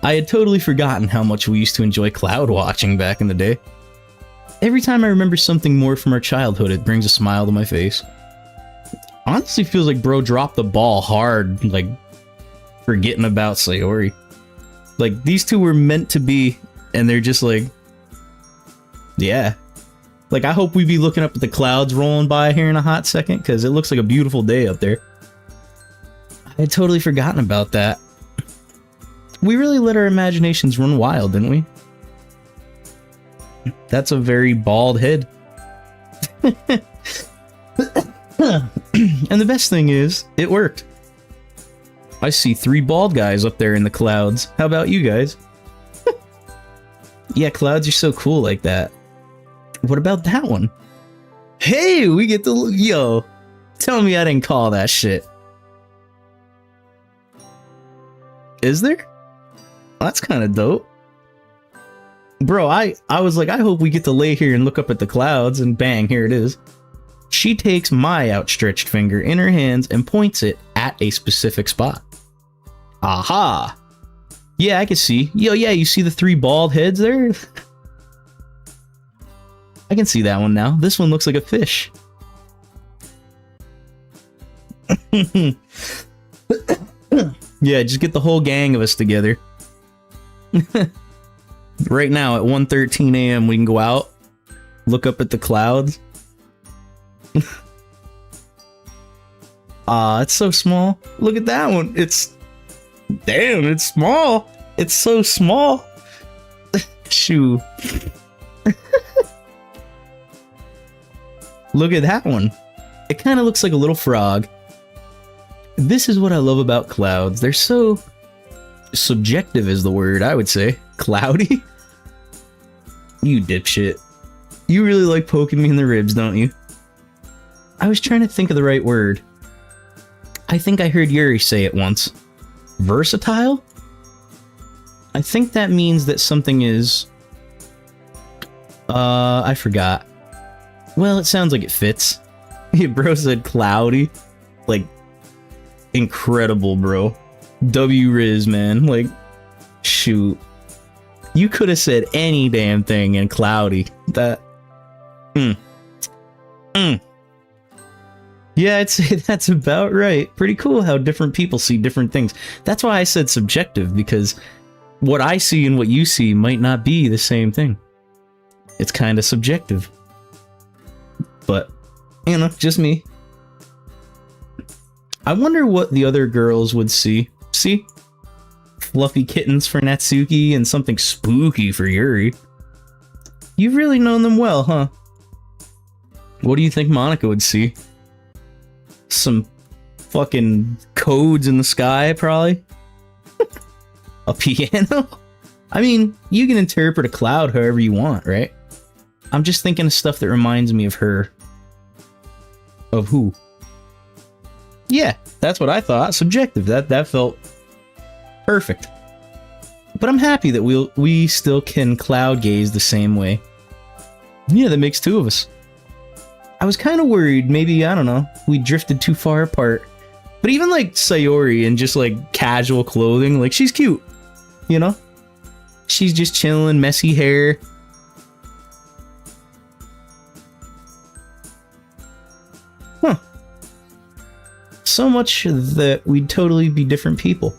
I had totally forgotten how much we used to enjoy cloud watching back in the day. Every time I remember something more from our childhood, it brings a smile to my face. Honestly feels like bro dropped the ball hard, like forgetting about Sayori. Like these two were meant to be, and they're just like, yeah. Like I hope we be looking up at the clouds rolling by here in a hot second, because it looks like a beautiful day up there. I had totally forgotten about that. We really let our imaginations run wild, didn't we? That's a very bald head. And the best thing is, it worked. I see 3 bald guys up there in the clouds. How about you guys? Yeah, clouds are so cool like that. What about that one? Hey, we get to... Yo, tell me I didn't call that shit. Is there? That's kind of dope. Bro, I was like, I hope we get to lay here and look up at the clouds, and bang, here it is. She takes my outstretched finger in her hands and points it at a specific spot. Aha! Yeah, I can see. Yo, yeah, you see the 3 bald heads there? I can see that one now. This one looks like a fish. Yeah, just get the whole gang of us together. Right now at 1:13 a.m. we can go out, look up at the clouds. It's so small. Look at that one. Damn, it's small. It's so small. Shoo. Look at that one. It kind of looks like a little frog. This is what I love about clouds. They're so subjective is the word, I would say. Cloudy? You dipshit. You really like poking me in the ribs, don't you? I was trying to think of the right word. I think I heard Yuri say it once. Versatile? I think that means that something is... I forgot. Well, it sounds like it fits. Bro said cloudy. Like, incredible, bro. W-Riz, man. Like, shoot. You could have said any damn thing in cloudy. That... Yeah, I'd say that's about right. Pretty cool how different people see different things. That's why I said subjective, because what I see and what you see might not be the same thing. It's kind of subjective. But, you know, just me. I wonder what the other girls would see. See? Fluffy kittens for Natsuki and something spooky for Yuri. You've really known them well, huh? What do you think Monica would see? Some fucking codes in the sky, probably? A piano? I mean, you can interpret a cloud however you want, right? I'm just thinking of stuff that reminds me of her. Of who? Yeah, that's what I thought. Subjective. That felt perfect. But I'm happy that we still can cloud gaze the same way. Yeah, that makes 2 of us. I was kind of worried, maybe, I don't know, we drifted too far apart. But even like Sayori in just like casual clothing, like she's cute, you know? She's just chilling, messy hair. Huh. So much that we'd totally be different people.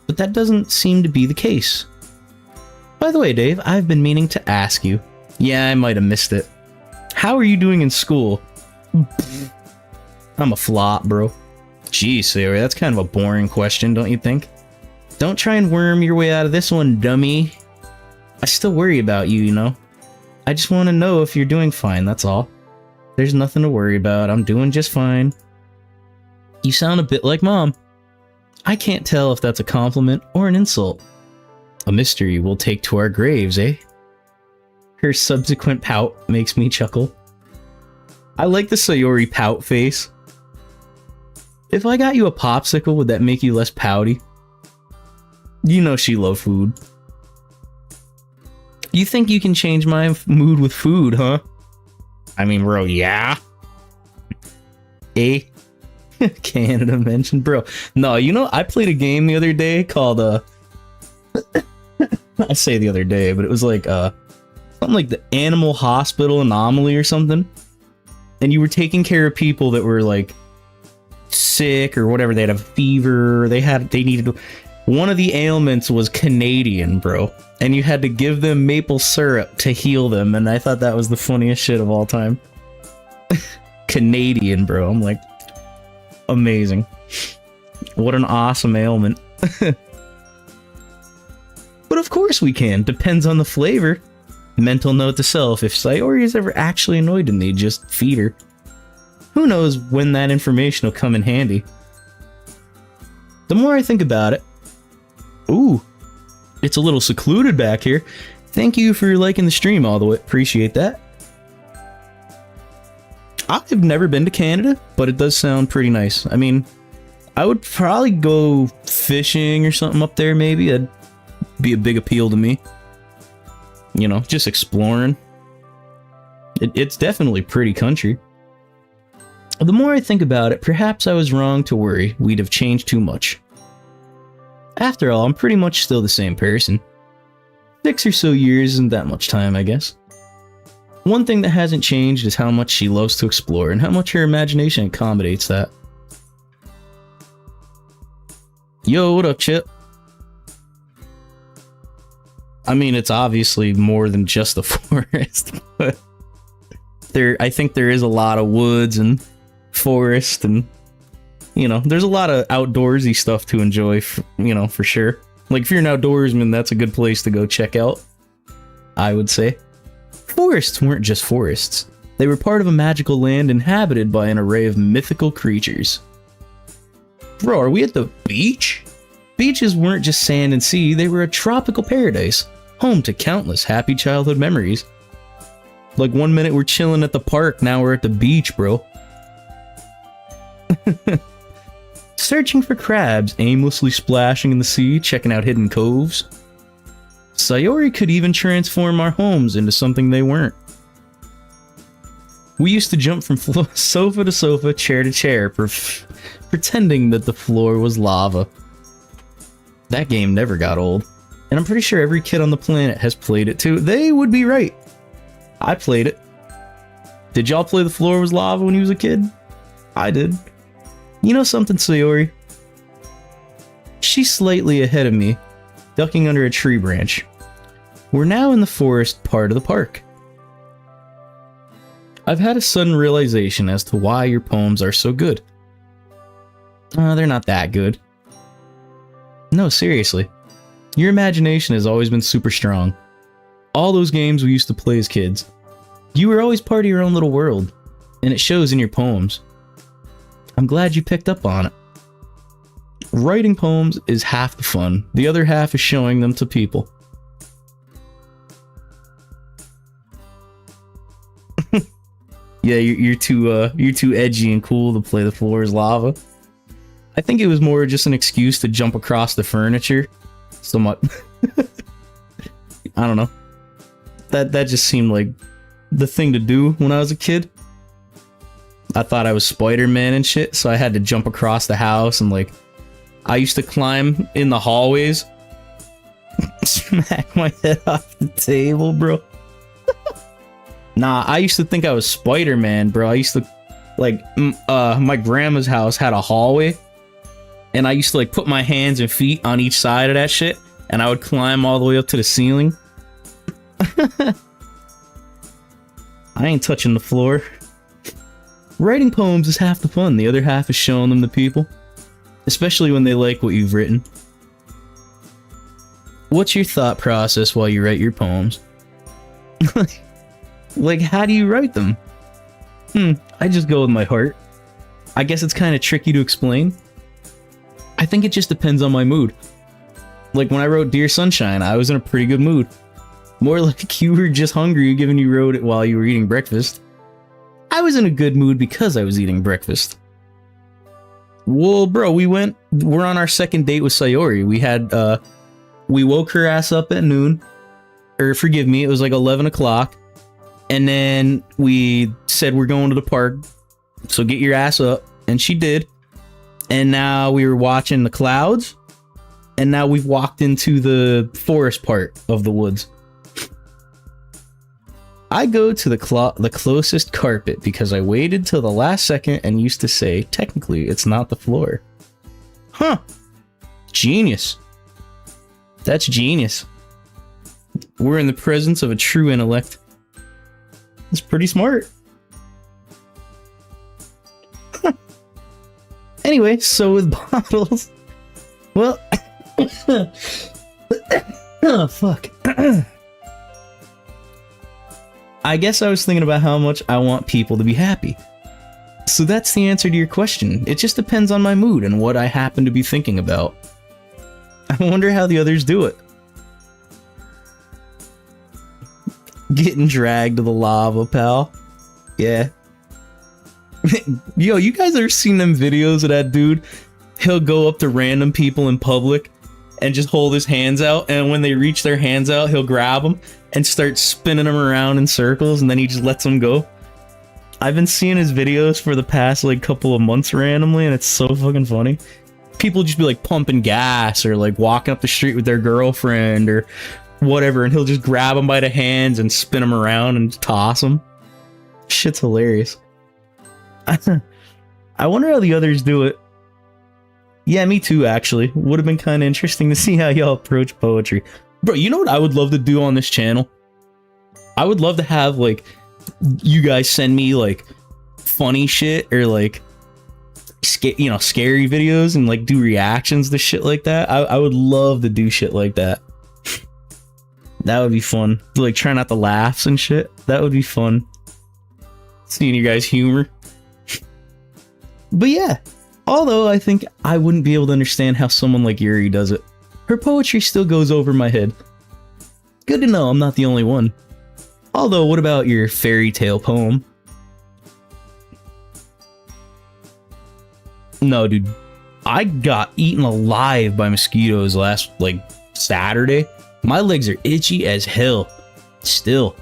But that doesn't seem to be the case. By the way, Dave, I've been meaning to ask you. Yeah, I might have missed it. How are you doing in school? I'm a flop, bro. Jeez, Sayori, that's kind of a boring question, don't you think? Don't try and worm your way out of this one, dummy. I still worry about you, you know? I just want to know if you're doing fine, that's all. There's nothing to worry about. I'm doing just fine. You sound a bit like Mom. I can't tell if that's a compliment or an insult. A mystery we'll take to our graves, eh? Her subsequent pout makes me chuckle. I like the Sayori pout face. If I got you a popsicle, would that make you less pouty? You know she loves food. You think you can change my mood with food, huh? I mean, bro, yeah. Eh? Canada mentioned, bro. No, you know, I played a game the other day called, I say the other day, but it was like, something like the Animal Hospital Anomaly or something. And you were taking care of people that were like sick or whatever. They had a fever. They needed. One of the ailments was Canadian, bro. And you had to give them maple syrup to heal them. And I thought that was the funniest shit of all time. Canadian, bro. I'm like, amazing. What an awesome ailment. But of course we can. Depends on the flavor. Mental note to self, if Sayori is ever actually annoyed at me, just feed her. Who knows when that information will come in handy. The more I think about it... Ooh, it's a little secluded back here. Thank you for liking the stream all the way. Appreciate that. I've never been to Canada, but it does sound pretty nice. I mean, I would probably go fishing or something up there, maybe. That'd be a big appeal to me. You know, just exploring. It's definitely pretty country. The more I think about it, perhaps I was wrong to worry we'd have changed too much. After all, I'm pretty much still the same person. 6 or so years isn't that much time, I guess. One thing that hasn't changed is how much she loves to explore and how much her imagination accommodates that. Yo, what up, Chip? I mean, it's obviously more than just a forest, but I think there is a lot of woods and forest and, you know, there's a lot of outdoorsy stuff to enjoy, for sure. Like, if you're an outdoorsman, that's a good place to go check out, I would say. Forests weren't just forests. They were part of a magical land inhabited by an array of mythical creatures. Bro, are we at the beach? Beaches weren't just sand and sea, they were a tropical paradise, home to countless happy childhood memories. Like, one minute we're chilling at the park, now we're at the beach, bro. Searching for crabs, aimlessly splashing in the sea, checking out hidden coves. Sayori could even transform our homes into something they weren't. We used to jump from sofa to sofa, chair to chair, pretending that the floor was lava. That game never got old, and I'm pretty sure every kid on the planet has played it too. They would be right. I played it. Did y'all play The Floor Was Lava when you was a kid? I did. You know something, Sayori? She's slightly ahead of me, ducking under a tree branch. We're now in the forest part of the park. I've had a sudden realization as to why your poems are so good. They're not that good. No, seriously. Your imagination has always been super strong. All those games we used to play as kids. You were always part of your own little world, and it shows in your poems. I'm glad you picked up on it. Writing poems is half the fun. The other half is showing them to people. Yeah, you're too edgy and cool to play The Floor Is Lava. I think it was more just an excuse to jump across the furniture. So much. I don't know. That just seemed like the thing to do when I was a kid. I thought I was Spider-Man and shit, so I had to jump across the house and, like, I used to climb in the hallways. Smack my head off the table, bro. Nah, I used to think I was Spider-Man, bro. I used to, like, my grandma's house had a hallway, and I used to, like, put my hands and feet on each side of that shit, and I would climb all the way up to the ceiling. I ain't touching the floor. Writing poems is half the fun, the other half is showing them to people. Especially when they like what you've written. What's your thought process while you write your poems? Like, how do you write them? I just go with my heart. I guess it's kind of tricky to explain. I think it just depends on my mood. Like, when I wrote Dear Sunshine, I was in a pretty good mood. More like you were just hungry given you wrote it while you were eating breakfast. I was in a good mood because I was eating breakfast. Well, bro, we're on our second date with Sayori. We woke her ass up at noon. Or, forgive me, it was like 11 o'clock. And then we said we're going to the park. So get your ass up. And she did. And now we were watching the clouds. And now we've walked into the forest part of the woods. I go to the closest carpet because I waited till the last second and used to say, technically, it's not the floor. Huh. Genius. That's genius. We're in the presence of a true intellect. It's pretty smart. Anyway, so with bottles... Well... Oh, fuck. I guess I was thinking about how much I want people to be happy. So that's the answer to your question. It just depends on my mood and what I happen to be thinking about. I wonder how the others do it. Getting dragged to the lava, pal. Yeah. Yo, you guys ever seen them videos of that dude? He'll go up to random people in public and just hold his hands out, and when they reach their hands out, he'll grab them and start spinning them around in circles, and then he just lets them go. I've been seeing his videos for the past like couple of months randomly, and it's so fucking funny. People just be like pumping gas or like walking up the street with their girlfriend or whatever, and he'll just grab them by the hands and spin them around and toss them. Shit's hilarious. I wonder how the others do it. Yeah, me too, actually. Would have been kind of interesting to see how y'all approach poetry. Bro, you know what I would love to do on this channel? I would love to have, like, you guys send me, like, funny shit or, like, scary videos and, like, do reactions to shit like that. I would love to do shit like that. That would be fun. Like, try not to laugh and shit. That would be fun. Seeing you guys' humor. But yeah. Although I think I wouldn't be able to understand how someone like Yuri does it. Her poetry still goes over my head. Good to know I'm not the only one. Although, what about your fairy tale poem? No, dude. I got eaten alive by mosquitoes last, like, Saturday. My legs are itchy as hell. Still.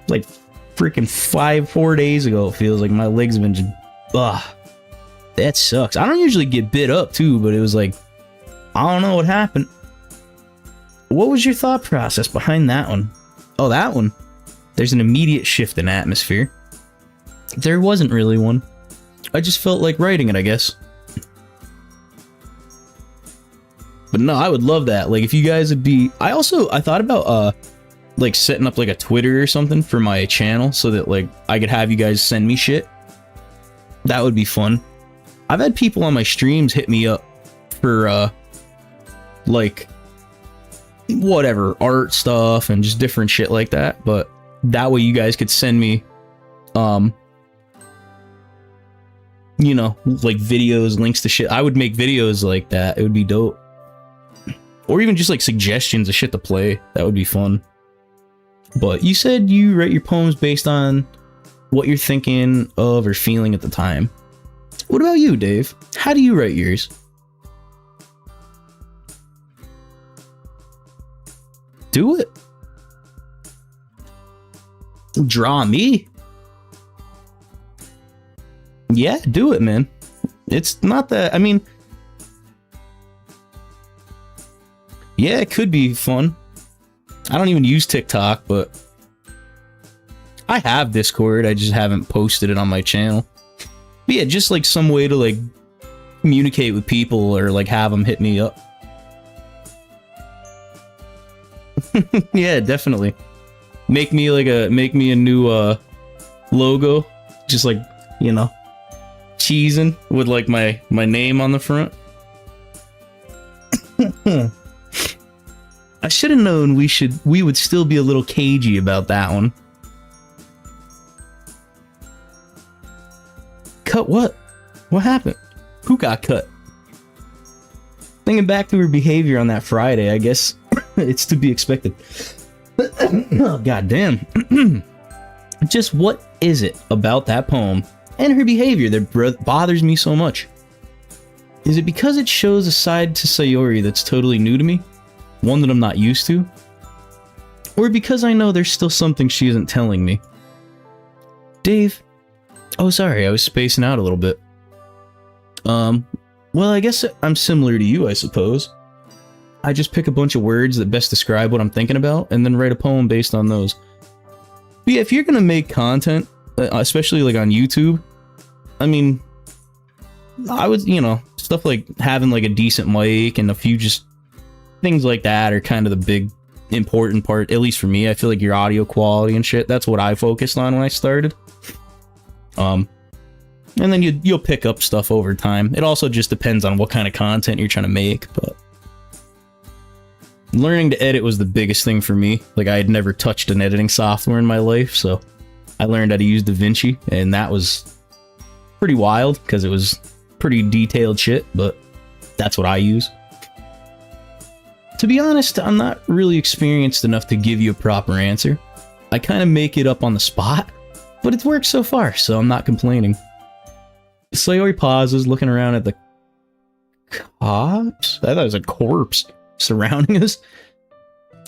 Like, freaking 4 days ago, it feels like my legs have been just... Ugh. That sucks. I don't usually get bit up too, but it was like, I don't know what happened. What was your thought process behind that one? Oh, that one. There's an immediate shift in atmosphere. There wasn't really one. I just felt like writing it, I guess. But no, I would love that. Like, if you guys would be... I thought about, like, setting up, like, a Twitter or something for my channel so that, like, I could have you guys send me shit. That would be fun. I've had people on my streams hit me up for, like, whatever, art stuff and just different shit like that, but that way you guys could send me, you know, like, videos, links to shit. I would make videos like that. It would be dope. Or even just, like, suggestions of shit to play. That would be fun. But you said you write your poems based on what you're thinking of or feeling at the time. What about you, Dave? How do you write yours? Do it. Draw me. Yeah, do it, man. It's not that... I mean... Yeah, it could be fun. I don't even use TikTok, but... I have Discord, I just haven't posted it on my channel. But yeah, just like some way to like communicate with people or like have them hit me up. Yeah, definitely. Make me a new logo, just like, you know, cheesing with like my name on the front. I should have known we would still be a little cagey about that one. Cut what? What happened? Who got cut? Thinking back to her behavior on that Friday, I guess it's to be expected. Oh, goddamn. Just what is it about that poem and her behavior that bothers me so much? Is it because it shows a side to Sayori that's totally new to me? One that I'm not used to? Or because I know there's still something she isn't telling me? Dave? Oh, sorry, I was spacing out a little bit. Well, I guess I'm similar to you, I suppose. I just pick a bunch of words that best describe what I'm thinking about, and then write a poem based on those. But yeah, if you're gonna make content, especially like on YouTube, I mean, I would, you know, stuff like having like a decent mic and a few just things like that are kind of the big important part, at least for me. I feel like your audio quality and shit, that's what I focused on when I started. And then you'll pick up stuff over time. It also just depends on what kind of content you're trying to make, but learning to edit was the biggest thing for me. Like, I had never touched an editing software in my life, so I learned how to use DaVinci, and that was Pretty wild, because it was pretty detailed shit, but that's what I use. To be honest, I'm not really experienced enough to give you a proper answer. I kind of make it up on the spot, but it's worked so far, so I'm not complaining. Sayori pauses, looking around at the cops? I thought it was a corpse surrounding us.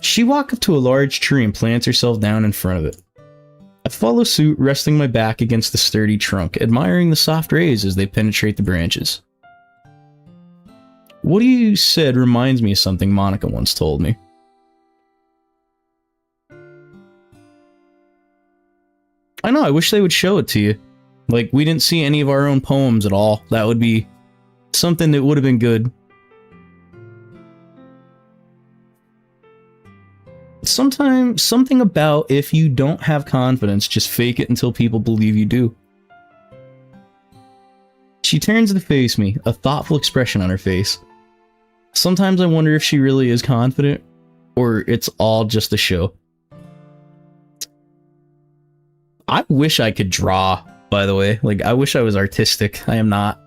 She walks up to a large tree and plants herself down in front of it. I follow suit, resting my back against the sturdy trunk, admiring the soft rays as they penetrate the branches. What you said reminds me of something Monica once told me. I know, I wish they would show it to you. Like, we didn't see any of our own poems at all. That would be something that would have been good. Sometimes, something about if you don't have confidence, just fake it until people believe you do. She turns to face me, a thoughtful expression on her face. Sometimes I wonder if she really is confident, or it's all just a show. I wish I could draw, by the way. Like, I wish I was artistic. I am not.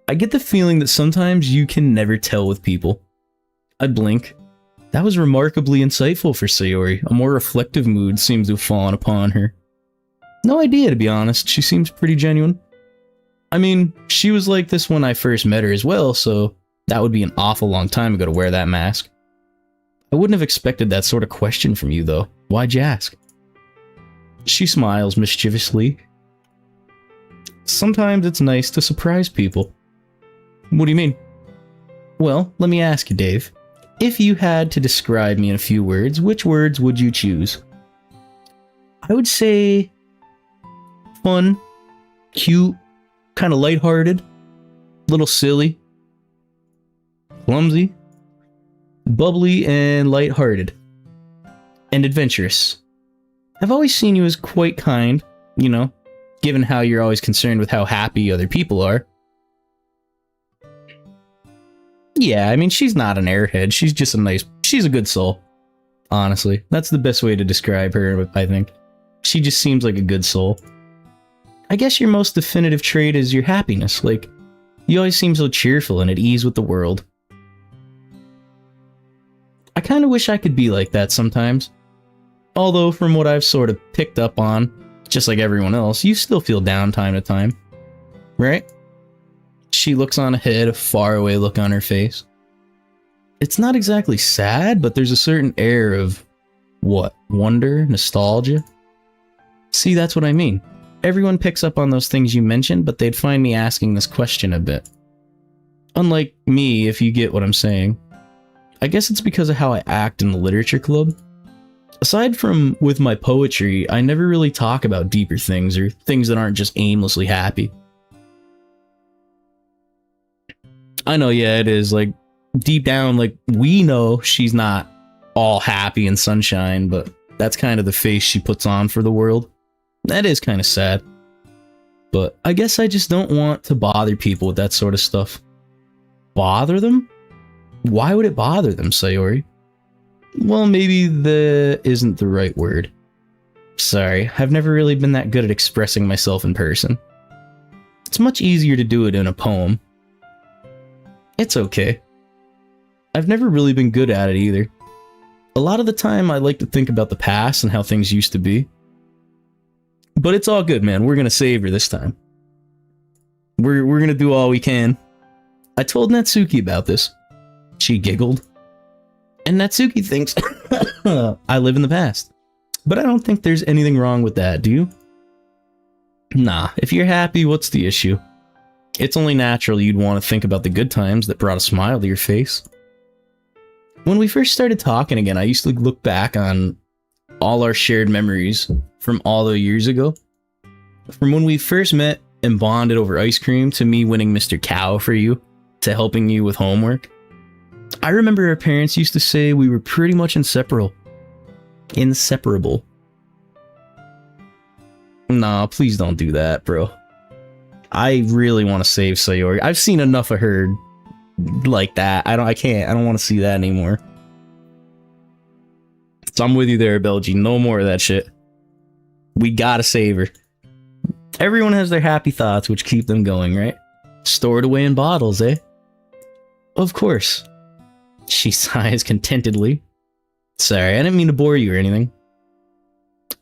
I get the feeling that sometimes you can never tell with people. I blink. That was remarkably insightful for Sayori. A more reflective mood seems to have fallen upon her. No idea, to be honest. She seems pretty genuine. I mean, she was like this when I first met her as well, so that would be an awful long time ago to wear that mask. I wouldn't have expected that sort of question from you, though. Why'd you ask? She smiles mischievously. Sometimes it's nice to surprise people. What do you mean? Well, let me ask you, Dave. If you had to describe me in a few words, which words would you choose? I would say fun, cute, kind of lighthearted, little silly, clumsy, bubbly, and lighthearted, and adventurous. I've always seen you as quite kind, you know, given how you're always concerned with how happy other people are. Yeah, I mean, she's not an airhead. She's just she's a good soul. Honestly, that's the best way to describe her, I think. She just seems like a good soul. I guess your most definitive trait is your happiness. Like, you always seem so cheerful and at ease with the world. I kind of wish I could be like that sometimes. Although, from what I've sort of picked up on, just like everyone else, you still feel down time to time. Right? She looks on ahead, a faraway look on her face. It's not exactly sad, but there's a certain air of, what, wonder, nostalgia? See, that's what I mean. Everyone picks up on those things you mentioned, but they'd find me asking this question a bit. Unlike me, if you get what I'm saying. I guess it's because of how I act in the literature club. Aside from with my poetry, I never really talk about deeper things or things that aren't just aimlessly happy. I know, yeah, it is. Like, deep down, like, we know she's not all happy and sunshine, but that's kind of the face she puts on for the world. That is kind of sad. But I guess I just don't want to bother people with that sort of stuff. Bother them? Why would it bother them, Sayori? Well, maybe that isn't the right word. Sorry, I've never really been that good at expressing myself in person. It's much easier to do it in a poem. It's okay. I've never really been good at it either. A lot of the time I like to think about the past and how things used to be. But it's all good, man. We're gonna save her this time. We're gonna do all we can. I told Natsuki about this. She giggled. And Natsuki thinks I live in the past. But I don't think there's anything wrong with that, do you? Nah, if you're happy, what's the issue? It's only natural you'd want to think about the good times that brought a smile to your face. When we first started talking again, I used to look back on all our shared memories from all the years ago. From when we first met and bonded over ice cream, to me winning Mr. Cow for you, to helping you with homework. I remember our parents used to say we were pretty much inseparable. Inseparable. Nah, please don't do that, bro. I really want to save Sayori. I've seen enough of her like that. I don't want to see that anymore. So I'm with you there, Belgie. No more of that shit. We gotta save her. Everyone has their happy thoughts which keep them going, right? Stored away in bottles, eh? Of course. She sighs contentedly. Sorry, I didn't mean to bore you or anything.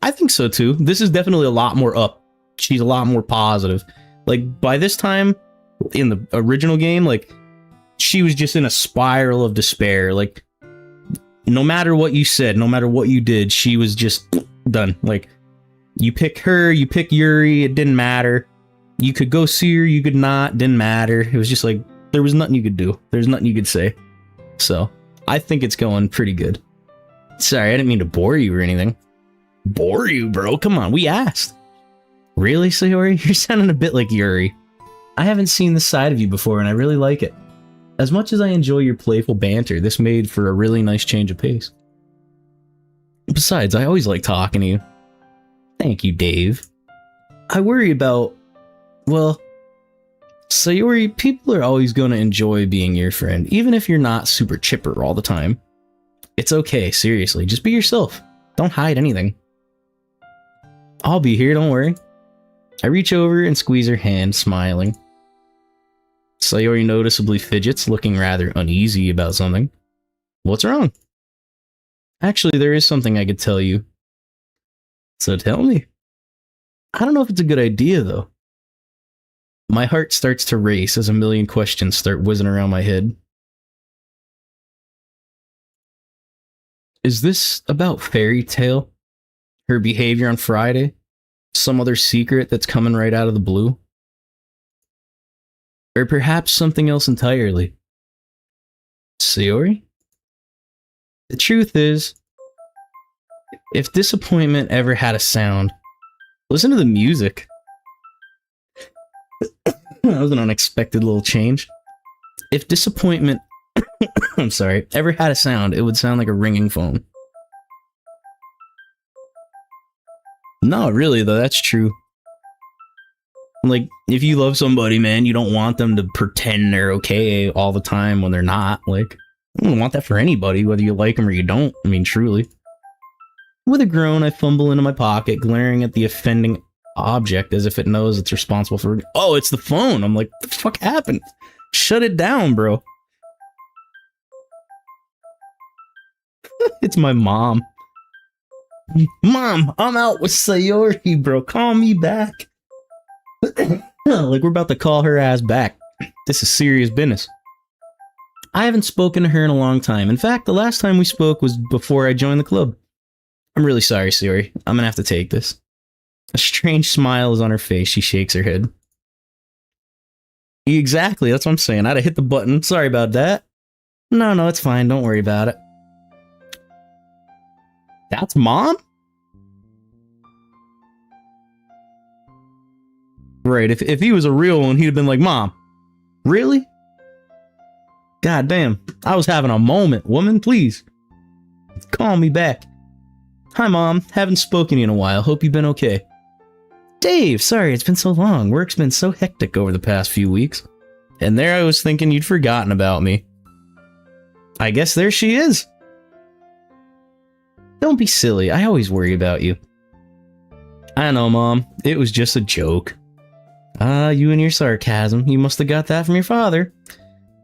I think so too. This is definitely a lot more up. She's a lot more positive. Like, by this time, in the original game, like, she was just in a spiral of despair. Like, no matter what you said, no matter what you did, she was just done. Like, you pick her, you pick Yuri, it didn't matter. You could go see her, you could not, didn't matter. It was just like, there was nothing you could do. There's nothing you could say. So, I think it's going pretty good. Sorry, I didn't mean to bore you or anything. Bore you, bro? Come on, we asked. Really, Sayori? You're sounding a bit like Yuri. I haven't seen this side of you before, and I really like it. As much as I enjoy your playful banter, this made for a really nice change of pace. Besides, I always like talking to you. Thank you, Dave. I worry about... Well, Sayori, people are always going to enjoy being your friend, even if you're not super chipper all the time. It's okay, seriously. Just be yourself. Don't hide anything. I'll be here, don't worry. I reach over and squeeze her hand, smiling. Sayori noticeably fidgets, looking rather uneasy about something. What's wrong? Actually, there is something I could tell you. So tell me. I don't know if it's a good idea, though. My heart starts to race as a million questions start whizzing around my head. Is this about Fairy Tale? Her behavior on Friday? Some other secret that's coming right out of the blue? Or perhaps something else entirely? Sayori? The truth is, if disappointment ever had a sound, listen to the music. That was an unexpected little change. If disappointment, I'm sorry, ever had a sound, it would sound like a ringing phone. No, really though, that's true. Like, if you love somebody, man, you don't want them to pretend they're okay all the time when they're not. Like, I don't want that for anybody, whether you like them or you don't. I mean, truly. With a groan, I fumble into my pocket, glaring at the offending object as if it knows it's responsible for... Oh, it's the phone! I'm like, what the fuck happened? Shut it down, bro. It's my mom. Mom, I'm out with Sayori, bro. Call me back. Like we're about to call her ass back. This is serious business. I haven't spoken to her in a long time. In fact, the last time we spoke was before I joined the club. I'm really sorry, Sayori. I'm gonna have to take this. A strange smile is on her face. She shakes her head. Exactly, that's what I'm saying. I'd have hit the button. Sorry about that. No, it's fine. Don't worry about it. That's Mom? Right, if he was a real one, he'd have been like, Mom, really? God damn, I was having a moment. Woman, please. Call me back. Hi, Mom. Haven't spoken to you in a while. Hope you've been okay. Dave, sorry, it's been so long. Work's been so hectic over the past few weeks. And there I was thinking you'd forgotten about me. I guess there she is. Don't be silly. I always worry about you. I know, Mom. It was just a joke. Ah, you and your sarcasm. You must have got that from your father.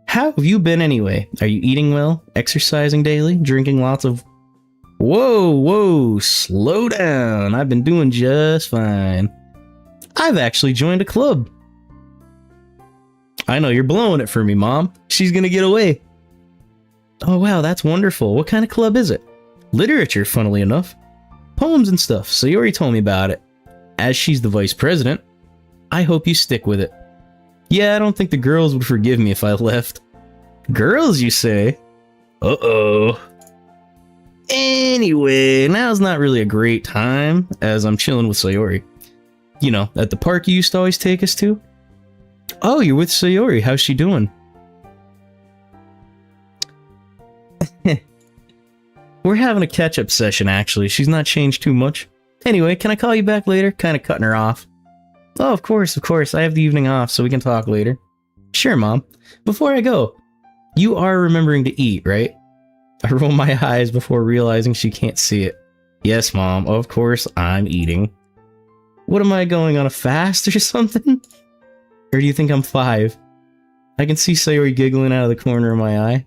How have you been anyway? Are you eating well? Exercising daily? Drinking lots of... Whoa, slow down. I've been doing just fine. I've actually joined a club. I know, you're blowing it for me, Mom. She's gonna get away. Oh wow, that's wonderful. What kind of club is it? Literature, funnily enough. Poems and stuff. Sayori told me about it. As she's the vice president, I hope you stick with it. Yeah, I don't think the girls would forgive me if I left. Girls, you say? Uh-oh. Anyway, now's not really a great time, as I'm chilling with Sayori. You know, at the park you used to always take us to? Oh, you're with Sayori. How's she doing? We're having a catch-up session, actually. She's not changed too much. Anyway, can I call you back later? Kinda cutting her off. Oh, of course. I have the evening off, so we can talk later. Sure, Mom. Before I go, you are remembering to eat, right? I roll my eyes before realizing she can't see it. Yes, Mom. Of course, I'm eating. What am I going on a fast or something? Or do you think I'm 5? I can see Sayori giggling out of the corner of my eye.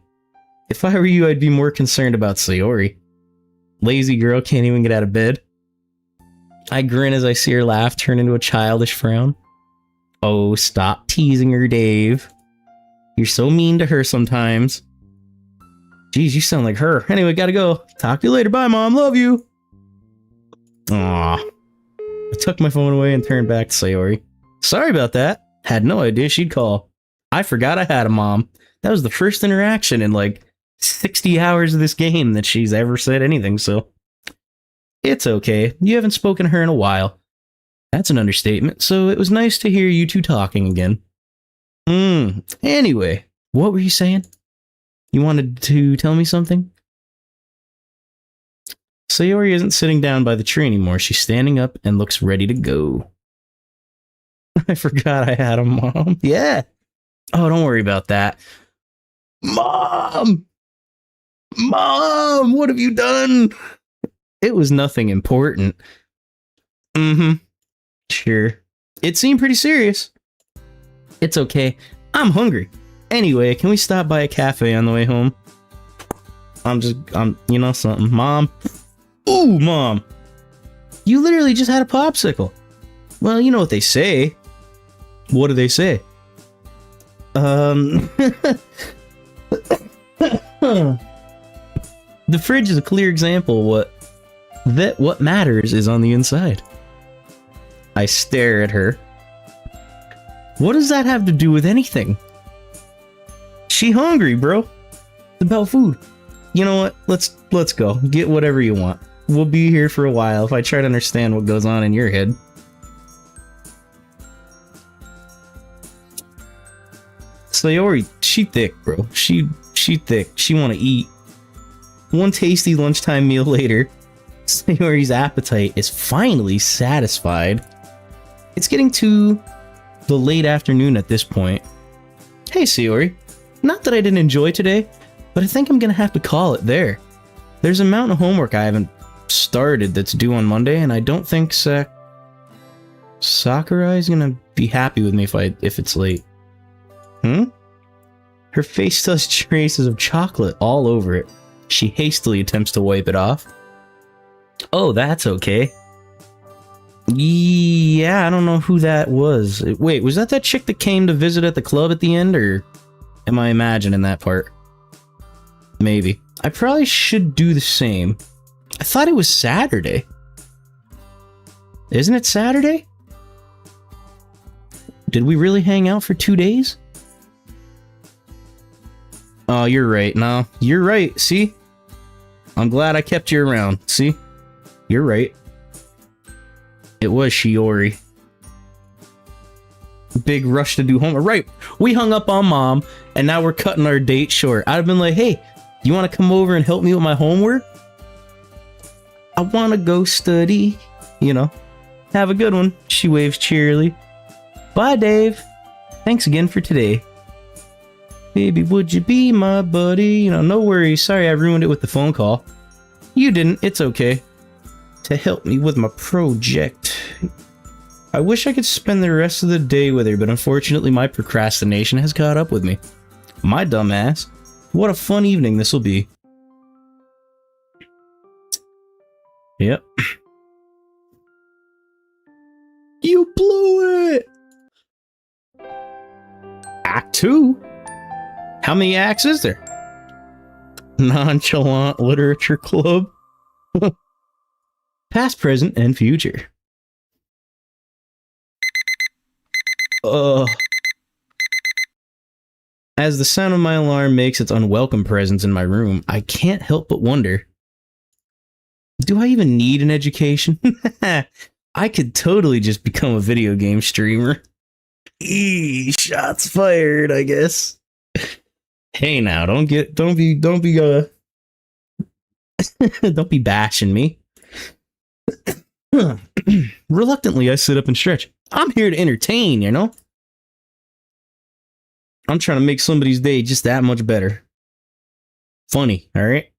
If I were you, I'd be more concerned about Sayori. Lazy girl can't even get out of bed. I grin as I see her laugh turn into a childish frown. Oh, stop teasing her, Dave. You're so mean to her sometimes. Geez, you sound like her. Anyway, gotta go. Talk to you later. Bye, Mom. Love you. Aww. I took my phone away and turned back to Sayori. Sorry about that. Had no idea she'd call. I forgot I had a mom. That was the first interaction in like 60 hours of this game that she's ever said anything, so... It's okay. You haven't spoken to her in a while. That's an understatement, so it was nice to hear you two talking again. Anyway, what were you saying? You wanted to tell me something? Sayori isn't sitting down by the tree anymore. She's standing up and looks ready to go. I forgot I had a mom. Yeah. Oh, don't worry about that. Mom! Mom, what have you done? It was nothing important. Sure. It seemed pretty serious. It's okay. I'm hungry. Anyway, can we stop by a cafe on the way home? You know something. Mom. Ooh, Mom. You literally just had a popsicle. Well, you know what they say. What do they say? The fridge is a clear example of what matters is on the inside. I stare at her. What does that have to do with anything? She hungry, bro. It's about food. You know what? Let's go. Get whatever you want. We'll be here for a while if I try to understand what goes on in your head. Sayori, she thick, bro. She thick. She want to eat. One tasty lunchtime meal later, Sayori's appetite is finally satisfied. It's getting to the late afternoon at this point. Hey, Sayori. Not that I didn't enjoy today, but I think I'm gonna have to call it there. There's a mountain of homework I haven't started that's due on Monday, and I don't think Sakurai's gonna be happy with me if it's late. Her face still has traces of chocolate all over it. She hastily attempts to wipe it off. Oh, that's okay. Yeah, I don't know who that was. Wait, was that chick that came to visit at the club at the end, or am I imagining that part? Maybe. I probably should do the same. I thought it was Saturday. Isn't it Saturday? Did we really hang out for 2 days? Oh, you're right. No, you're right. See? I'm glad I kept you around. See? You're right. It was Shiori. Big rush to do homework. Right. We hung up on Mom, and now we're cutting our date short. I'd have been like, hey, you want to come over and help me with my homework? I want to go study. You know. Have a good one. She waves cheerily. Bye, Dave. Thanks again for today. Baby, would you be my buddy? You know, no worries. Sorry I ruined it with the phone call. You didn't. It's okay. To help me with my project. I wish I could spend the rest of the day with her, but unfortunately my procrastination has caught up with me. My dumb ass. What a fun evening this will be. Yep. You blew it! Act 2? How many acts is there? Nonchalant Literature Club. Past, present, and future. As the sound of my alarm makes its unwelcome presence in my room, I can't help but wonder, do I even need an education? I could totally just become a video game streamer. Shots fired, I guess. Hey now, don't be don't be bashing me. Reluctantly, I sit up and stretch. I'm here to entertain, you know? I'm trying to make somebody's day just that much better. Funny, alright?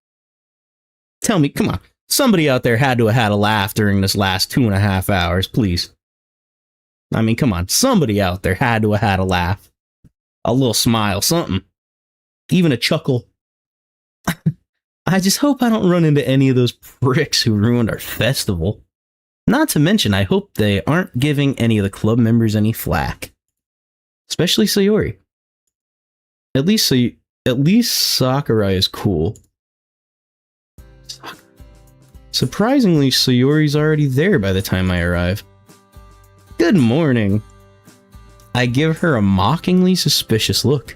Tell me, come on. Somebody out there had to have had a laugh during this last 2.5 hours, please. I mean, come on, somebody out there had to have had a laugh, a little smile, something, even a chuckle. I just hope I don't run into any of those pricks who ruined our festival. Not to mention, I hope they aren't giving any of the club members any flack. Especially Sayori. At least Sakurai is cool. Surprisingly, Sayori's already there by the time I arrive. Good morning. I give her a mockingly suspicious look.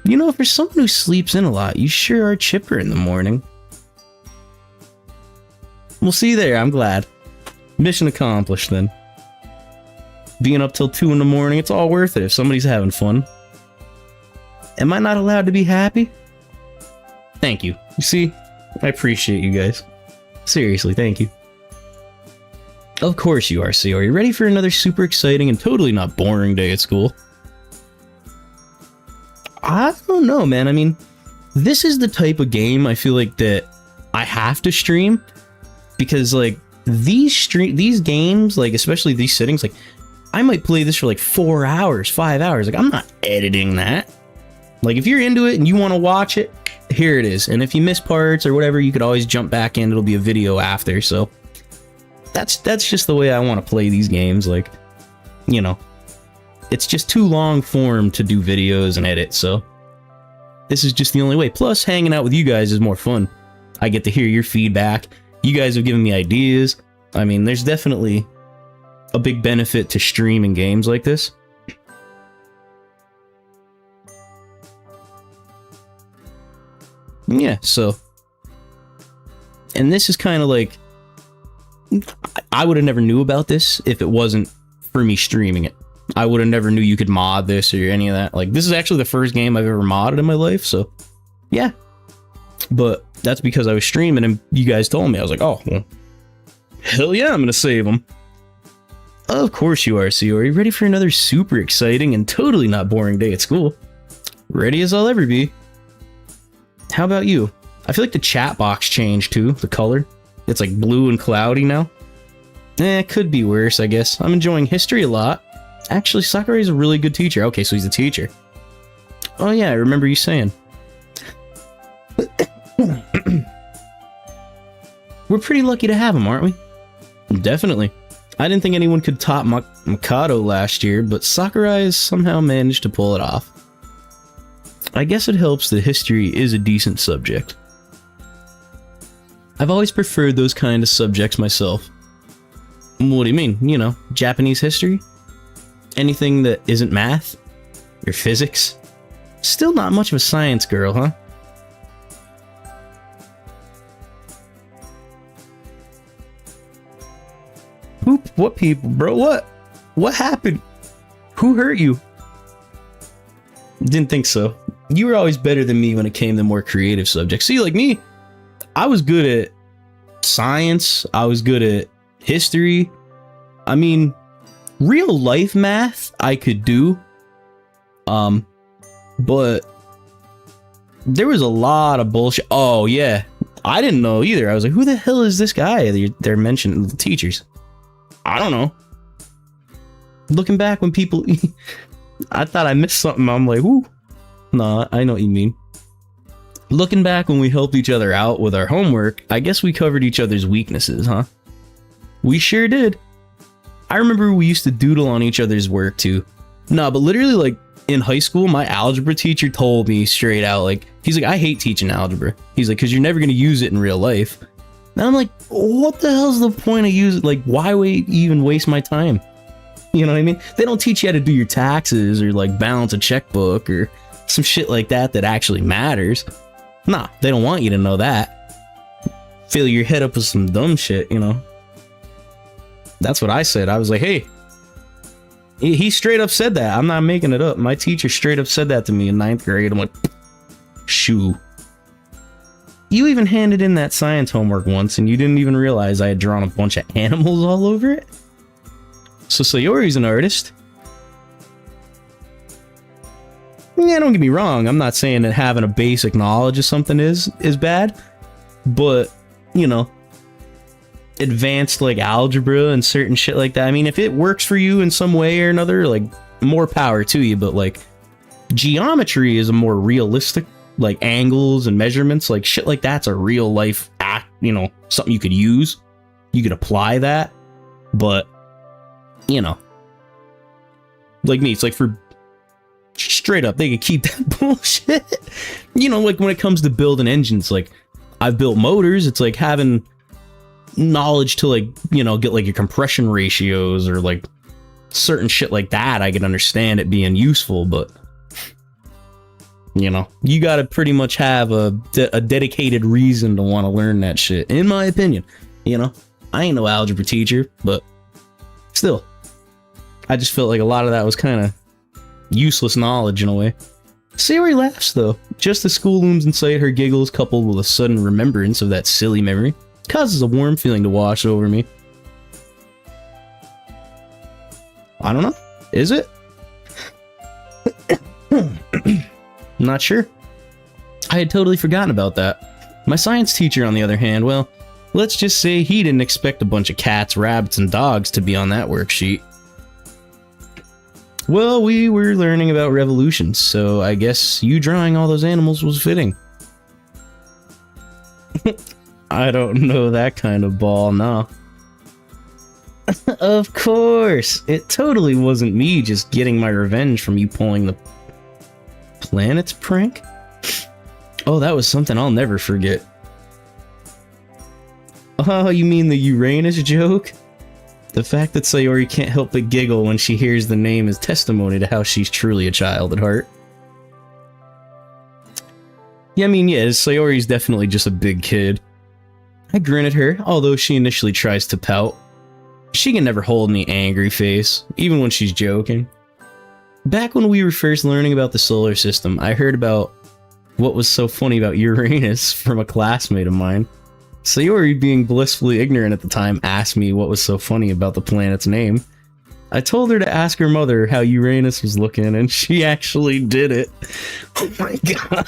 You know, for someone who sleeps in a lot, you sure are chipper in the morning. We'll see you there, I'm glad. Mission accomplished then. Being up till 2 in the morning, it's all worth it if somebody's having fun. Am I not allowed to be happy? Thank you. You see, I appreciate you guys. Seriously, thank you. Of course you are, Sayori. Ready for another super exciting and totally not boring day at school? I don't know, man. I mean, this is the type of game I feel like that I have to stream because, like, these games, like, especially these settings, like, I might play this for like 4 hours, 5 hours. Like, I'm not editing that. Like, if you're into it and you want to watch it, here it is. And if you miss parts or whatever, you could always jump back in. It'll be a video after. So that's just the way I want to play these games. Like, you know, it's just too long form to do videos and edit. So this is just the only way. Plus, hanging out with you guys is more fun. I get to hear your feedback. You guys have given me ideas. I mean, there's definitely a big benefit to streaming games like this. Yeah, so. And this is kind of like, I would have never knew about this if it wasn't for me streaming it. I would have never knew you could mod this or any of that. Like, this is actually the first game I've ever modded in my life, so yeah. But that's because I was streaming and you guys told me. I was like, oh, well, hell yeah, I'm gonna save them. Of course you are, Sayori. Ready for another super exciting and totally not boring day at school? Ready as I'll ever be. How about you? I feel like the chat box changed too, the color. It's like blue and cloudy now. It could be worse, I guess. I'm enjoying history a lot. Actually, Sakurai's a really good teacher. Okay, so he's a teacher. Oh yeah, I remember you saying. We're pretty lucky to have him, aren't we? Definitely. I didn't think anyone could top Mikado last year, but Sakurai has somehow managed to pull it off. I guess it helps that history is a decent subject. I've always preferred those kind of subjects myself. What do you mean? You know, Japanese history? Anything that isn't math? Or physics? Still not much of a science girl, huh? What people, bro? What happened? Who hurt you? Didn't think so. You were always better than me when it came to more creative subjects. See, like me, I was good at science. I was good at history. I mean, real life math I could do. But there was a lot of bullshit. Oh yeah, I didn't know either. I was like, who the hell is this guy they're mentioning? The teachers. I don't know. Looking back when people, I thought I missed something. I'm like, whoo. Nah, I know what you mean. Looking back when we helped each other out with our homework, I guess we covered each other's weaknesses, huh? We sure did. I remember we used to doodle on each other's work too. Nah, but literally, like, in high school, my algebra teacher told me straight out, like, he's like, I hate teaching algebra. He's like, because you're never going to use it in real life. And I'm like, what the hell's the point of using, like, why even waste my time? You know what I mean? They don't teach you how to do your taxes or, like, balance a checkbook or some shit like that actually matters. Nah, they don't want you to know that. Fill your head up with some dumb shit, you know? That's what I said. I was like, hey, he straight up said that. I'm not making it up. My teacher straight up said that to me in 9th grade. I'm like, shoo. You even handed in that science homework once and you didn't even realize I had drawn a bunch of animals all over it? So Sayori's an artist. Yeah, don't get me wrong. I'm not saying that having a basic knowledge of something is bad. But, you know, advanced like algebra and certain shit like that. I mean, if it works for you in some way or another, like more power to you, but like geometry is a more realistic, like angles and measurements, like shit like that's a real life act, you know, something you could use. You could apply that. But, you know, like me, it's like for straight up, they could keep that bullshit. You know, like when it comes to building engines, like I've built motors, it's like having knowledge to like, you know, get like your compression ratios or like certain shit like that. I can understand it being useful, but you know, you gotta pretty much have a dedicated reason to want to learn that shit, in my opinion. You know, I ain't no algebra teacher, but still, I just felt like a lot of that was kind of useless knowledge in a way. Sayori laughs though. Just as school looms in sight, her giggles, coupled with a sudden remembrance of that silly memory, causes a warm feeling to wash over me. I don't know. Is it? Not sure. I had totally forgotten about that. My science teacher, on the other hand, well, let's just say he didn't expect a bunch of cats, rabbits, and dogs to be on that worksheet. Well, we were learning about revolutions, so I guess you drawing all those animals was fitting. I don't know that kind of ball, no. Of course! It totally wasn't me just getting my revenge from you pulling the planets prank? Oh, that was something I'll never forget. Oh, you mean the Uranus joke? The fact that Sayori can't help but giggle when she hears the name is testimony to how she's truly a child at heart. Yeah, I mean, yeah, Sayori's definitely just a big kid. I grin at her, although she initially tries to pout. She can never hold any angry face, even when she's joking. Back when we were first learning about the solar system, I heard about what was so funny about Uranus from a classmate of mine. Sayori, being blissfully ignorant at the time, asked me what was so funny about the planet's name. I told her to ask her mother how Uranus was looking, and she actually did it. Oh my god.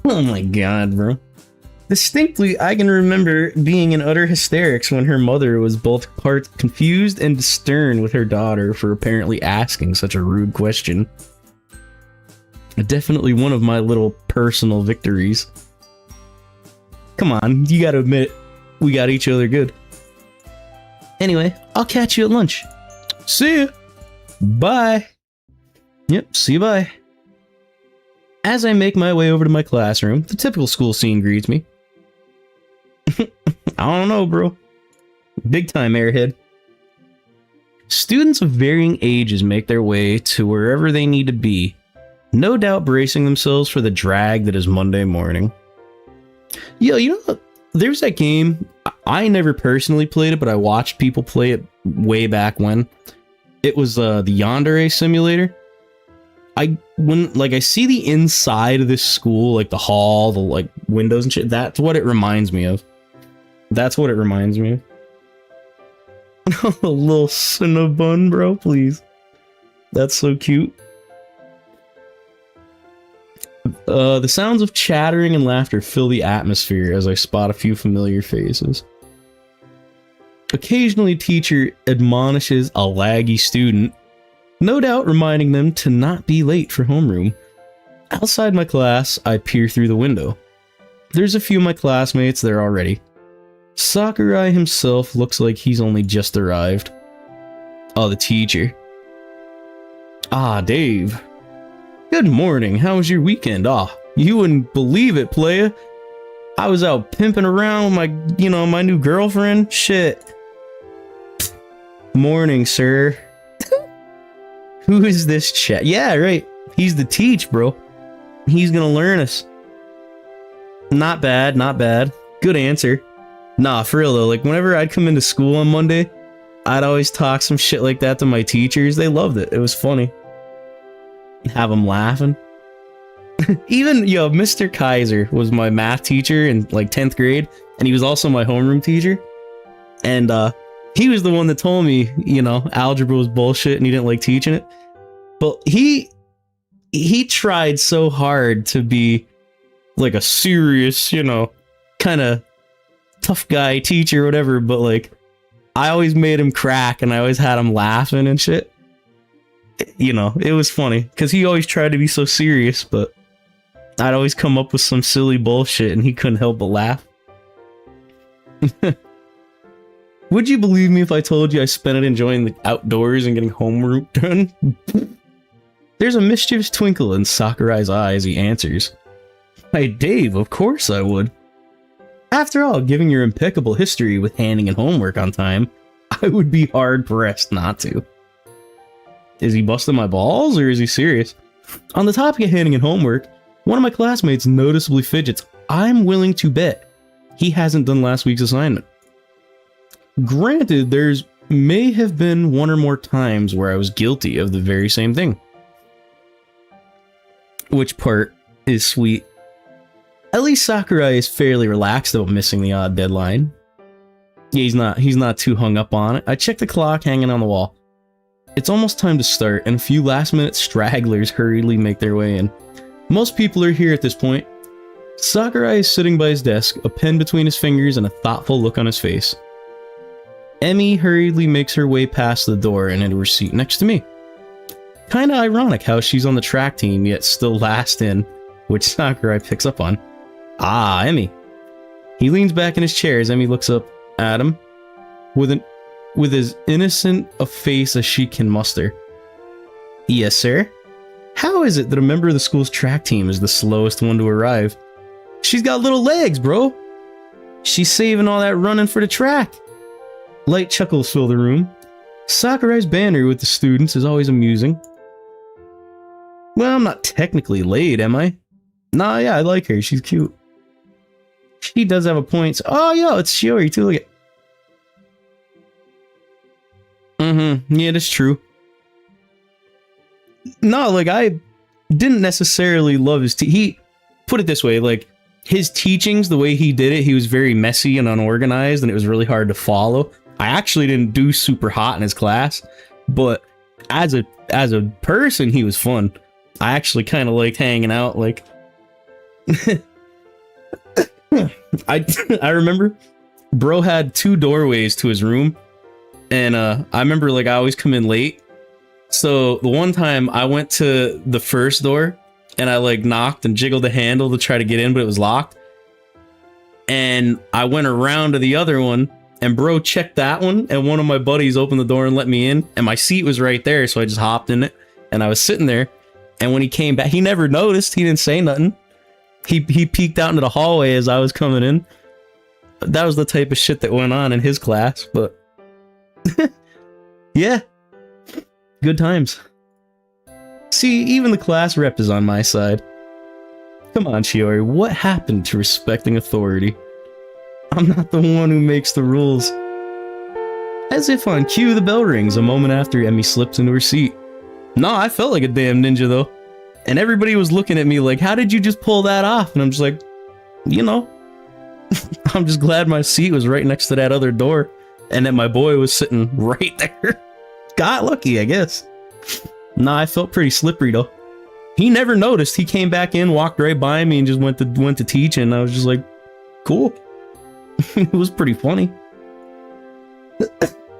Oh my god, bro. Distinctly, I can remember being in utter hysterics when her mother was both part confused and stern with her daughter for apparently asking such a rude question. Definitely one of my little personal victories. Come on, you gotta admit, we got each other good. Anyway, I'll catch you at lunch. See ya! Bye! Yep, see you bye. As I make my way over to my classroom, the typical school scene greets me. I don't know, bro. Big time airhead. Students of varying ages make their way to wherever they need to be, no doubt bracing themselves for the drag that is Monday morning. Yo, you know what? There's that game. I never personally played it, but I watched people play it way back when. It was the Yandere simulator. When I see the inside of this school, like the hall, the like windows and shit, that's what it reminds me of. That's what it reminds me of. A little Cinnabon, bro, please. That's so cute. The sounds of chattering and laughter fill the atmosphere as I spot a few familiar faces. Occasionally, teacher admonishes a laggy student, no doubt reminding them to not be late for homeroom. Outside my class, I peer through the window. There's a few of my classmates there already. Sakurai himself looks like he's only just arrived. Oh, the teacher. Ah, Dave. Good morning, how was your weekend? Ah, you wouldn't believe it, playa. I was out pimping around with my new girlfriend. Shit. Morning, sir. Who is this chat? Yeah, right. He's the teach, bro. He's gonna learn us. Not bad, not bad. Good answer. Nah, for real though, like whenever I'd come into school on Monday, I'd always talk some shit like that to my teachers. They loved it. It was funny. Have them laughing. Even, Mr. Kaiser was my math teacher in like 10th grade, and he was also my homeroom teacher. And he was the one that told me, algebra was bullshit and he didn't like teaching it. But he tried so hard to be like a serious, kind of tough guy teacher or whatever, but like I always made him crack and I always had him laughing and shit. You know, it was funny because he always tried to be so serious, but I'd always come up with some silly bullshit and he couldn't help but laugh. Would you believe me if I told you I spent it enjoying the outdoors and getting homework done? There's a mischievous twinkle in Sakurai's eye as he answers. Hey Dave, of course I would. After all, given your impeccable history with handing in homework on time, I would be hard-pressed not to. Is he busting my balls, or is he serious? On the topic of handing in homework, one of my classmates noticeably fidgets. I'm willing to bet he hasn't done last week's assignment. Granted, there's may have been one or more times where I was guilty of the very same thing. Which part is sweet? At least Sakurai is fairly relaxed about missing the odd deadline. Yeah, he's not too hung up on it. I check the clock hanging on the wall. It's almost time to start, and a few last-minute stragglers hurriedly make their way in. Most people are here at this point. Sakurai is sitting by his desk, a pen between his fingers and a thoughtful look on his face. Emmy hurriedly makes her way past the door and into her seat next to me. Kinda ironic how she's on the track team, yet still last in, which Sakurai picks up on. Ah, Emmy. He leans back in his chair as Emmy looks up at him, with as innocent a face as she can muster. Yes, sir? How is it that a member of the school's track team is the slowest one to arrive? She's got little legs, bro. She's saving all that running for the track. Light chuckles fill the room. Sakurai's banter with the students is always amusing. Well, I'm not technically late, am I? Nah, yeah, I like her. She's cute. She does have a point. Oh, yo, it's Sayori too. Look at. Yeah, that's true. No, like, I didn't necessarily love his he put it this way, like, his teachings, the way he did it, he was very messy and unorganized, and it was really hard to follow. I actually didn't do super hot in his class, but as a person, he was fun. I actually kind of liked hanging out, like... I remember bro had 2 doorways to his room, and I remember, like, I always come in late. So the one time I went to the first door and I like knocked and jiggled the handle to try to get in, but it was locked. And I went around to the other one and bro checked that one, and one of my buddies opened the door and let me in, and my seat was right there, so I just hopped in it and I was sitting there. And when he came back, he never noticed, he didn't say nothing. He peeked out into the hallway as I was coming in. That was the type of shit that went on in his class, but yeah, good times. See, even the class rep is on my side. Come on, Sayori, what happened to respecting authority? I'm not the one who makes the rules. As if on cue, the bell rings a moment after Emmy slips into her seat. No, I felt like a damn ninja though. And everybody was looking at me like, how did you just pull that off? And I'm just like, you know, I'm just glad my seat was right next to that other door and that my boy was sitting right there. Got lucky, I guess. Nah, I felt pretty slippery though. He never noticed. He came back in, walked right by me, and just went to teach, and I was just like, cool. It was pretty funny.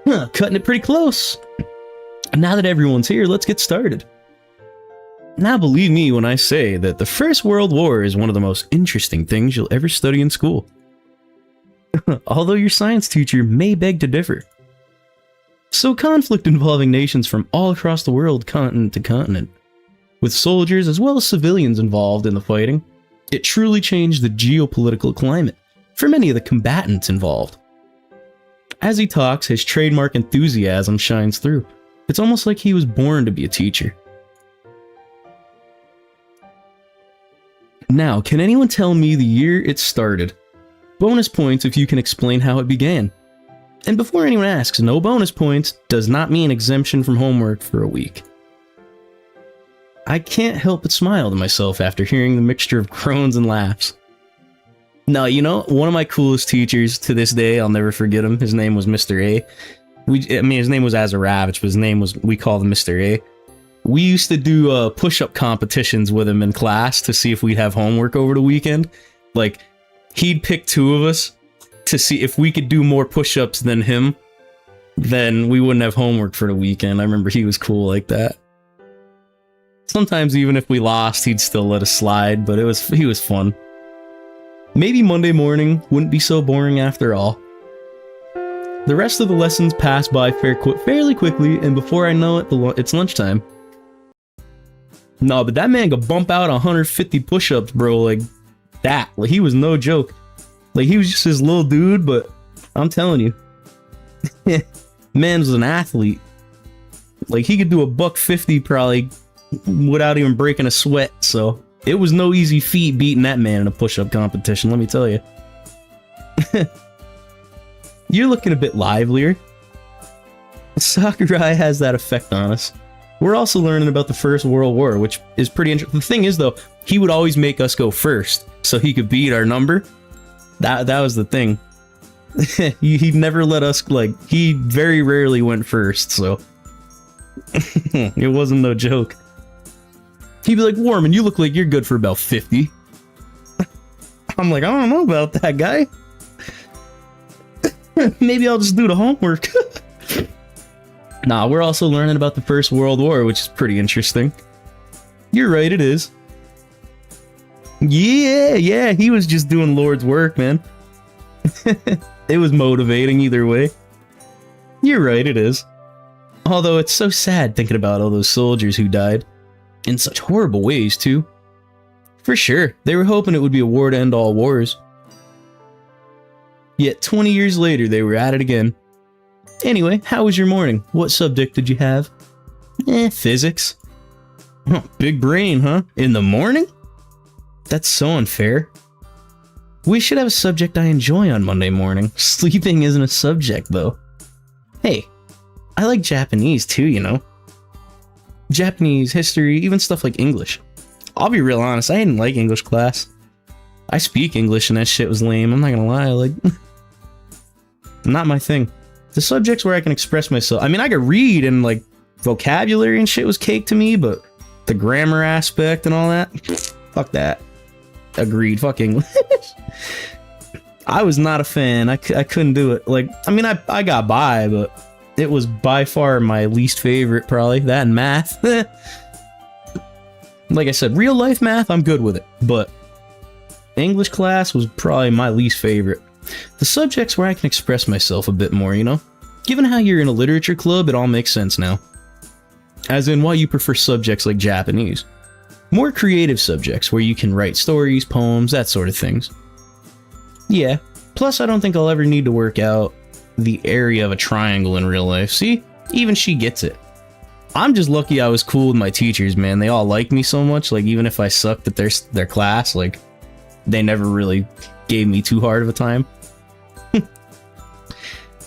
Cutting it pretty close. Now that everyone's here, let's get started. Now believe me when I say that the First World War is one of the most interesting things you'll ever study in school. Although your science teacher may beg to differ. So conflict involving nations from all across the world, continent to continent, with soldiers as well as civilians involved in the fighting, it truly changed the geopolitical climate for many of the combatants involved. As he talks, his trademark enthusiasm shines through. It's almost like he was born to be a teacher. Now, can anyone tell me the year it started? Bonus points if you can explain how it began. And before anyone asks, no bonus points does not mean exemption from homework for a week. I can't help but smile to myself after hearing the mixture of groans and laughs. No, you know, one of my coolest teachers to this day, I'll never forget him. His name was Mr. A. His name was Azaravich, but we called him Mr. A. We used to do push-up competitions with him in class to see if we'd have homework over the weekend. Like, he'd pick 2 of us, to see if we could do more push-ups than him, then we wouldn't have homework for the weekend. I remember he was cool like that. Sometimes even if we lost, he'd still let us slide, but he was fun. Maybe Monday morning wouldn't be so boring after all. The rest of the lessons pass by fairly quickly, and before I know it, it's lunchtime. No, but that man could bump out 150 push-ups, bro, like that. Like, he was no joke. Like, he was just this little dude, but I'm telling you, man was an athlete. Like, he could do $150 probably without even breaking a sweat, so it was no easy feat beating that man in a push-up competition, let me tell you. You're looking a bit livelier. Sakurai has that effect on us. We're also learning about the First World War, which is pretty interesting. The thing is, though, he would always make us go first, so he could beat our number. That was the thing. He'd never let us, like, he very rarely went first, so it wasn't no joke. He'd be like, Warman, you look like you're good for about 50. I'm like, I don't know about that, guy. Maybe I'll just do the homework. Nah, we're also learning about the First World War, which is pretty interesting. You're right, it is. Yeah, he was just doing Lord's work, man. It was motivating either way. You're right, it is. Although it's so sad thinking about all those soldiers who died. In such horrible ways, too. For sure, they were hoping it would be a war to end all wars. Yet 20 years later, they were at it again. Anyway, how was your morning? What subject did you have? Physics. Oh, big brain, huh? In the morning? That's so unfair. We should have a subject I enjoy on Monday morning. Sleeping isn't a subject, though. Hey, I like Japanese too, you know. Japanese, history, even stuff like English. I'll be real honest, I didn't like English class. I speak English and that shit was lame, I'm not gonna lie, like... not my thing. The subjects where I can express myself, I mean, I could read and, like, vocabulary and shit was cake to me, but the grammar aspect and all that, fuck that. Agreed, fuck English. I was not a fan, I couldn't do it. Like, I mean, I got by, but it was by far my least favorite, probably. That and math. Like I said, real life math, I'm good with it, but English class was probably my least favorite. The subjects where I can express myself a bit more, you know? Given how you're in a literature club, it all makes sense now. As in why you prefer subjects like Japanese. More creative subjects where you can write stories, poems, that sort of things. Yeah, plus I don't think I'll ever need to work out the area of a triangle in real life. See? Even she gets it. I'm just lucky I was cool with my teachers, man. They all liked me so much, like even if I sucked at their class, like they never really gave me too hard of a time.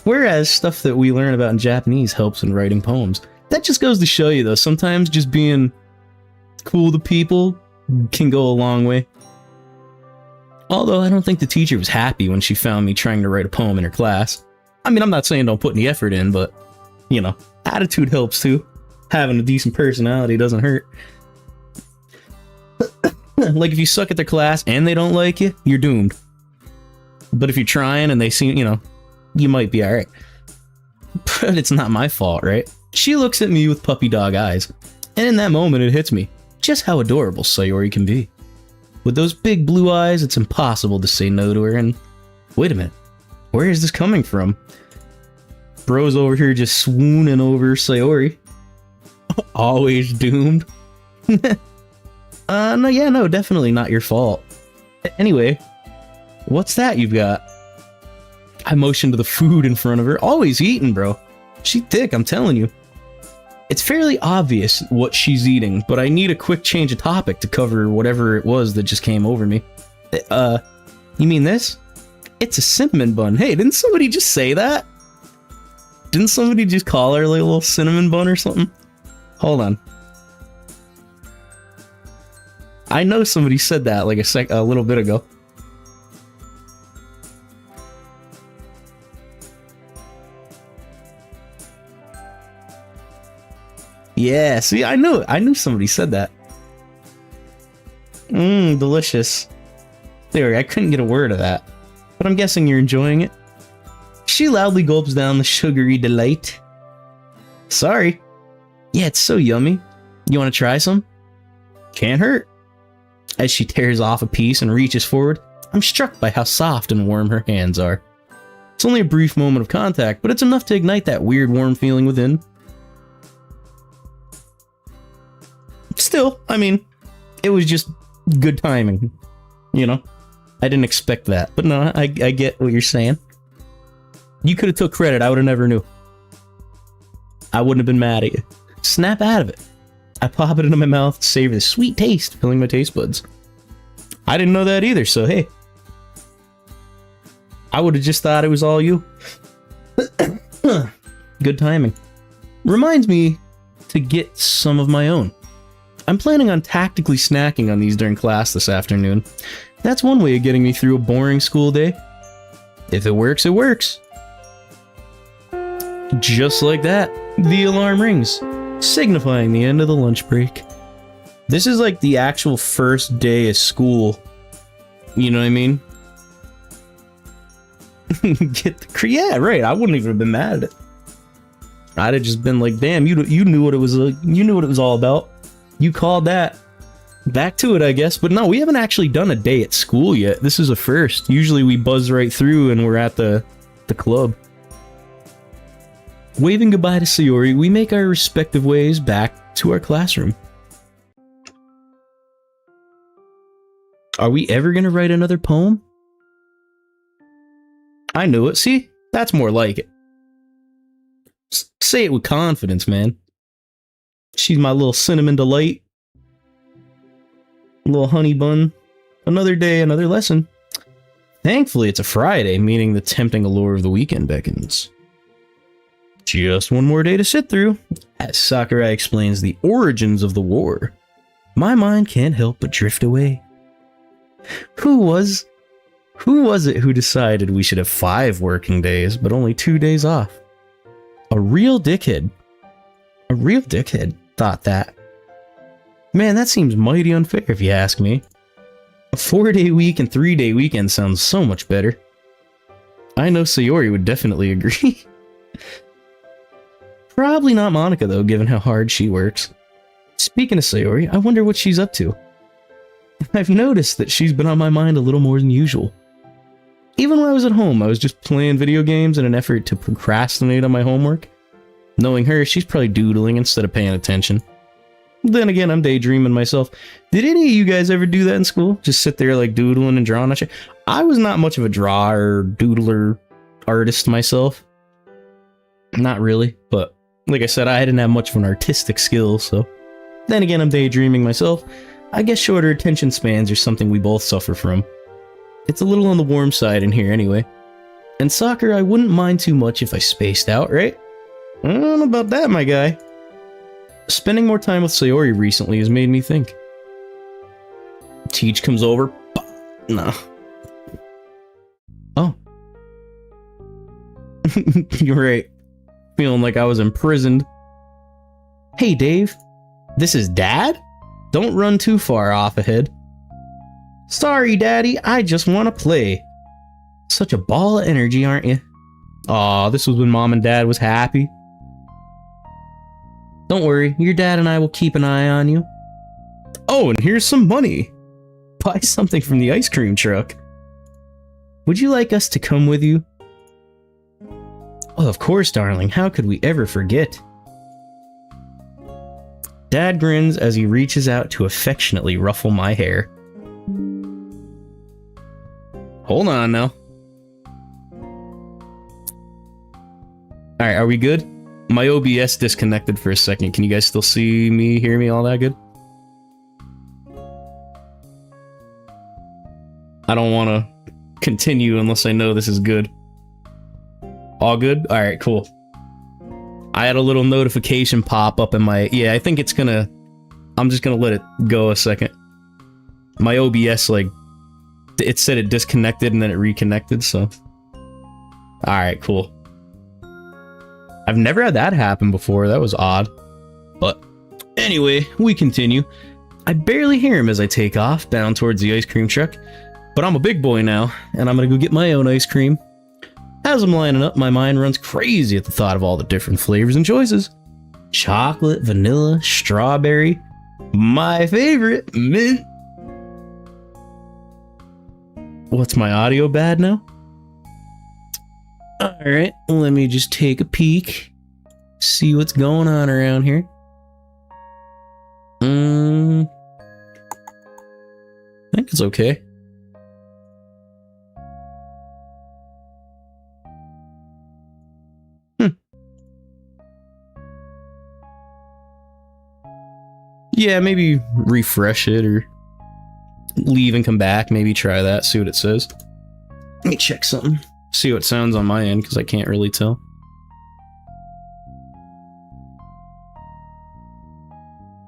Whereas stuff that we learn about in Japanese helps in writing poems. That just goes to show you though, sometimes just being cool to people can go a long way. Although I don't think the teacher was happy when she found me trying to write a poem in her class. I mean, I'm not saying don't put any effort in, but, you know, attitude helps too. Having a decent personality doesn't hurt. Like, if you suck at their class and they don't like you, you're doomed. But if you're trying and they seem, you know, you might be alright. But it's not my fault, right? She looks at me with puppy dog eyes, and in that moment it hits me just how adorable Sayori can be. With those big blue eyes, it's impossible to say no to her, and wait a minute, where is this coming from? Bro's over here just swooning over Sayori. Always doomed. No, definitely not your fault. Anyway, what's that you've got? I motioned to the food in front of her. Always eating, bro. She's thick, I'm telling you. It's fairly obvious what she's eating, but I need a quick change of topic to cover whatever it was that just came over me. You mean this? It's a cinnamon bun. Hey, didn't somebody just say that? Didn't somebody just call her like a little cinnamon bun or something? Hold on. I know somebody said that like a little bit ago. Yeah, see, I knew somebody said that. Delicious. There, I couldn't get a word of that. but I'm guessing you're enjoying it. She loudly gulps down the sugary delight. Sorry. Yeah, it's so yummy. You want to try some? Can't hurt. As she tears off a piece and reaches forward, I'm struck by how soft and warm her hands are. It's only a brief moment of contact, but it's enough to ignite that weird warm feeling within. Still, I mean, it was just good timing, you know? I didn't expect that, but no, I get what you're saying. You could have took credit, I would have never knew. I wouldn't have been mad at you. Snap out of it. I pop it into my mouth, savor the sweet taste filling my taste buds. I didn't know that either, so hey. I would have just thought it was all you. Good timing. Reminds me to get some of my own. I'm planning on tactically snacking on these during class this afternoon. That's one way of getting me through a boring school day. If it works, it works. Just like that, the alarm rings, signifying the end of the lunch break. This is like the actual first day of school. You know what I mean? Yeah, right. I wouldn't even have been mad at it. I'd have just been like, "Damn, you knew what it was. You knew what it was all about. You called that." Back to it, I guess. But no, we haven't actually done a day at school yet. This is a first. Usually we buzz right through and we're at the club. Waving goodbye to Sayori, we make our respective ways back to our classroom. Are we ever gonna write another poem? I knew it. See? That's more like it. Say it with confidence, man. She's my little cinnamon delight. Little honey bun. Another day, another lesson. Thankfully, it's a Friday, meaning the tempting allure of the weekend beckons. Just one more day to sit through. As Sakurai explains the origins of the war, my mind can't help but drift away. Who was it who decided we should have 5 working days, but only 2 days off? A real dickhead. A real dickhead thought that. Man, that seems mighty unfair if you ask me. A 4-day week and 3-day weekend sounds so much better. I know Sayori would definitely agree. Probably not Monica though, given how hard she works. Speaking of Sayori, I wonder what she's up to. I've noticed that she's been on my mind a little more than usual. Even when I was at home, I was just playing video games in an effort to procrastinate on my homework. Knowing her, she's probably doodling instead of paying attention. Then again, I'm daydreaming myself. Did any of you guys ever do that in school? Just sit there like doodling and drawing? I was not much of a drawer, doodler, artist myself. Not really, but like I said, I didn't have much of an artistic skill, so... Then again, I'm daydreaming myself. I guess shorter attention spans are something we both suffer from. It's a little on the warm side in here anyway. And soccer, I wouldn't mind too much if I spaced out, right? I don't know about that, my guy. Spending more time with Sayori recently has made me think. Teach comes over. No. Oh. You're right. Feeling like I was imprisoned. Hey, Dave. This is Dad? Don't run too far off ahead. Sorry, Daddy. I just want to play. Such a ball of energy, aren't you? Aw, this was when Mom and Dad was happy. Don't worry, your dad and I will keep an eye on you. Oh, and here's some money. Buy something from the ice cream truck. Would you like us to come with you? Oh, of course, darling. How could we ever forget? Dad grins as he reaches out to affectionately ruffle my hair. Hold on now. Alright, are we good? My OBS disconnected for a second. Can you guys still see me, hear me, all that good? I don't want to continue unless I know this is good. All good? Alright, cool. I had a little notification pop up in my... Yeah, I think it's gonna... I'm just gonna let it go a second. My OBS, like... It said it disconnected and then it reconnected, so... Alright, cool. I've never had that happen before. That was odd. But anyway, we continue. I barely hear him as I take off down towards the ice cream truck. But I'm a big boy now, and I'm gonna go get my own ice cream. As I'm lining up, my mind runs crazy at the thought of all the different flavors and choices. Chocolate, vanilla, strawberry. My favorite, mint. What's my audio bad now? Alright, let me just take a peek. See what's going on around here. I think it's okay. Yeah, maybe refresh it or leave and come back. Maybe try that, see what it says. Let me check something. See what it sounds on my end, because I can't really tell.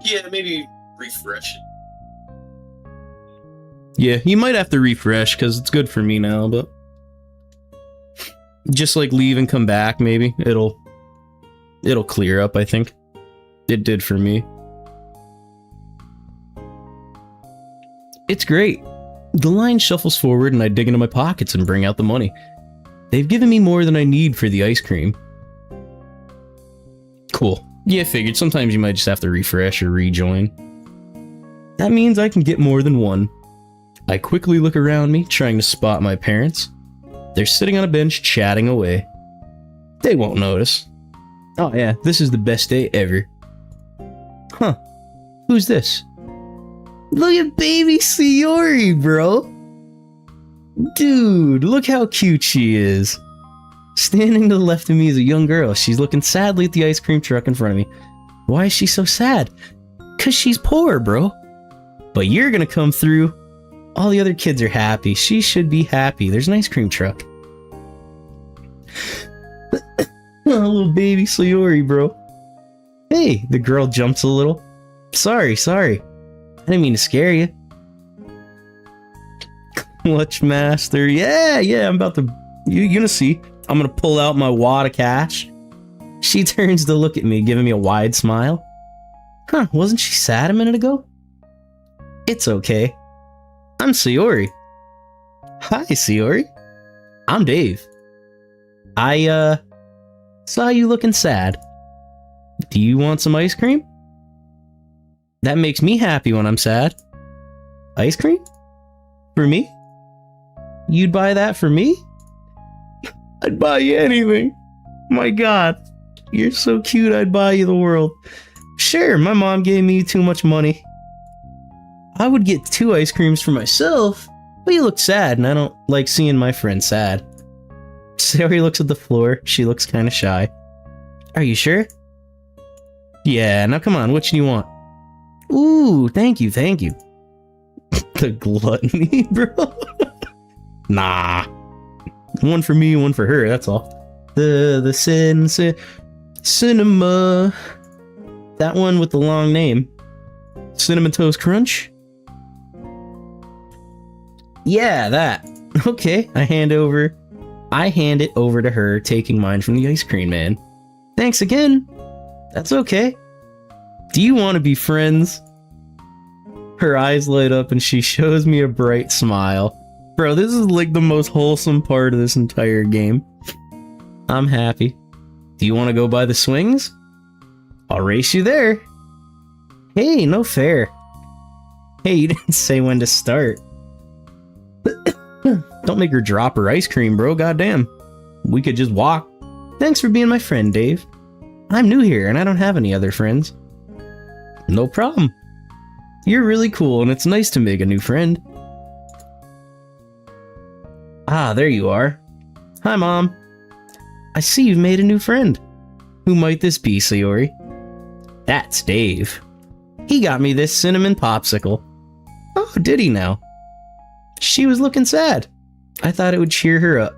Yeah, maybe refresh it. Yeah, you might have to refresh, because it's good for me now, but... just like leave and come back, maybe. It'll clear up, I think. It did for me. It's great. The line shuffles forward and I dig into my pockets and bring out the money. They've given me more than I need for the ice cream. Cool. Yeah, figured sometimes you might just have to refresh or rejoin. That means I can get more than one. I quickly look around me, trying to spot my parents. They're sitting on a bench chatting away. They won't notice. Oh yeah, this is the best day ever. Huh. Who's this? Look at baby Sayori, bro. Dude, look how cute she is. Standing to the left of me is a young girl. She's looking sadly at the ice cream truck in front of me. Why is she so sad? 'Cause she's poor, bro. But you're gonna come through. All the other kids are happy. She should be happy. There's an ice cream truck. Little baby Sayori, bro. Hey, the girl jumps a little. Sorry. I didn't mean to scare you. Clutch master. Yeah, I'm about to... You're gonna see. I'm gonna pull out my wad of cash. She turns to look at me, giving me a wide smile. Huh, wasn't she sad a minute ago? It's okay. I'm Sayori. Hi, Sayori. I'm Dave. I, saw you looking sad. Do you want some ice cream? That makes me happy when I'm sad. Ice cream? For me? You'd buy that for me? I'd buy you anything. My God. You're so cute, I'd buy you the world. Sure, my mom gave me too much money. I would get 2 ice creams for myself, but you look sad, and I don't like seeing my friend sad. Sayori looks at the floor. She looks kind of shy. Are you sure? Yeah, now come on, what do you want? Ooh, thank you. The gluttony, bro. Nah. One for me, one for her, that's all. The cinema. That one with the long name. Cinnamon Toast Crunch? Yeah, that. Okay, I hand it over to her, taking mine from the ice cream man. Thanks again. That's okay. Do you want to be friends? Her eyes light up and she shows me a bright smile. Bro, this is like the most wholesome part of this entire game. I'm happy. Do you want to go by the swings? I'll race you there. Hey, no fair. Hey, you didn't say when to start. Don't make her drop her ice cream, bro. Goddamn. We could just walk. Thanks for being my friend, Dave. I'm new here and I don't have any other friends. No problem. You're really cool and it's nice to make a new friend. Ah, there you are. Hi, Mom. I see you've made a new friend. Who might this be, Sayori? That's Dave. He got me this cinnamon popsicle. Oh, did he now? She was looking sad. I thought it would cheer her up.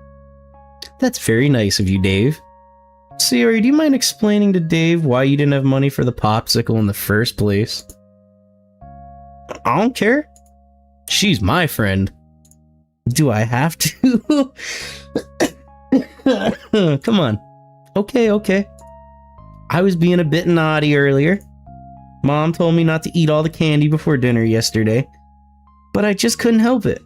That's very nice of you, Dave. Sayori, do you mind explaining to Dave why you didn't have money for the popsicle in the first place? I don't care. She's my friend. Do I have to? Come on. Okay. I was being a bit naughty earlier. Mom told me not to eat all the candy before dinner yesterday, but I just couldn't help it.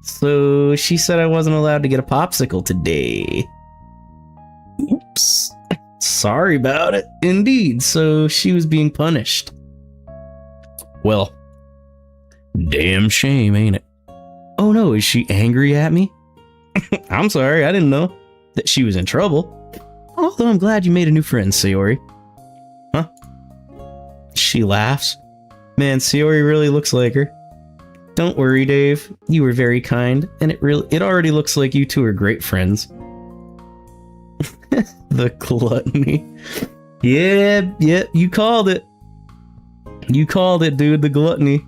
So she said I wasn't allowed to get a popsicle today. Oops. Sorry about it. Indeed, so she was being punished. Well, damn shame, ain't it? Oh no, is she angry at me? I'm sorry, I didn't know that she was in trouble. Although I'm glad you made a new friend, Sayori. Huh? She laughs. Man, Sayori really looks like her. Don't worry, Dave. You were very kind, and it already looks like you two are great friends. The gluttony. Yeah, you called it. You called it, dude, the gluttony.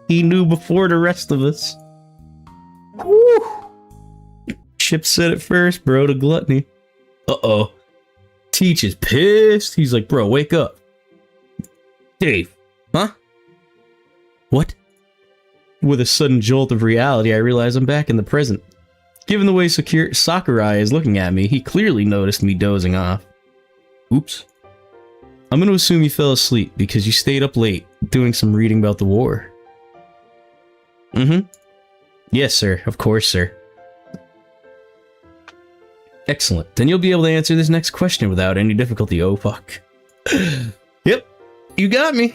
He knew before the rest of us. Woo! Chip said it first, bro, the gluttony. Uh-oh. Teach is pissed. He's like, bro, wake up. Dave. Huh? What? With a sudden jolt of reality, I realize I'm back in the present. Given the way Sakurai is looking at me, he clearly noticed me dozing off. Oops. I'm going to assume you fell asleep because you stayed up late doing some reading about the war. Mm-hmm. Yes, sir. Of course, sir. Excellent. Then you'll be able to answer this next question without any difficulty. Oh, fuck. Yep. You got me.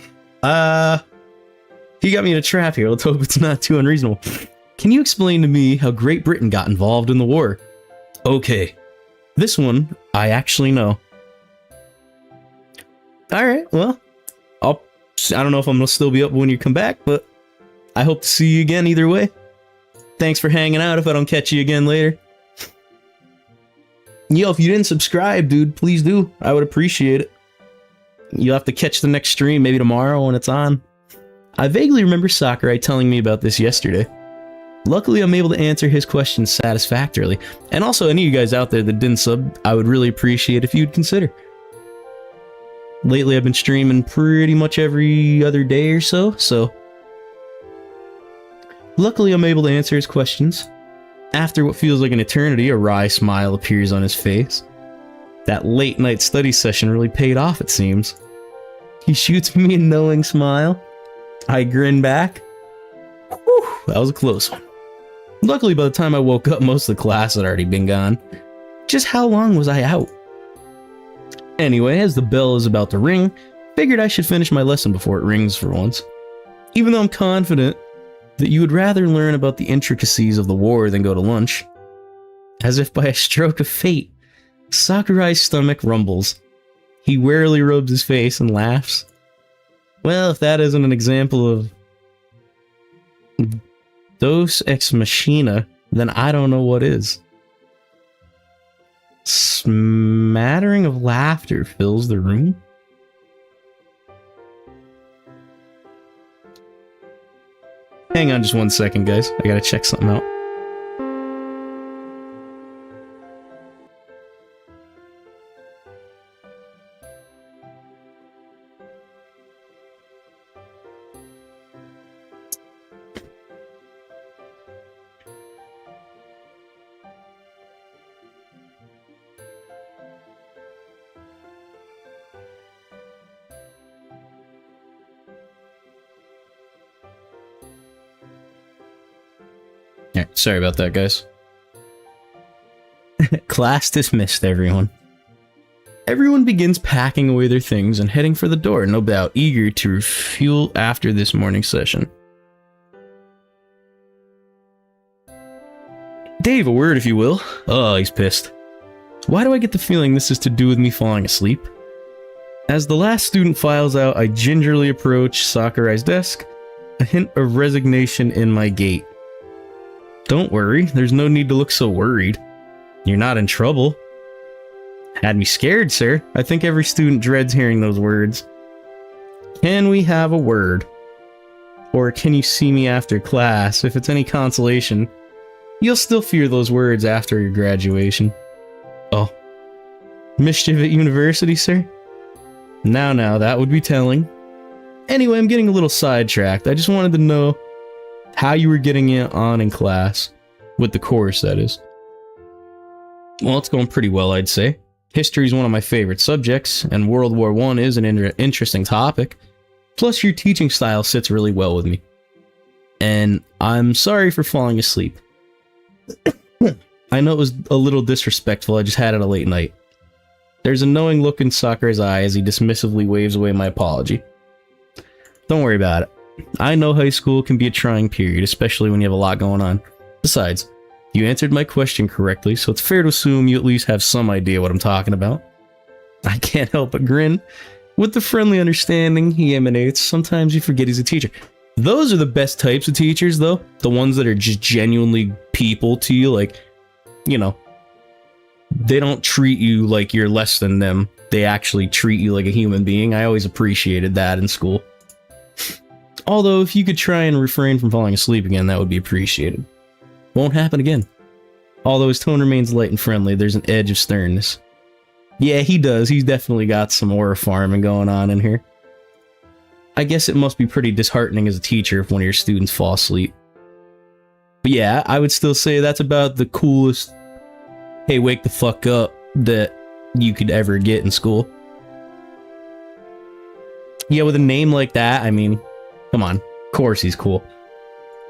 He got me in a trap here. Let's hope it's not too unreasonable. Can you explain to me how Great Britain got involved in the war? Okay. This one, I actually know. Alright, well, I don't know if I'm going to still be up when you come back, but I hope to see you again either way. Thanks for hanging out if I don't catch you again later. Yo, if you didn't subscribe, dude, please do. I would appreciate it. You'll have to catch the next stream, maybe tomorrow when it's on. I vaguely remember Sakurai telling me about this yesterday. Luckily, I'm able to answer his questions satisfactorily. And also, any of you guys out there that didn't sub, I would really appreciate if you'd consider. Lately, I've been streaming pretty much every other day or so. Luckily, I'm able to answer his questions. After what feels like an eternity, a wry smile appears on his face. That late-night study session really paid off, it seems. He shoots me a knowing smile. I grin back. Whew, that was a close one. Luckily, by the time I woke up, most of the class had already been gone. Just how long was I out? Anyway, as the bell is about to ring, figured I should finish my lesson before it rings for once. Even though I'm confident that you would rather learn about the intricacies of the war than go to lunch. As if by a stroke of fate, Sakurai's stomach rumbles. He warily rubs his face and laughs. Well, if that isn't an example of Deus Ex Machina, then I don't know what is. Smattering of laughter fills the room. Hang on just 1 second, guys. I gotta check something out. Yeah, sorry about that, guys. Class dismissed, everyone. Everyone begins packing away their things and heading for the door, no doubt eager to refuel after this morning session. Dave, a word if you will. Oh, he's pissed. Why do I get the feeling this is to do with me falling asleep? As the last student files out, I gingerly approach Sakurai's desk, a hint of resignation in my gait. Don't worry, there's no need to look so worried. You're not in trouble. Had me scared, sir. I think every student dreads hearing those words. Can we have a word? Or can you see me after class? If it's any consolation, you'll still fear those words after your graduation. Oh. Mischief at university, sir? Now, that would be telling. Anyway, I'm getting a little sidetracked. I just wanted to know how you were getting it on in class. With the course, that is. Well, it's going pretty well, I'd say. History is one of my favorite subjects, and World War I is an interesting topic. Plus, your teaching style sits really well with me. and I'm sorry for falling asleep. I know it was a little disrespectful, I just had it a late night. There's a knowing look in Sakura's eye as he dismissively waves away my apology. Don't worry about it. I know high school can be a trying period, especially when you have a lot going on. Besides, you answered my question correctly, so it's fair to assume you at least have some idea what I'm talking about. I can't help but grin. With the friendly understanding he emanates, sometimes you forget he's a teacher. Those are the best types of teachers, though. The ones that are just genuinely people to you, like, you know, they don't treat you like you're less than them. They actually treat you like a human being. I always appreciated that in school. Although, if you could try and refrain from falling asleep again, that would be appreciated. Won't happen again. Although his tone remains light and friendly, there's an edge of sternness. Yeah, he does. He's definitely got some aura farming going on in here. I guess it must be pretty disheartening as a teacher if one of your students fall asleep. But yeah, I would still say that's about the coolest, hey, wake the fuck up, that you could ever get in school. Yeah, with a name like that, I mean, come on. Of course he's cool.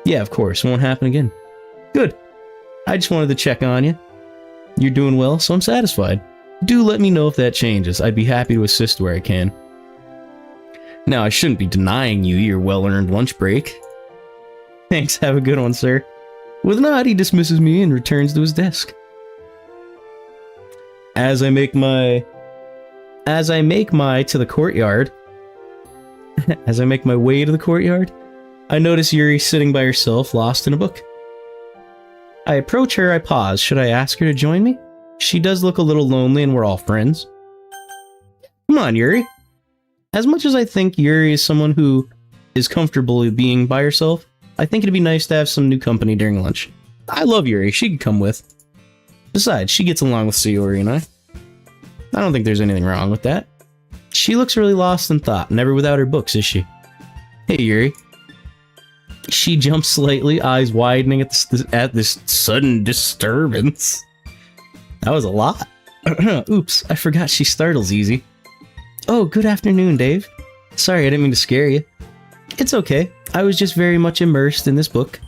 Yeah, of course. Won't happen again. Good. I just wanted to check on you. You're doing well, so I'm satisfied. Do let me know if that changes. I'd be happy to assist where I can. Now, I shouldn't be denying you your well-earned lunch break. Thanks, have a good one, sir. With a nod, he dismisses me and returns to his desk. As I make my to the courtyard, as I make my way to the courtyard, I notice Yuri sitting by herself, lost in a book. I approach her, I pause. Should I ask her to join me? She does look a little lonely and we're all friends. Come on, Yuri. As much as I think Yuri is someone who is comfortable being by herself, I think it'd be nice to have some new company during lunch. I love Yuri, she could come with. Besides, she gets along with Sayori and I. I don't think there's anything wrong with that. She looks really lost in thought, never without her books, is she? Hey, Yuri. She jumps slightly, eyes widening at this sudden disturbance. That was a lot. Oops, I forgot she startles easy. Oh, good afternoon, Dave. Sorry, I didn't mean to scare you. It's okay. I was just very much immersed in this book.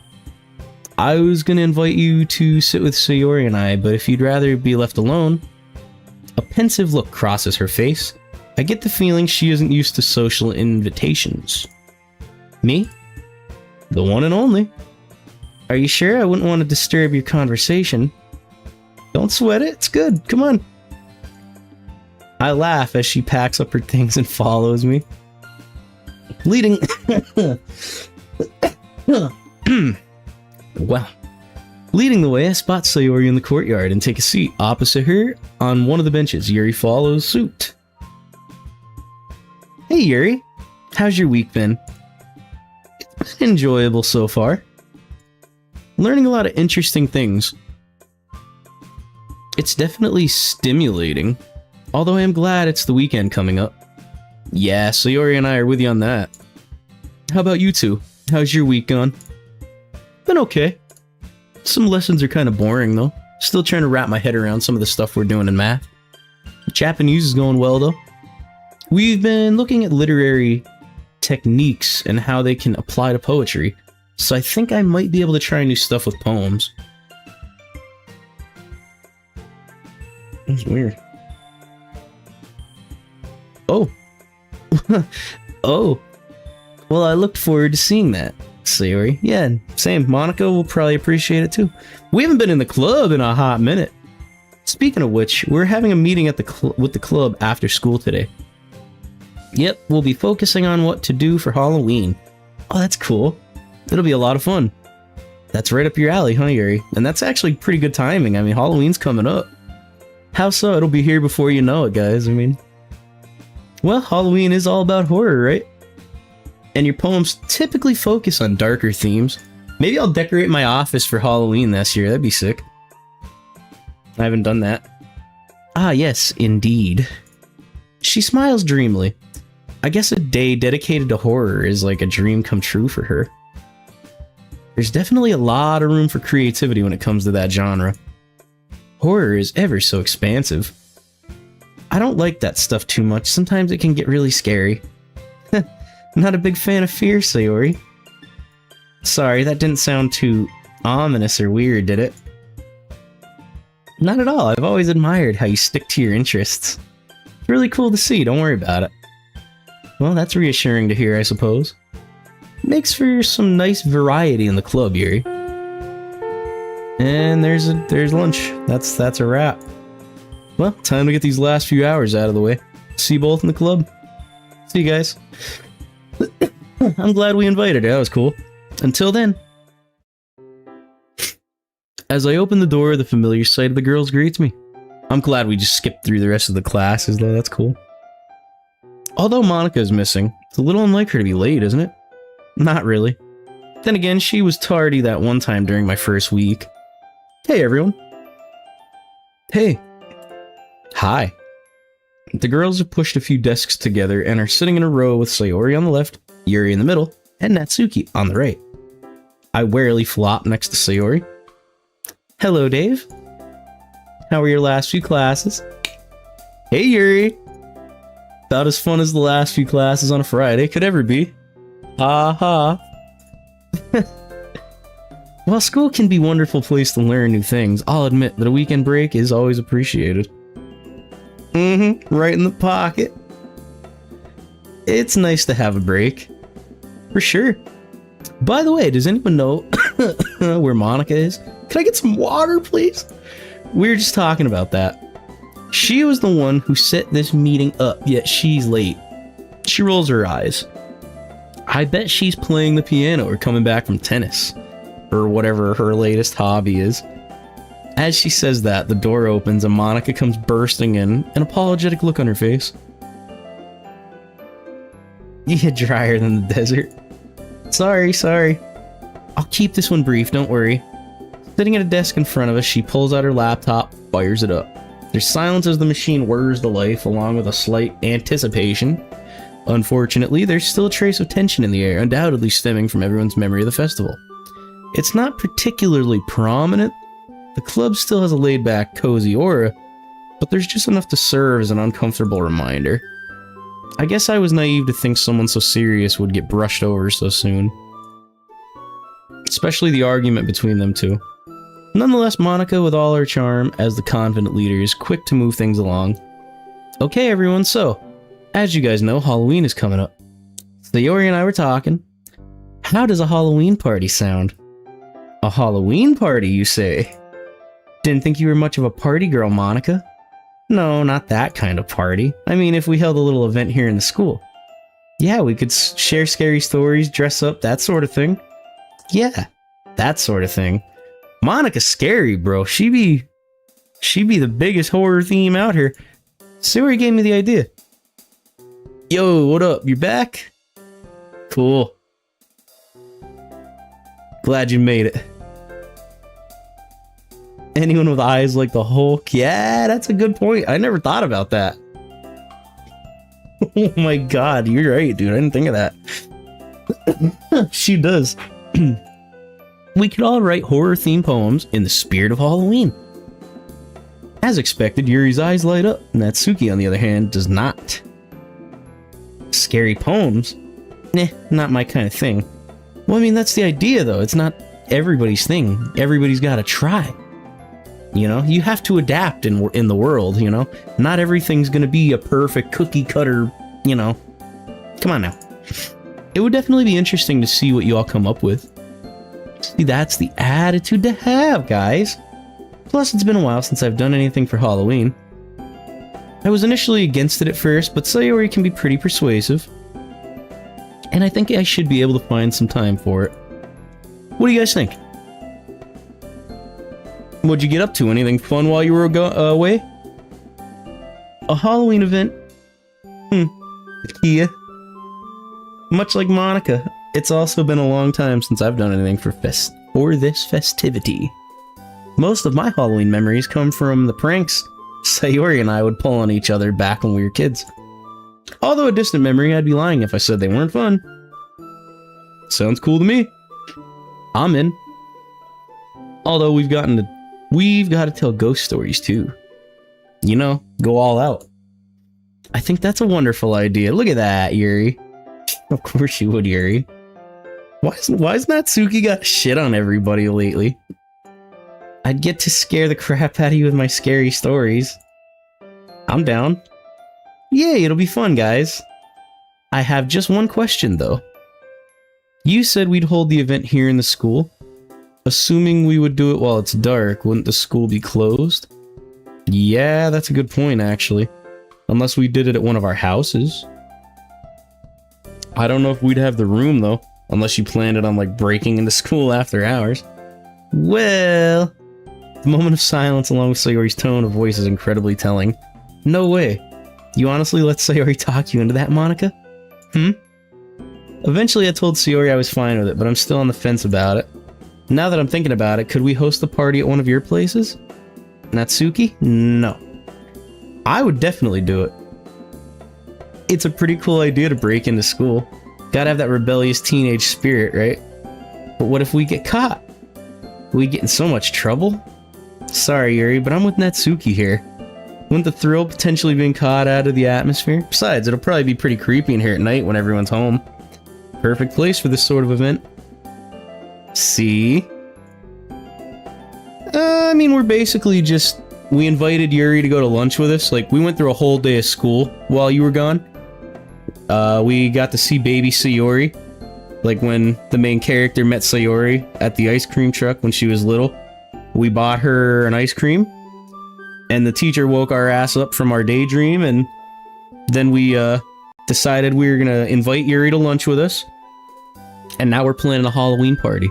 I was gonna invite you to sit with Sayori and I, but if you'd rather be left alone... A pensive look crosses her face. I get the feeling she isn't used to social invitations. Me? The one and only. Are you sure I wouldn't want to disturb your conversation? Don't sweat it, it's good, come on. I laugh as she packs up her things and follows me. Leading... Wow. Leading the way, I spot Sayori in the courtyard and take a seat opposite her on one of the benches. Yuri follows suit. Hey Yuri, how's your week been? It's been enjoyable so far. Learning a lot of interesting things. It's definitely stimulating, although I am glad it's the weekend coming up. Yeah, Sayori and I are with you on that. How about you two? How's your week gone? Been okay. Some lessons are kind of boring though. Still trying to wrap my head around some of the stuff we're doing in math. Japanese is going well though. We've been looking at literary techniques and how they can apply to poetry, so I think I might be able to try new stuff with poems. That's weird. Oh. Oh. Well, I looked forward to seeing that, Sayori. Yeah, same. Monica will probably appreciate it too. We haven't been in the club in a hot minute. Speaking of which, we're having a meeting at with the club after school today. Yep, we'll be focusing on what to do for Halloween. Oh, that's cool. It'll be a lot of fun. That's right up your alley, huh, Yuri? And that's actually pretty good timing. I mean, Halloween's coming up. How so? It'll be here before you know it, guys. I mean... Well, Halloween is all about horror, right? And your poems typically focus on darker themes. Maybe I'll decorate my office for Halloween this year. That'd be sick. I haven't done that. Ah, yes, indeed. She smiles dreamily. I guess a day dedicated to horror is like a dream come true for her. There's definitely a lot of room for creativity when it comes to that genre. Horror is ever so expansive. I don't like that stuff too much. Sometimes it can get really scary. Not a big fan of fear, Sayori. Sorry, that didn't sound too ominous or weird, did it? Not at all. I've always admired how you stick to your interests. It's really cool to see, don't worry about it. Well, that's reassuring to hear, I suppose. Makes for some nice variety in the club, Yuri. And there's lunch. That's a wrap. Well, time to get these last few hours out of the way. See you both in the club. See you guys. I'm glad we invited her. That was cool. Until then. As I open the door, the familiar sight of the girls greets me. I'm glad we just skipped through the rest of the classes, though. That's cool. Although Monica is missing, it's a little unlike her to be late, isn't it? Not really. Then again, she was tardy that one time during my first week. Hey, everyone. Hey. Hi. The girls have pushed a few desks together and are sitting in a row with Sayori on the left, Yuri in the middle, and Natsuki on the right. I warily flop next to Sayori. Hello, Dave. How were your last few classes? Hey, Yuri. About as fun as the last few classes on a Friday could ever be. Ha ha. While school can be a wonderful place to learn new things, I'll admit that a weekend break is always appreciated. Right in the pocket. It's nice to have a break. For sure. By the way, does anyone know where Monica is? Can I get some water, please? We were just talking about that. She was the one who set this meeting up, yet she's late. She rolls her eyes. I bet she's playing the piano or coming back from tennis. Or whatever her latest hobby is. As she says that, the door opens and Monica comes bursting in, an apologetic look on her face. You get drier than the desert. Sorry. I'll keep this one brief, don't worry. Sitting at a desk in front of us, she pulls out her laptop, fires it up. There's silence as the machine whirs to life, along with a slight anticipation. Unfortunately, there's still a trace of tension in the air, undoubtedly stemming from everyone's memory of the festival. It's not particularly prominent. The club still has a laid-back, cozy aura, but there's just enough to serve as an uncomfortable reminder. I guess I was naive to think someone so serious would get brushed over so soon. Especially the argument between them two. Nonetheless, Monica, with all her charm as the confident leader, is quick to move things along. Okay, everyone, so, as you guys know, Halloween is coming up. Sayori and I were talking. How does a Halloween party sound? A Halloween party, you say? Didn't think you were much of a party girl, Monica. No, not that kind of party. I mean, if we held a little event here in the school. Yeah, we could share scary stories, dress up, that sort of thing. Yeah, that sort of thing. Monica's scary, bro. She be the biggest horror theme out here. Sayori gave me the idea. Yo, what up? You back? Cool. Glad you made it. Anyone with eyes like the Hulk? Yeah, that's a good point. I never thought about that. Oh my god, you're right, dude. I didn't think of that. She does. We could all write horror-themed poems in the spirit of Halloween. As expected, Yuri's eyes light up. Natsuki, on the other hand, does not. Scary poems? Nah, not my kind of thing. Well, I mean, that's the idea, though. It's not everybody's thing. Everybody's got to try. You know, you have to adapt in the world, you know? Not everything's gonna be a perfect cookie-cutter, you know? Come on now. It would definitely be interesting to see what you all come up with. See, that's the attitude to have, guys. Plus, it's been a while since I've done anything for Halloween. I was initially against it at first, but Sayori can be pretty persuasive. And I think I should be able to find some time for it. What do you guys think? What'd you get up to? Anything fun while you were away? A Halloween event? Yeah. Much like Monica, it's also been a long time since I've done anything for this festivity. Most of my Halloween memories come from the pranks Sayori and I would pull on each other back when we were kids. Although a distant memory, I'd be lying if I said they weren't fun. Sounds cool to me. I'm in. Although we've got to tell ghost stories too. You know, go all out. I think that's a wonderful idea. Look at that, Yuri. Of course you would, Yuri. Why's Natsuki got shit on everybody lately? I'd get to scare the crap out of you with my scary stories. I'm down. Yay, it'll be fun, guys. I have just one question, though. You said we'd hold the event here in the school. Assuming we would do it while it's dark, wouldn't the school be closed? Yeah, that's a good point, actually. Unless we did it at one of our houses. I don't know if we'd have the room, though. Unless you planned it on, like, breaking into school after hours. Well... The moment of silence along with Sayori's tone of voice is incredibly telling. No way. You honestly let Sayori talk you into that, Monica? Eventually I told Sayori I was fine with it, but I'm still on the fence about it. Now that I'm thinking about it, could we host the party at one of your places? Natsuki? No. I would definitely do it. It's a pretty cool idea to break into school. Gotta have that rebellious teenage spirit, right? But what if we get caught? We get in so much trouble? Sorry, Yuri, but I'm with Natsuki here. Wouldn't the thrill of potentially being caught out of the atmosphere? Besides, it'll probably be pretty creepy in here at night when everyone's home. Perfect place for this sort of event. See? I mean, we're basically just... We invited Yuri to go to lunch with us. Like, we went through a whole day of school while you were gone. We got to see baby Sayori. Like, when the main character met Sayori at the ice cream truck when she was little. We bought her an ice cream. And the teacher woke our ass up from our daydream. And then we, decided we were gonna invite Yuri to lunch with us. And now we're planning a Halloween party.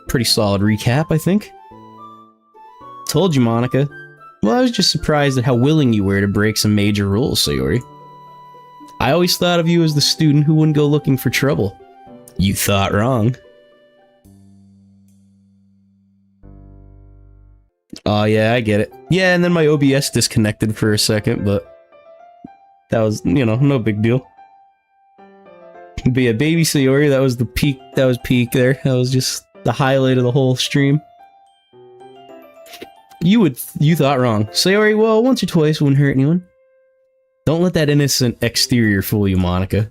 Pretty solid recap, I think. Told you, Monica. Well, I was just surprised at how willing you were to break some major rules, Sayori. I always thought of you as the student who wouldn't go looking for trouble. You thought wrong. Oh yeah, I get it. Yeah, and then my OBS disconnected for a second, but... That was, you know, no big deal. But yeah, baby Sayori, that was the peak, that was peak there. That was just the highlight of the whole stream. You thought wrong. Sayori, well, once or twice wouldn't hurt anyone. Don't let that innocent exterior fool you, Monica.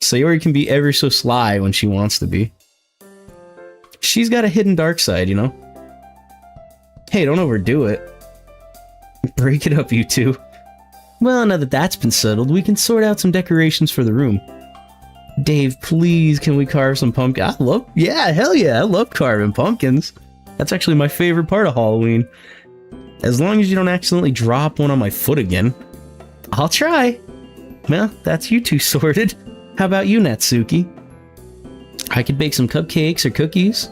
Sayori can be ever so sly when she wants to be. She's got a hidden dark side, you know? Hey, don't overdo it. Break it up, you two. Well, now that that's been settled, we can sort out some decorations for the room. Dave, please, can we carve some pumpkins? Yeah, hell yeah, I love carving pumpkins. That's actually my favorite part of Halloween. As long as you don't accidentally drop one on my foot again. I'll try. Well, that's you two sorted. How about you, Natsuki? I could bake some cupcakes or cookies.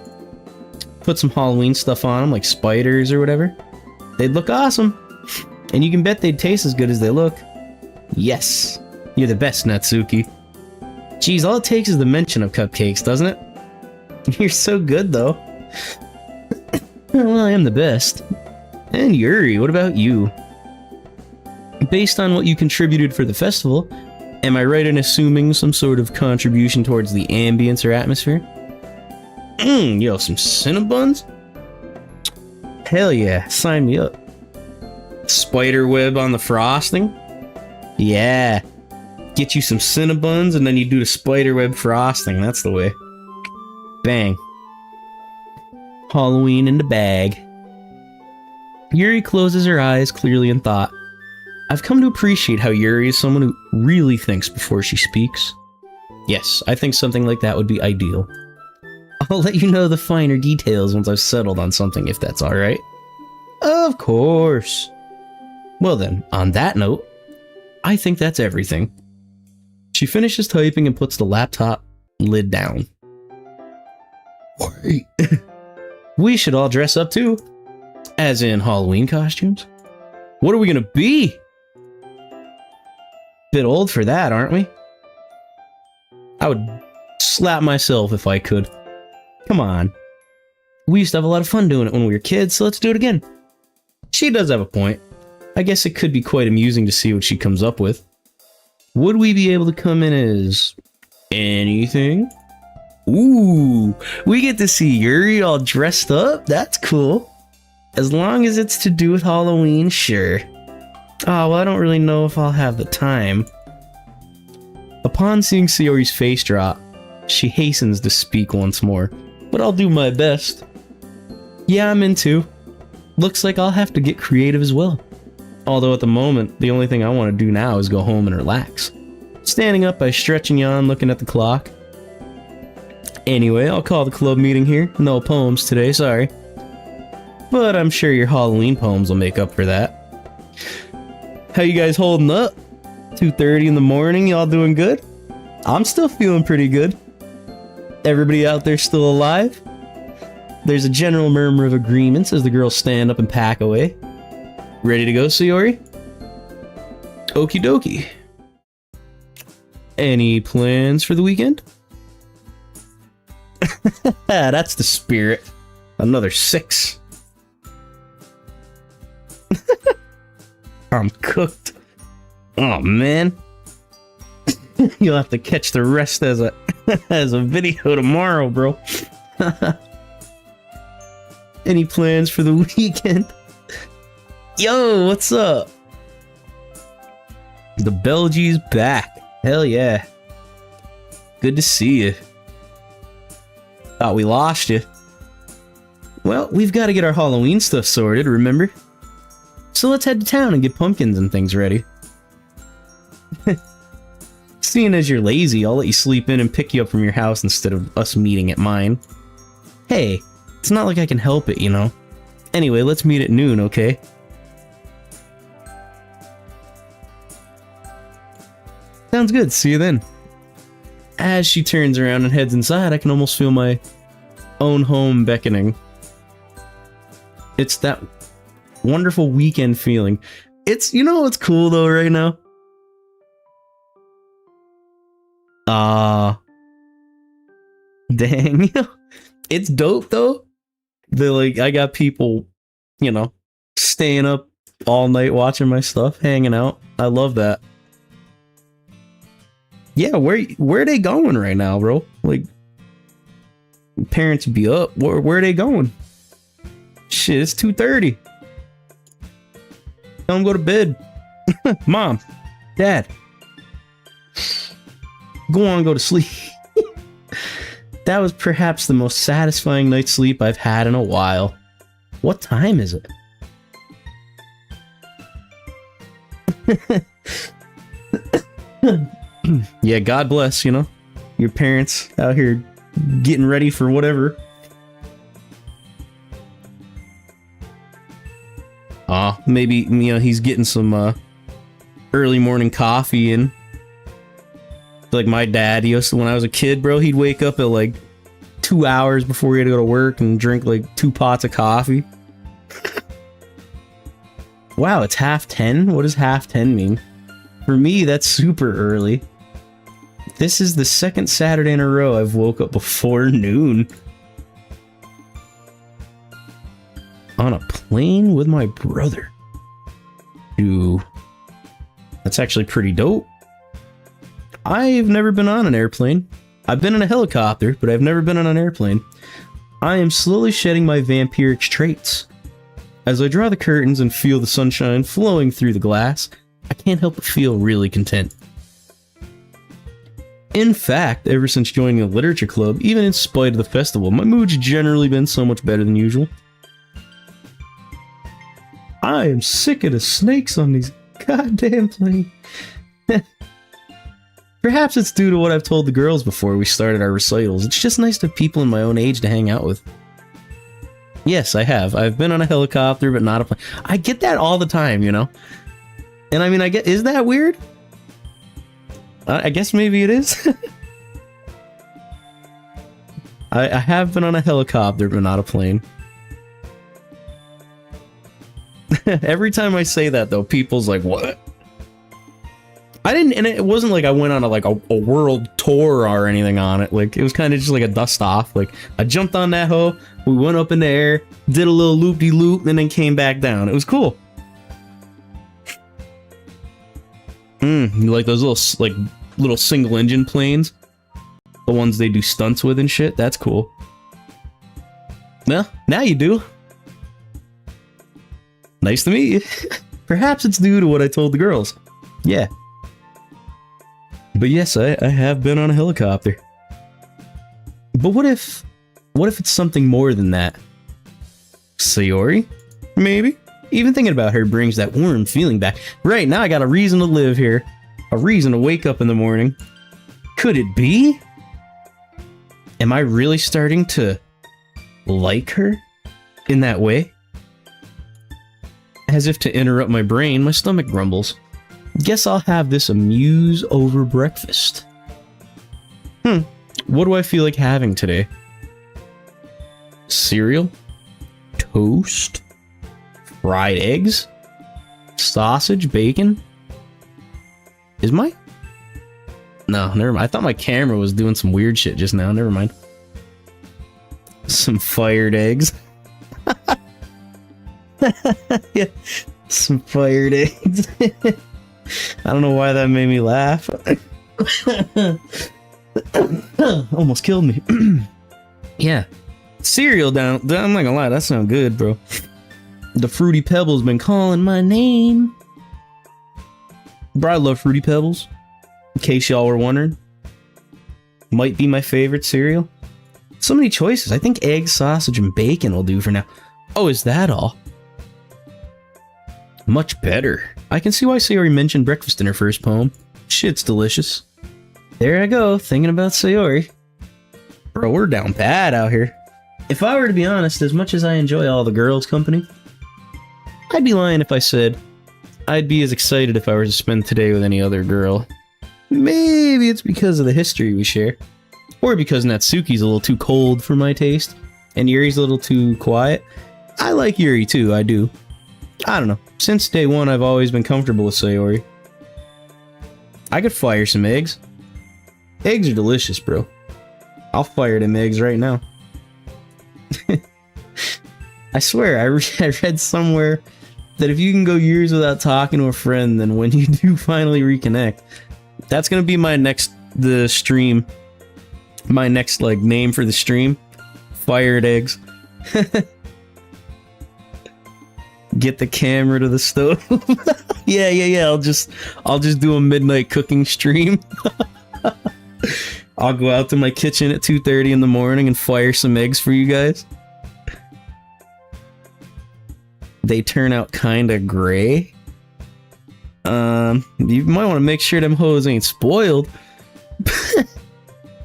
Put some Halloween stuff on them, like spiders or whatever. They'd look awesome. And you can bet they'd taste as good as they look. Yes. You're the best, Natsuki. Geez, all it takes is the mention of cupcakes, doesn't it? You're so good, though. Well, I am the best. And Yuri, what about you? Based on what you contributed for the festival, am I right in assuming some sort of contribution towards the ambience or atmosphere? Yo, some Cinnabons? Hell yeah, sign me up. Spider web on the frosting? Yeah. Get you some Cinnabons and then you do the spider web frosting, that's the way. Bang. Halloween in the bag. Yuri closes her eyes clearly in thought. I've come to appreciate how Yuri is someone who really thinks before she speaks. Yes, I think something like that would be ideal. I'll let you know the finer details once I've settled on something, if that's alright. Of course. Well then, on that note, I think that's everything. She finishes typing and puts the laptop lid down. Wait. We should all dress up too. As in Halloween costumes? What are we gonna be? Bit old for that, aren't we? I would slap myself if I could. Come on. We used to have a lot of fun doing it when we were kids, so let's do it again. She does have a point. I guess it could be quite amusing to see what she comes up with. Would we be able to come in as anything? Ooh, we get to see Yuri all dressed up? That's cool. As long as it's to do with Halloween, sure. Oh, well, I don't really know if I'll have the time. A Upon seeing Sayori's face drop, she hastens to speak once more. But I'll do my best. Yeah, I'm in too. Looks like I'll have to get creative as well. Although at the moment, the only thing I want to do now is go home and relax. Standing up, I stretch and yawn, looking at the clock. Anyway, I'll call the club meeting here. No poems today, sorry. But I'm sure your Halloween poems will make up for that. How you guys holding up? 2:30 in the morning, y'all doing good? I'm still feeling pretty good. Everybody out there still alive? There's a general murmur of agreements as the girls stand up and pack away. Ready to go, Sayori? Okie dokie. Any plans for the weekend? That's the spirit. Another 6. I'm cooked. Oh man. You'll have to catch the rest as a as a video tomorrow, bro. Any plans for the weekend? Yo, what's up? The Belgie's back. Hell yeah. Good to see you. Thought we lost you. Well, we've got to get our Halloween stuff sorted, remember? So let's head to town and get pumpkins and things ready. Seeing as you're lazy, I'll let you sleep in and pick you up from your house instead of us meeting at mine. Hey, it's not like I can help it, you know? Anyway, let's meet at noon, okay? Sounds good, see you then. As she turns around and heads inside, I can almost feel my own home beckoning. It's that wonderful weekend feeling. It's, you know what's cool though right now? Dang. It's dope though. I got people, you know, staying up all night watching my stuff, hanging out. I love that. Yeah, where are they going right now, bro? Like, parents be up. Where are they going? Shit, it's 2:30. Tell them go to bed. Mom, Dad, go on, go to sleep. That was perhaps the most satisfying night's sleep I've had in a while. What time is it? Yeah, God bless, you know, your parents out here getting ready for whatever. Maybe, you know, he's getting some early morning coffee in. Like my dad, he used to, when I was a kid, bro, he'd wake up at like 2 hours before he had to go to work and drink like 2 pots of coffee. Wow, it's 10:30? What does 10:30 mean? For me, that's super early. This is the second Saturday in a row I've woke up before noon. On a plane with my brother. Ooh. That's actually pretty dope. I've never been on an airplane. I've been in a helicopter, but I've never been on an airplane. I am slowly shedding my vampiric traits. As I draw the curtains and feel the sunshine flowing through the glass, I can't help but feel really content. In fact, ever since joining the literature club, even in spite of the festival, my mood's generally been so much better than usual. I am sick of the snakes on these goddamn planes. Perhaps it's due to what I've told the girls before we started our recitals. It's just nice to have people in my own age to hang out with. Yes, I have. I've been on a helicopter, but not a plane. I get that all the time, you know? And I mean, is that weird? I guess maybe it is. I have been on a helicopter, but not a plane. Every time I say that, though, people's like, what? I didn't, and it wasn't like I went on a world tour or anything on it. Like, it was kind of just like a dust off. Like, I jumped on that hoe, we went up in the air, did a little loop-de-loop, and then came back down. It was cool. You like those little single-engine planes? The ones they do stunts with and shit? That's cool. Well, now you do. Nice to meet you. Perhaps it's due to what I told the girls. Yeah. But yes, I have been on a helicopter. But what if it's something more than that? Sayori? Maybe? Even thinking about her brings that warm feeling back. Right, now I got a reason to live here. A reason to wake up in the morning. Could it be? Am I really starting to like her in that way? As if to interrupt my brain, my stomach grumbles. Guess I'll have this amuse over breakfast. What do I feel like having today? Cereal? Toast? Fried eggs? Sausage? Bacon? Is my... No, never mind. I thought my camera was doing some weird shit just now. Never mind. Some fired eggs. Yeah, some fired eggs. I don't know why that made me laugh. Almost killed me. Yeah. Cereal down. I'm not gonna lie, that sounds good, bro. The Fruity Pebbles been calling my name. Bro, I love Fruity Pebbles. In case y'all were wondering. Might be my favorite cereal. So many choices. I think egg, sausage, and bacon will do for now. Oh, is that all? Much better. I can see why Sayori mentioned breakfast in her first poem. Shit's delicious. There I go, thinking about Sayori. Bro, we're down bad out here. If I were to be honest, as much as I enjoy all the girls' company, I'd be lying if I said I'd be as excited if I were to spend today with any other girl. Maybe it's because of the history we share. Or because Natsuki's a little too cold for my taste, and Yuri's a little too quiet. I like Yuri too, I do. I don't know. Since day one, I've always been comfortable with Sayori. I could fire some eggs. Eggs are delicious, bro. I'll fire them eggs right now. I swear, I read somewhere that if you can go years without talking to a friend, then when you do finally reconnect, that's gonna be my next stream. My next name for the stream. Fired eggs. Get the camera to the stove. Yeah. I'll just do a midnight cooking stream. I'll go out to my kitchen at 2:30 in the morning and fire some eggs for you guys. They turn out kinda gray. You might want to make sure them hoes ain't spoiled.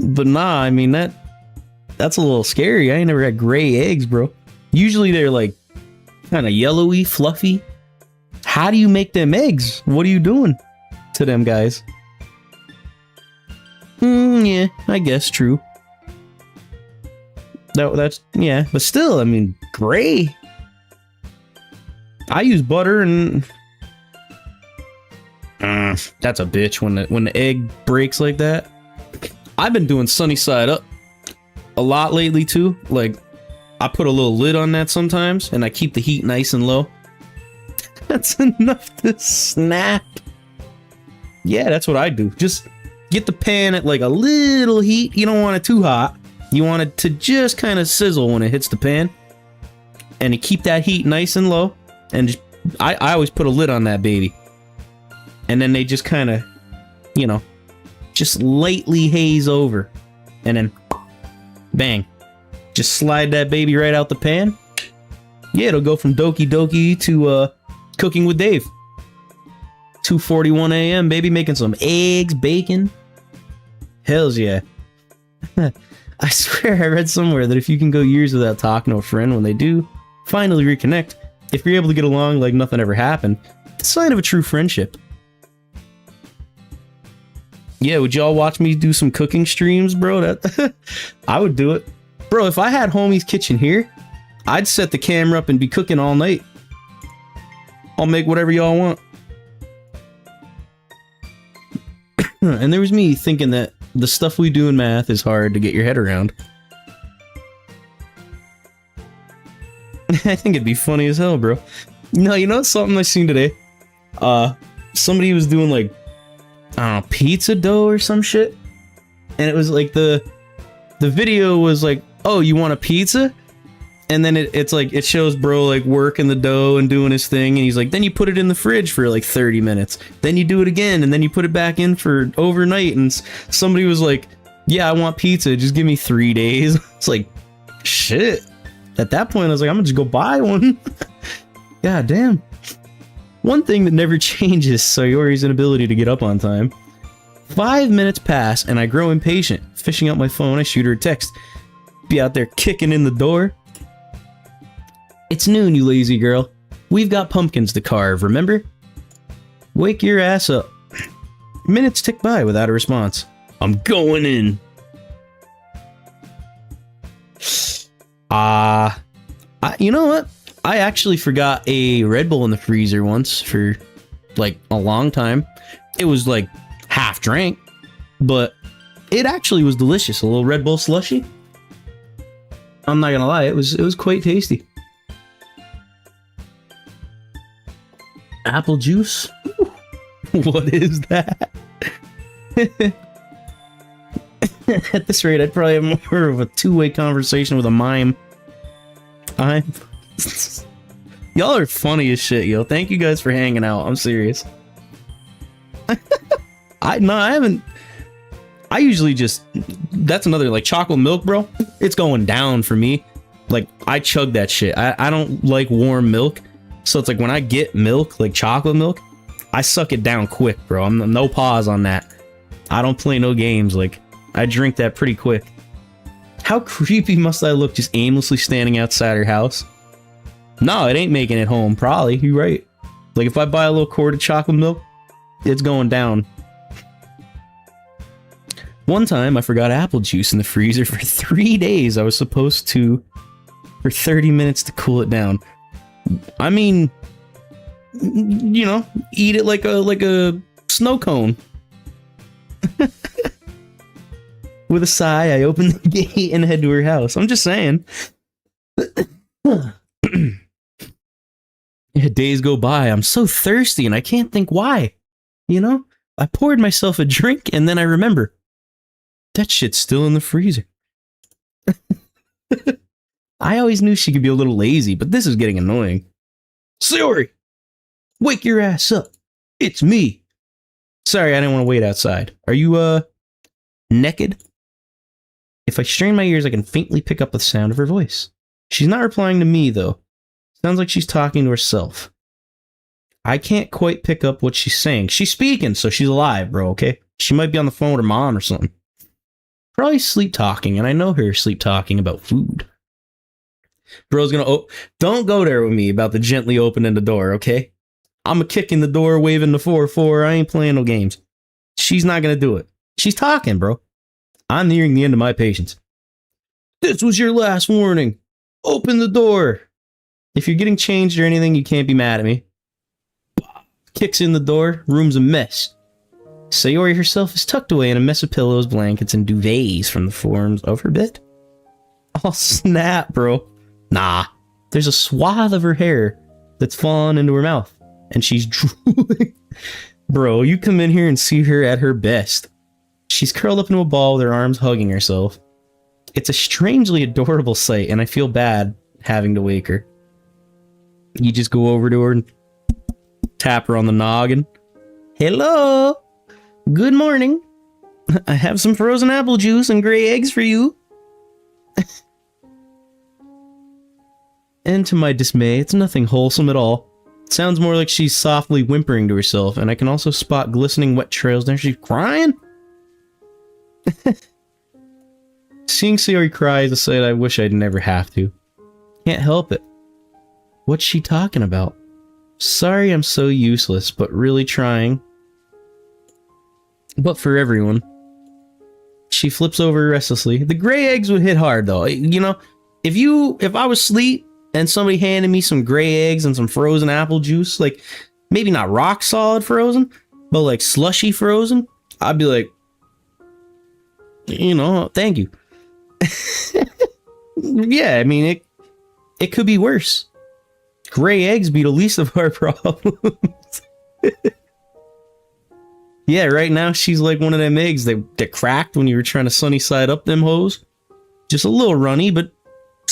But nah, I mean that's a little scary. I ain't never had gray eggs, bro. Usually they're kind of yellowy, fluffy. How do you make them eggs? What are you doing to them guys? Yeah, I guess true. That's yeah, but still, I mean, gray. I use butter and that's a bitch when the egg breaks like that. I've been doing sunny side up a lot lately too. I put a little lid on that sometimes, and I keep the heat nice and low. That's enough to snap. Yeah, that's what I do. Just get the pan at a little heat. You don't want it too hot. You want it to just kind of sizzle when it hits the pan. And you keep that heat nice and low. And I always put a lid on that baby. And then they just kind of, just lightly haze over. And then, bang. Just slide that baby right out the pan. Yeah, it'll go from Doki Doki to Cooking with Dave. 2:41 a.m. baby, making some eggs, bacon. Hells yeah. I swear I read somewhere that if you can go years without talking to a friend, when they do finally reconnect, if you're able to get along like nothing ever happened, it's a sign of a true friendship. Yeah, would y'all watch me do some cooking streams, bro? That I would do it. Bro, if I had homie's kitchen here, I'd set the camera up and be cooking all night. I'll make whatever y'all want. And there was me thinking that the stuff we do in math is hard to get your head around. I think it'd be funny as hell, bro. No, you know something I seen today? Somebody was doing I don't know, pizza dough or some shit. And it was the video was oh, you want a pizza? And then it's like, it shows bro like working the dough and doing his thing. And he's like, then you put it in the fridge for like 30 minutes. Then you do it again. And then you put it back in for overnight. And somebody was like, yeah, I want pizza. Just give me 3 days. It's like, shit. At that point, I was like, I'm gonna just go buy one. God damn. One thing that never changes Sayori's inability to get up on time. 5 minutes pass and I grow impatient. Fishing out my phone, I shoot her a text. Be out there kicking in the door. It's noon, you lazy girl. We've got pumpkins to carve, remember? Wake your ass up. Minutes tick by without a response. I'm going in. You know what? I actually forgot a Red Bull in the freezer once for like a long time. It was like half drank, but it actually was delicious. A little Red Bull slushy. I'm not gonna lie, it was quite tasty. Apple juice? What is that? At this rate, I'd probably have more of a two-way conversation with a mime. Y'all are funny as shit, yo. Thank you guys for hanging out. I'm serious. I haven't. I usually just. That's another, like, chocolate milk, bro. It's going down for me. Like, I chug that shit. I don't like warm milk. So it's like when I get milk, like chocolate milk, I suck it down quick, bro. I'm no pause on that. I don't play no games. Like, I drink that pretty quick. How creepy must I look just aimlessly standing outside her house? No, it ain't making it home, probably. You're right. Like, if I buy a little quart of chocolate milk, it's going down. One time, I forgot apple juice in the freezer for 3 days. I was supposed to, for 30 minutes to cool it down. I mean, you know, eat it like a snow cone. With a sigh, I opened the gate and head to her house. I'm just saying. Days go by. I'm so thirsty and I can't think why. You know? I poured myself a drink and then I remember. That shit's still in the freezer. I always knew she could be a little lazy, but this is getting annoying. Sayori! Wake your ass up. It's me. Sorry, I didn't want to wait outside. Are you, naked? If I strain my ears, I can faintly pick up the sound of her voice. She's not replying to me, though. Sounds like she's talking to herself. I can't quite pick up what she's saying. She's speaking, so she's alive, bro, okay? She might be on the phone with her mom or something. Probably sleep talking, and I know her sleep talking about food. Bro's gonna... don't go there with me about the gently opening the door, okay? I'm a kick in the door, waving the 4-4. I ain't playing no games. She's not gonna do it. She's talking, bro. I'm nearing the end of my patience. This was your last warning. Open the door. If you're getting changed or anything, you can't be mad at me. Kicks in the door. Room's a mess. Sayori herself is tucked away in a mess of pillows, blankets, and duvets from the forms of her bed. Oh, snap, bro. Nah. There's a swath of her hair that's fallen into her mouth, and she's drooling. Bro, you come in here and see her at her best. She's curled up into a ball with her arms hugging herself. It's a strangely adorable sight, and I feel bad having to wake her. You just go over to her and tap her on the noggin. Hello! Good morning. I have some frozen apple juice and gray eggs for you. And to my dismay, it's nothing wholesome at all. It sounds more like she's softly whimpering to herself, and I can also spot glistening wet trails there. She's crying? Seeing Sayori cry is a sight I wish I'd never have to. Can't help it. What's she talking about? Sorry I'm so useless, but really trying. But for everyone. She flips over restlessly. The gray eggs would hit hard, though. You know, if I was asleep and somebody handed me some gray eggs and some frozen apple juice, like, maybe not rock solid frozen, but like slushy frozen, I'd be like, you know, thank you. Yeah, I mean, it could be worse. Gray eggs be the least of our problems. Yeah, right now she's like one of them eggs that cracked when you were trying to sunny side up them hoes. Just a little runny, but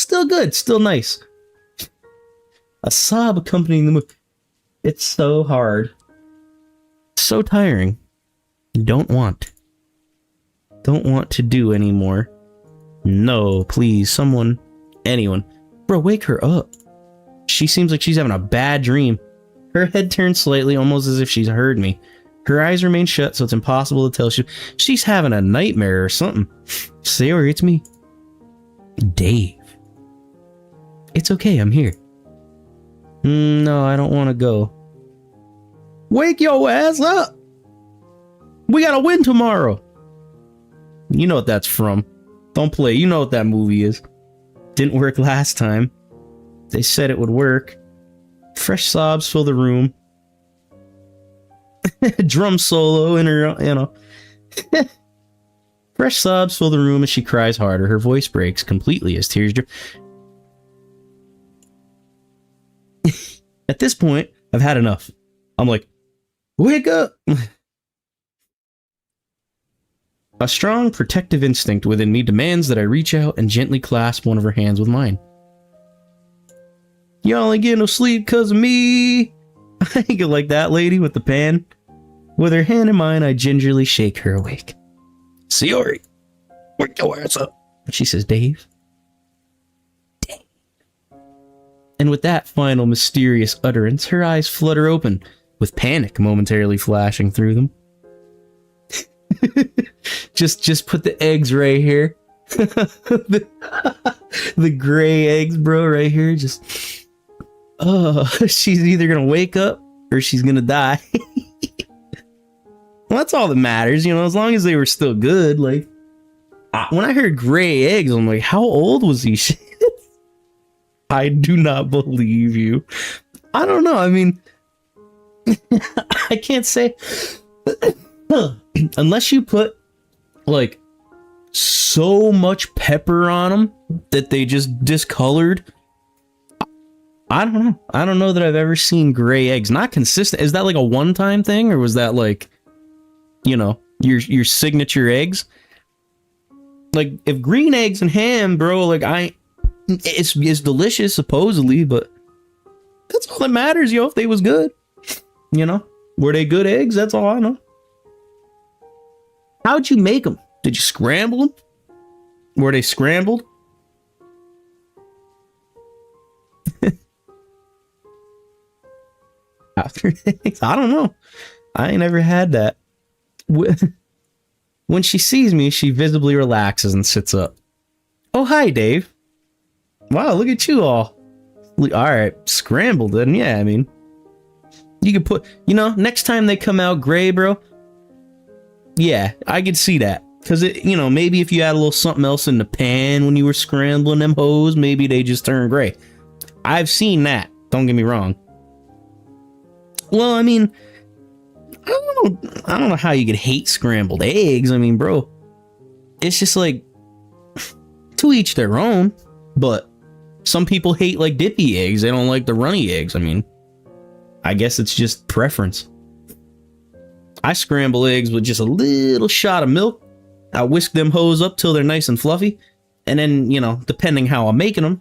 Still good, still nice. A sob accompanying the move. It's so hard. So tiring. Don't want to do anymore. No, please, someone, anyone. Bro, wake her up. She seems like she's having a bad dream. Her head turns slightly, almost as if she's heard me. Her eyes remain shut, so it's impossible to tell. She's having a nightmare or something. Sayori, it's me. Dave. It's okay, I'm here. No, I don't want to go. Wake your ass up! We gotta win tomorrow! You know what that's from. Don't play, you know what that movie is. Didn't work last time. They said it would work. Fresh sobs fill the room. Drum solo in her, you know. Fresh sobs fill the room as she cries harder. Her voice breaks completely as tears drip. At this point, I've had enough. I'm like, wake up! A strong protective instinct within me demands that I reach out and gently clasp one of her hands with mine. You only get no sleep 'cause of me. I get like that lady with the pan. With her hand in mine, I gingerly shake her awake. Sayori, wake your ass up. She says, Dave. Dave. And with that final mysterious utterance, her eyes flutter open, with panic momentarily flashing through them. just put the eggs right here. the gray eggs, bro, right here. Just, she's either gonna wake up or she's gonna die. Well, that's all that matters, you know, as long as they were still good. Like, when I heard gray eggs, I'm like, how old was he? Shit. I do not believe you. I don't know. I mean, I can't say. Unless you put, like, so much pepper on them that they just discolored. I don't know. I don't know that I've ever seen gray eggs. Not consistent. Is that like a one-time thing, or was that like, you know, your signature eggs? Like, if green eggs and ham, bro, like, it's delicious supposedly, but that's all that matters, yo. If they was good, you know, were they good eggs? That's all I know. How'd you make them? Did you scramble them? Were they scrambled? After eggs? I don't know. I ain't never had that. When she sees me, she visibly relaxes and sits up. Oh, hi, Dave. Wow, look at you all. Alright, scrambled then. Yeah, I mean, you could put, you know, next time they come out gray, bro. Yeah, I could see that. Because, you know, maybe if you add a little something else in the pan when you were scrambling them hoes, maybe they just turn gray. I've seen that. Don't get me wrong. Well, I mean, I don't know how you could hate scrambled eggs. I mean, bro, it's just like, to each their own. But some people hate like dippy eggs. They don't like the runny eggs. I mean, I guess it's just preference. I scramble eggs with just a little shot of milk. I whisk them hoes up till they're nice and fluffy. And then, you know, depending how I'm making them.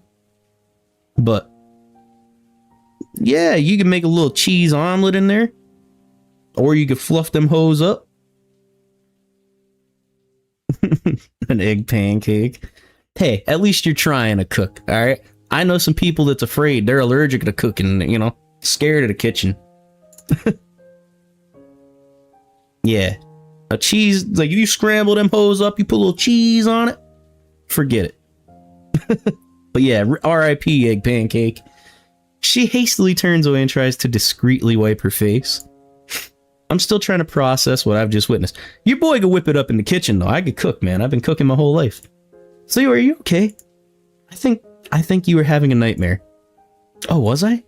But yeah, you can make a little cheese omelet in there. Or you could fluff them hoes up. An egg pancake. Hey, at least you're trying to cook, alright? I know some people that's afraid. They're allergic to cooking, you know, scared of the kitchen. Yeah. A cheese, like if you scramble them hoes up, you put a little cheese on it, forget it. But yeah, R.I.P. egg pancake. She hastily turns away and tries to discreetly wipe her face. I'm still trying to process what I've just witnessed. Your boy could whip it up in the kitchen, though. I could cook, man. I've been cooking my whole life. So, are you okay? I think you were having a nightmare. Oh, was I?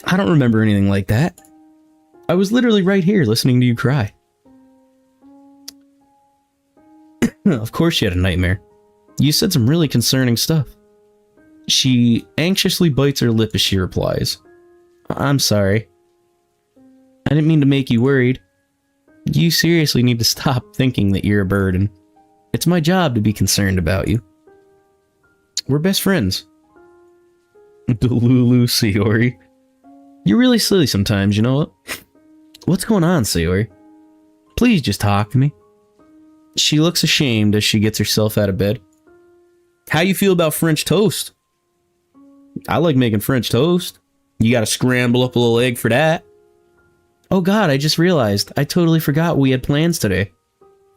I don't remember anything like that. I was literally right here listening to you cry. Of course you had a nightmare. You said some really concerning stuff. She anxiously bites her lip as she replies. I'm sorry. I didn't mean to make you worried. You seriously need to stop thinking that you're a burden. It's my job to be concerned about you. We're best friends. Delulu, Sayori. You're really silly sometimes, you know what? What's going on, Sayori? Please just talk to me. She looks ashamed as she gets herself out of bed. How you feel about French toast? I like making French toast. You gotta scramble up a little egg for that. Oh god, I just realized. I totally forgot we had plans today.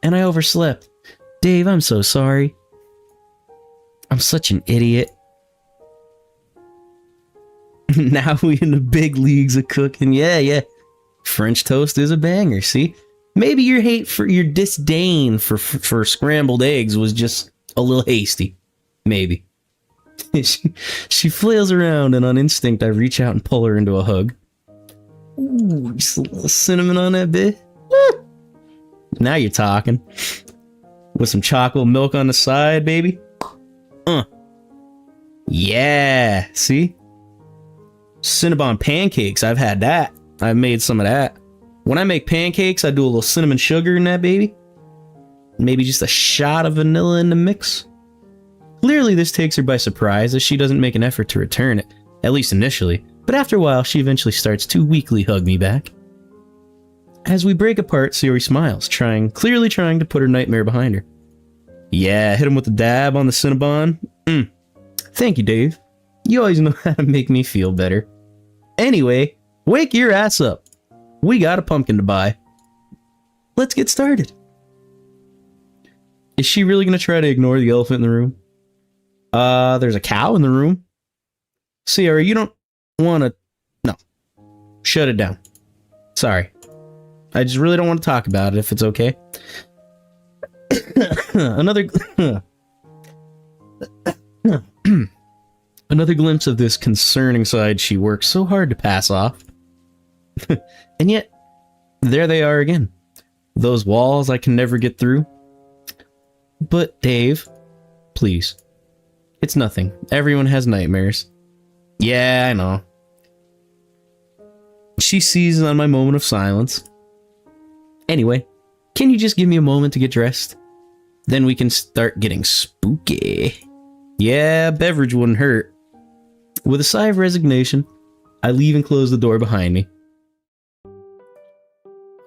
And I overslept. Dave, I'm so sorry. I'm such an idiot. Now we in the big leagues of cooking. Yeah. French toast is a banger, see? Maybe your disdain for scrambled eggs was just a little hasty. Maybe. She flails around, and on instinct, I reach out and pull her into a hug. Ooh, just a little cinnamon on that bit. Now you're talking. With some chocolate milk on the side, baby. Yeah, see? Cinnabon pancakes, I've had that. I've made some of that. When I make pancakes, I do a little cinnamon sugar in that, baby. Maybe just a shot of vanilla in the mix. Clearly, this takes her by surprise, as she doesn't make an effort to return it, at least initially, but after a while, she eventually starts to weakly hug me back. As we break apart, Sayori smiles, clearly trying to put her nightmare behind her. Yeah, hit him with the dab on the Cinnabon. Thank you, Dave. You always know how to make me feel better. Anyway, wake your ass up. We got a pumpkin to buy. Let's get started. Is she really going to try to ignore the elephant in the room? There's a cow in the room. Sayori, you don't want to... No. Shut it down. Sorry. I just really don't want to talk about it if it's okay. Another glimpse of this concerning side she works so hard to pass off. And yet, there they are again. Those walls I can never get through. But Dave, please. It's nothing. Everyone has nightmares. Yeah, I know. She seizes on my moment of silence. Anyway, can you just give me a moment to get dressed? Then we can start getting spooky. Yeah, beverage wouldn't hurt. With a sigh of resignation, I leave and close the door behind me.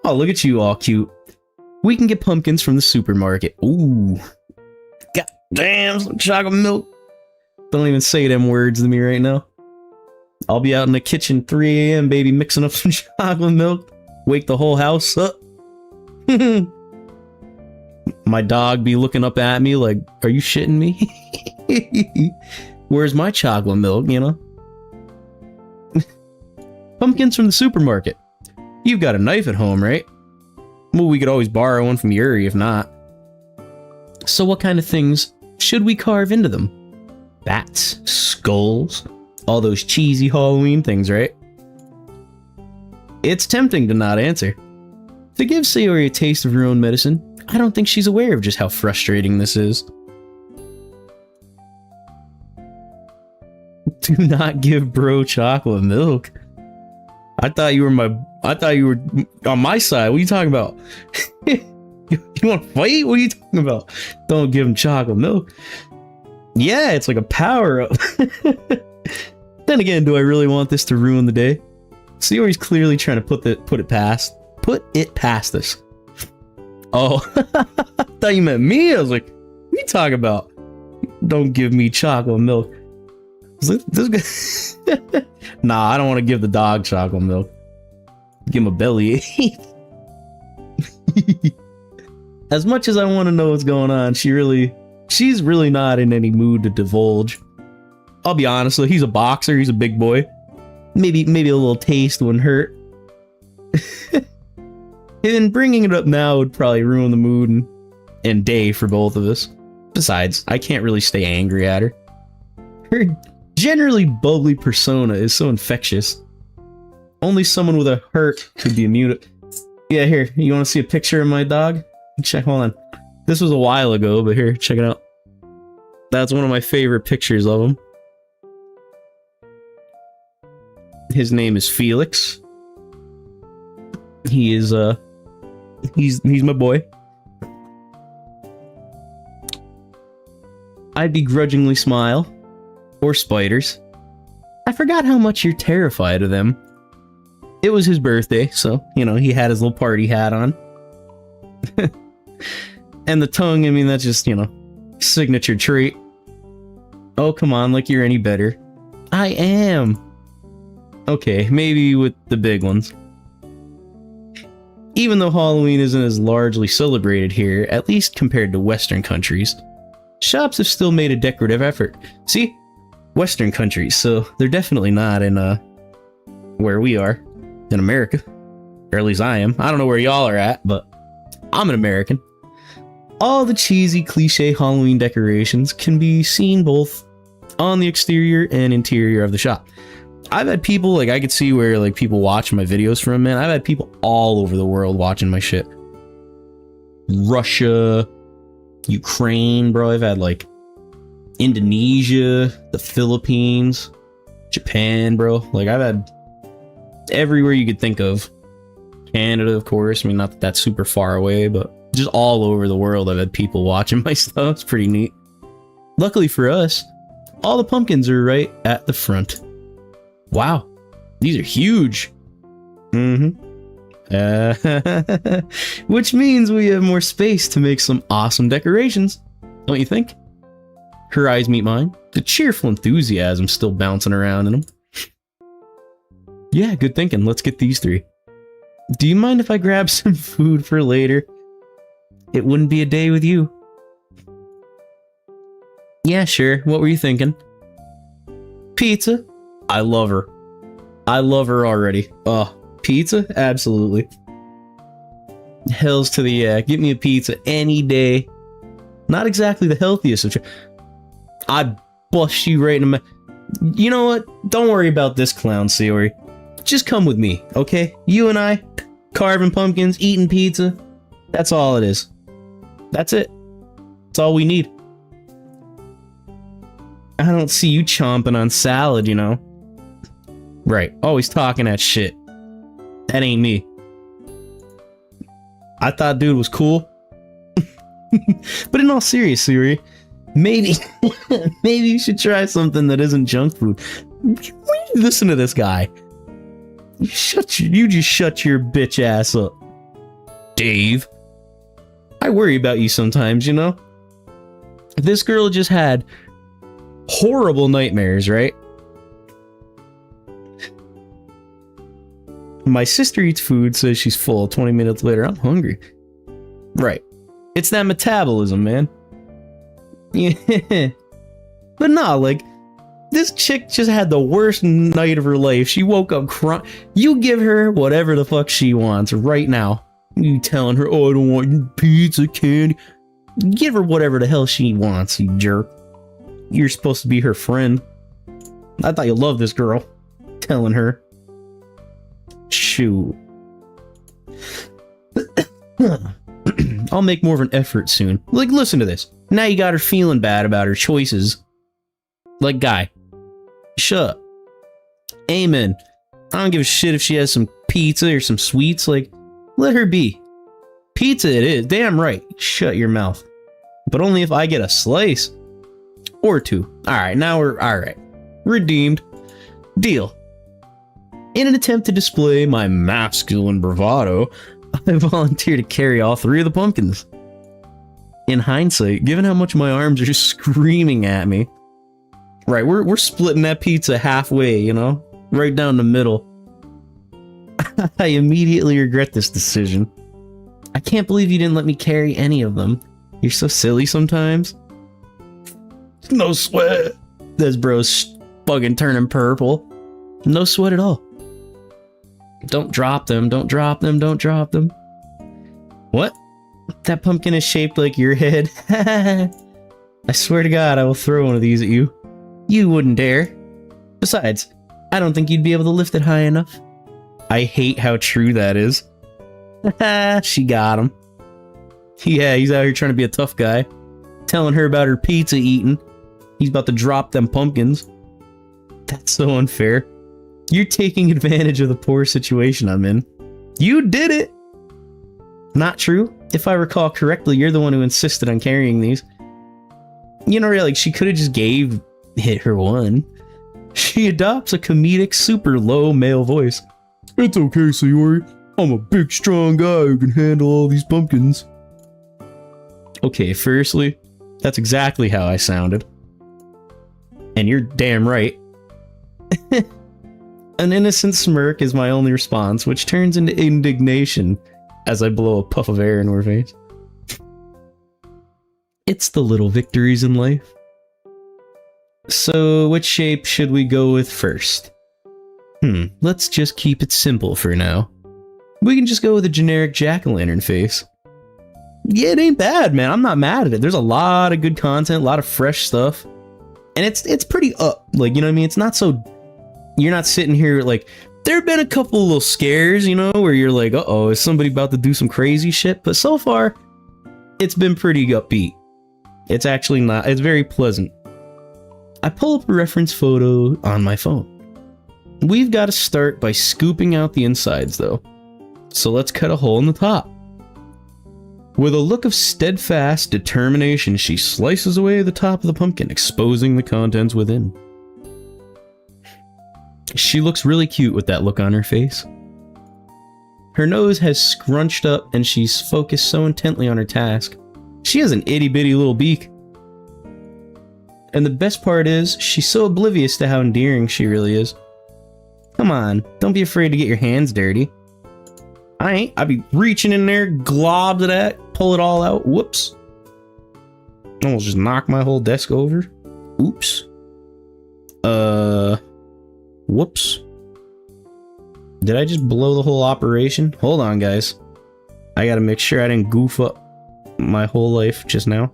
Oh, look at you all cute. We can get pumpkins from the supermarket. Ooh. God damn, some chocolate milk. Don't even say them words to me right now. I'll be out in the kitchen 3 a.m., baby, mixing up some chocolate milk. Wake the whole house up. My dog be looking up at me like, are you shitting me? Where's my chocolate milk, you know? Pumpkins from the supermarket. You've got a knife at home, right? Well, we could always borrow one from Yuri if not. So what kind of things should we carve into them? Bats, skulls, all those cheesy Halloween things, right? It's tempting to not answer. To give Sayori a taste of her own medicine, I don't think she's aware of just how frustrating this is. Do not give bro chocolate milk. I thought you were on my side. What are you talking about? You want to fight? What are you talking about? Don't give him chocolate milk. Yeah, it's like a power up. Then again, do I really want this to ruin the day? Sayori's clearly trying to put it past us. Oh, I thought you meant me. I was like, what are you talking about? Don't give me chocolate milk. This guy... Nah, I don't want to give the dog chocolate milk. Give him a bellyache. As much as I want to know what's going on, she's really not in any mood to divulge. I'll be honest though, he's a boxer, he's a big boy. Maybe a little taste wouldn't hurt. And bringing it up now would probably ruin the mood and day for both of us. Besides, I can't really stay angry at her. Her generally bubbly persona is so infectious. Only someone with a heart could be immune to... Yeah, here, you want to see a picture of my dog? Check, hold on. This was a while ago, but here, check it out. That's one of my favorite pictures of him. His name is Felix. He is, he's my boy. I'd begrudgingly smile. Or spiders. I forgot how much you're terrified of them. It was his birthday, so, you know, he had his little party hat on. And the tongue, I mean, that's just, you know, signature trait. Oh, come on, like you're any better. I am. Okay, maybe with the big ones. Even though Halloween isn't as largely celebrated here, at least compared to Western countries, shops have still made a decorative effort. See? Western countries, so they're definitely not in, where we are. In America. Or at least I am. I don't know where y'all are at, but I'm an American. All the cheesy, cliche Halloween decorations can be seen both on the exterior and interior of the shop. I've had people, like, I could see where, like, people watch my videos from, man. I've had people all over the world watching my shit. Russia, Ukraine, bro. I've had, like, Indonesia, the Philippines, Japan, bro. Like, I've had everywhere you could think of. Canada, of course. I mean, not that that's super far away, but just all over the world I've had people watching my stuff. It's pretty neat. Luckily for us, all the pumpkins are right at the front. Wow, these are huge. Which means we have more space to make some awesome decorations, don't you think? Her eyes meet mine. The cheerful enthusiasm still bouncing around in them. Yeah, good thinking. Let's get these three. Do you mind if I grab some food for later? It wouldn't be a day with you. Yeah, sure. What were you thinking? Pizza? I love her. I love her already. Oh, pizza? Absolutely. Hells to the yeah. Give me a pizza any day. Not exactly the healthiest of I'd bust you right in the You know what? Don't worry about this clown, Sayori. Just come with me, okay? You and I, carving pumpkins, eating pizza. That's all it is. That's it. That's all we need. I don't see you chomping on salad, you know? Right, always talking that shit. That ain't me. I thought dude was cool. But in all seriousness, maybe you should try something that isn't junk food. Listen to this guy. You just shut your bitch ass up. Dave. I worry about you sometimes, you know? This girl just had horrible nightmares, right? My sister eats food, says she's full. 20 minutes later, I'm hungry. Right. It's that metabolism, man. Yeah. But nah, like, this chick just had the worst night of her life. She woke up crying. You give her whatever the fuck she wants right now. You telling her, oh, I don't want pizza, candy. Give her whatever the hell she wants, you jerk. You're supposed to be her friend. I thought you loved this girl. Telling her. Shoot. I'll make more of an effort soon. Like, listen to this. Now you got her feeling bad about her choices. Like, guy. Shut up. Amen. I don't give a shit if she has some pizza or some sweets. Like, let her be. Pizza it is. Damn right. Shut your mouth. But only if I get a slice. Or two. Alright, now we're... Alright. Redeemed. Deal. In an attempt to display my masculine bravado, I volunteer to carry all three of the pumpkins. In hindsight, given how much my arms are just screaming at me... Right, we're splitting that pizza halfway, you know? Right down the middle. I immediately regret this decision. I can't believe you didn't let me carry any of them. You're so silly sometimes. No sweat. This bro's fucking turning purple. No sweat at all. Don't drop them, don't drop them, don't drop them. What? That pumpkin is shaped like your head. I swear to God, I will throw one of these at you. You wouldn't dare. Besides, I don't think you'd be able to lift it high enough. I hate how true that is. She got him. Yeah, he's out here trying to be a tough guy. Telling her about her pizza eating. He's about to drop them pumpkins. That's so unfair. You're taking advantage of the poor situation I'm in. You did it! Not true. If I recall correctly, you're the one who insisted on carrying these. You know, like, she could have just hit her one. She adopts a comedic, super low male voice. It's okay, Sayori. I'm a big, strong guy who can handle all these pumpkins. Okay, firstly, that's exactly how I sounded. And you're damn right. An innocent smirk is my only response, which turns into indignation as I blow a puff of air in her face. It's the little victories in life. So, which shape should we go with first? Let's just keep it simple for now. We can just go with a generic jack-o'-lantern face. Yeah, it ain't bad, man. I'm not mad at it. There's a lot of good content, a lot of fresh stuff. And it's pretty up. Like, you know what I mean? It's not so... You're not sitting here like... There have been a couple little scares, you know, where you're like, uh-oh, is somebody about to do some crazy shit? But so far, it's been pretty upbeat. It's actually not... It's very pleasant. I pull up a reference photo on my phone. We've got to start by scooping out the insides, though. So let's cut a hole in the top. With a look of steadfast determination, she slices away the top of the pumpkin, exposing the contents within. She looks really cute with that look on her face. Her nose has scrunched up, and she's focused so intently on her task. She has an itty-bitty little beak. And the best part is, she's so oblivious to how endearing she really is. Come on, don't be afraid to get your hands dirty. I ain't. I'd be reaching in there, glob to that, pull it all out. Whoops. Almost just knocked my whole desk over. Oops. Whoops. Did I just blow the whole operation? Hold on, guys. I gotta make sure I didn't goof up my whole life just now.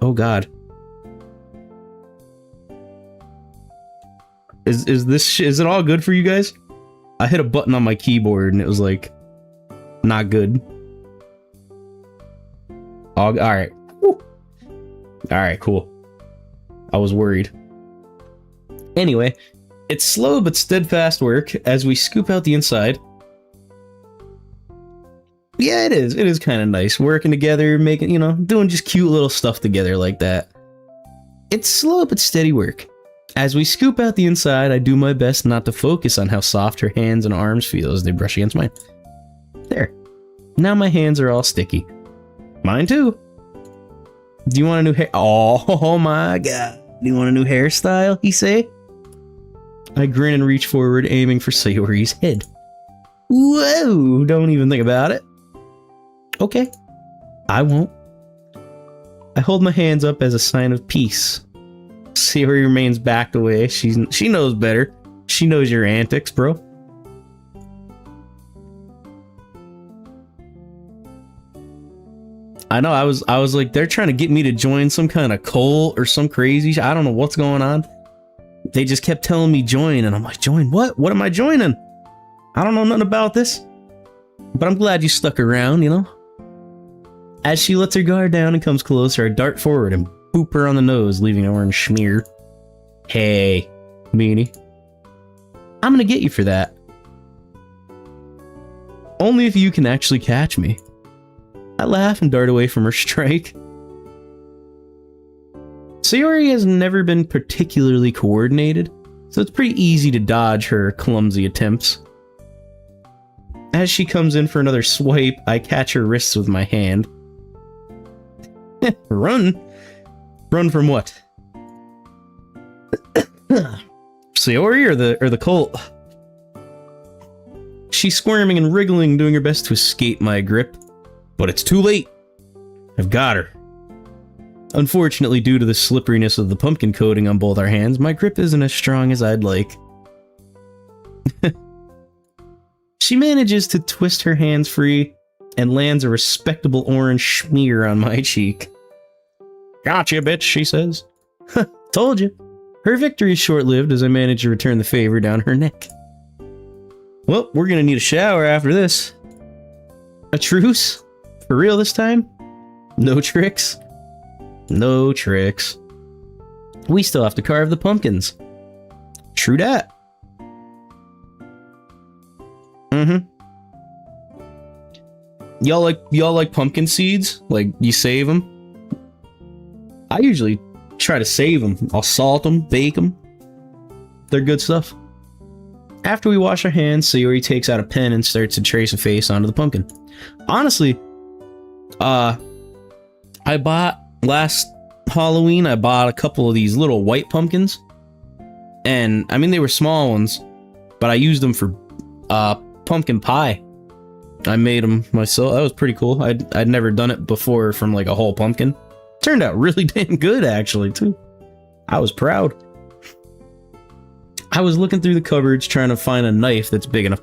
Oh, God. Is it all good for you guys? I hit a button on my keyboard and it was like, not good. Alright. Alright, cool. I was worried. Anyway, it's slow but steadfast work as we scoop out the inside. Yeah, it is. It is kind of nice. Working together, making, you know, doing just cute little stuff together like that. It's slow but steady work. As we scoop out the inside, I do my best not to focus on how soft her hands and arms feel as they brush against mine. There. Now my hands are all sticky. Mine too. Do you want a new hair? Oh my god. Do you want a new hairstyle, he say? I grin and reach forward, aiming for Sayori's head. Whoa! Don't even think about it. Okay. I won't. I hold my hands up as a sign of peace. Sayori remains backed away. She knows better. She knows your antics, bro. I know, I was like, they're trying to get me to join some kind of cult or some crazy I don't know what's going on. They just kept telling me join, and I'm like, join what? What am I joining? I don't know nothing about this. But I'm glad you stuck around, you know? As she lets her guard down and comes closer, I dart forward and boop her on the nose, leaving an orange smear. Hey, meanie. I'm gonna get you for that. Only if you can actually catch me. I laugh and dart away from her strike. Sayori has never been particularly coordinated, so it's pretty easy to dodge her clumsy attempts. As she comes in for another swipe, I catch her wrists with my hand. Run? Run from what? Sayori or the cult? She's squirming and wriggling, doing her best to escape my grip. But it's too late. I've got her. Unfortunately, due to the slipperiness of the pumpkin coating on both our hands, my grip isn't as strong as I'd like. She manages to twist her hands free and lands a respectable orange smear on my cheek. Gotcha, bitch, she says. Told you. Her victory is short-lived as I manage to return the favor down her neck. Well, we're gonna need a shower after this. A truce? For real this time? No tricks? No tricks. We still have to carve the pumpkins. True dat. Y'all like pumpkin seeds? Like, you save them? I usually Try to save them. I'll salt them, bake them. They're good stuff. After we wash our hands, Sayori takes out a pen and starts to trace a face onto the pumpkin. Honestly, I bought last Halloween, I bought a couple of these little white pumpkins. And, I mean, they were small ones, but I used them for pumpkin pie. I made them myself. That was pretty cool. I'd never done it before from like a whole pumpkin. Turned out really damn good, actually, too. I was proud. I was looking through the cupboards trying to find a knife that's big enough.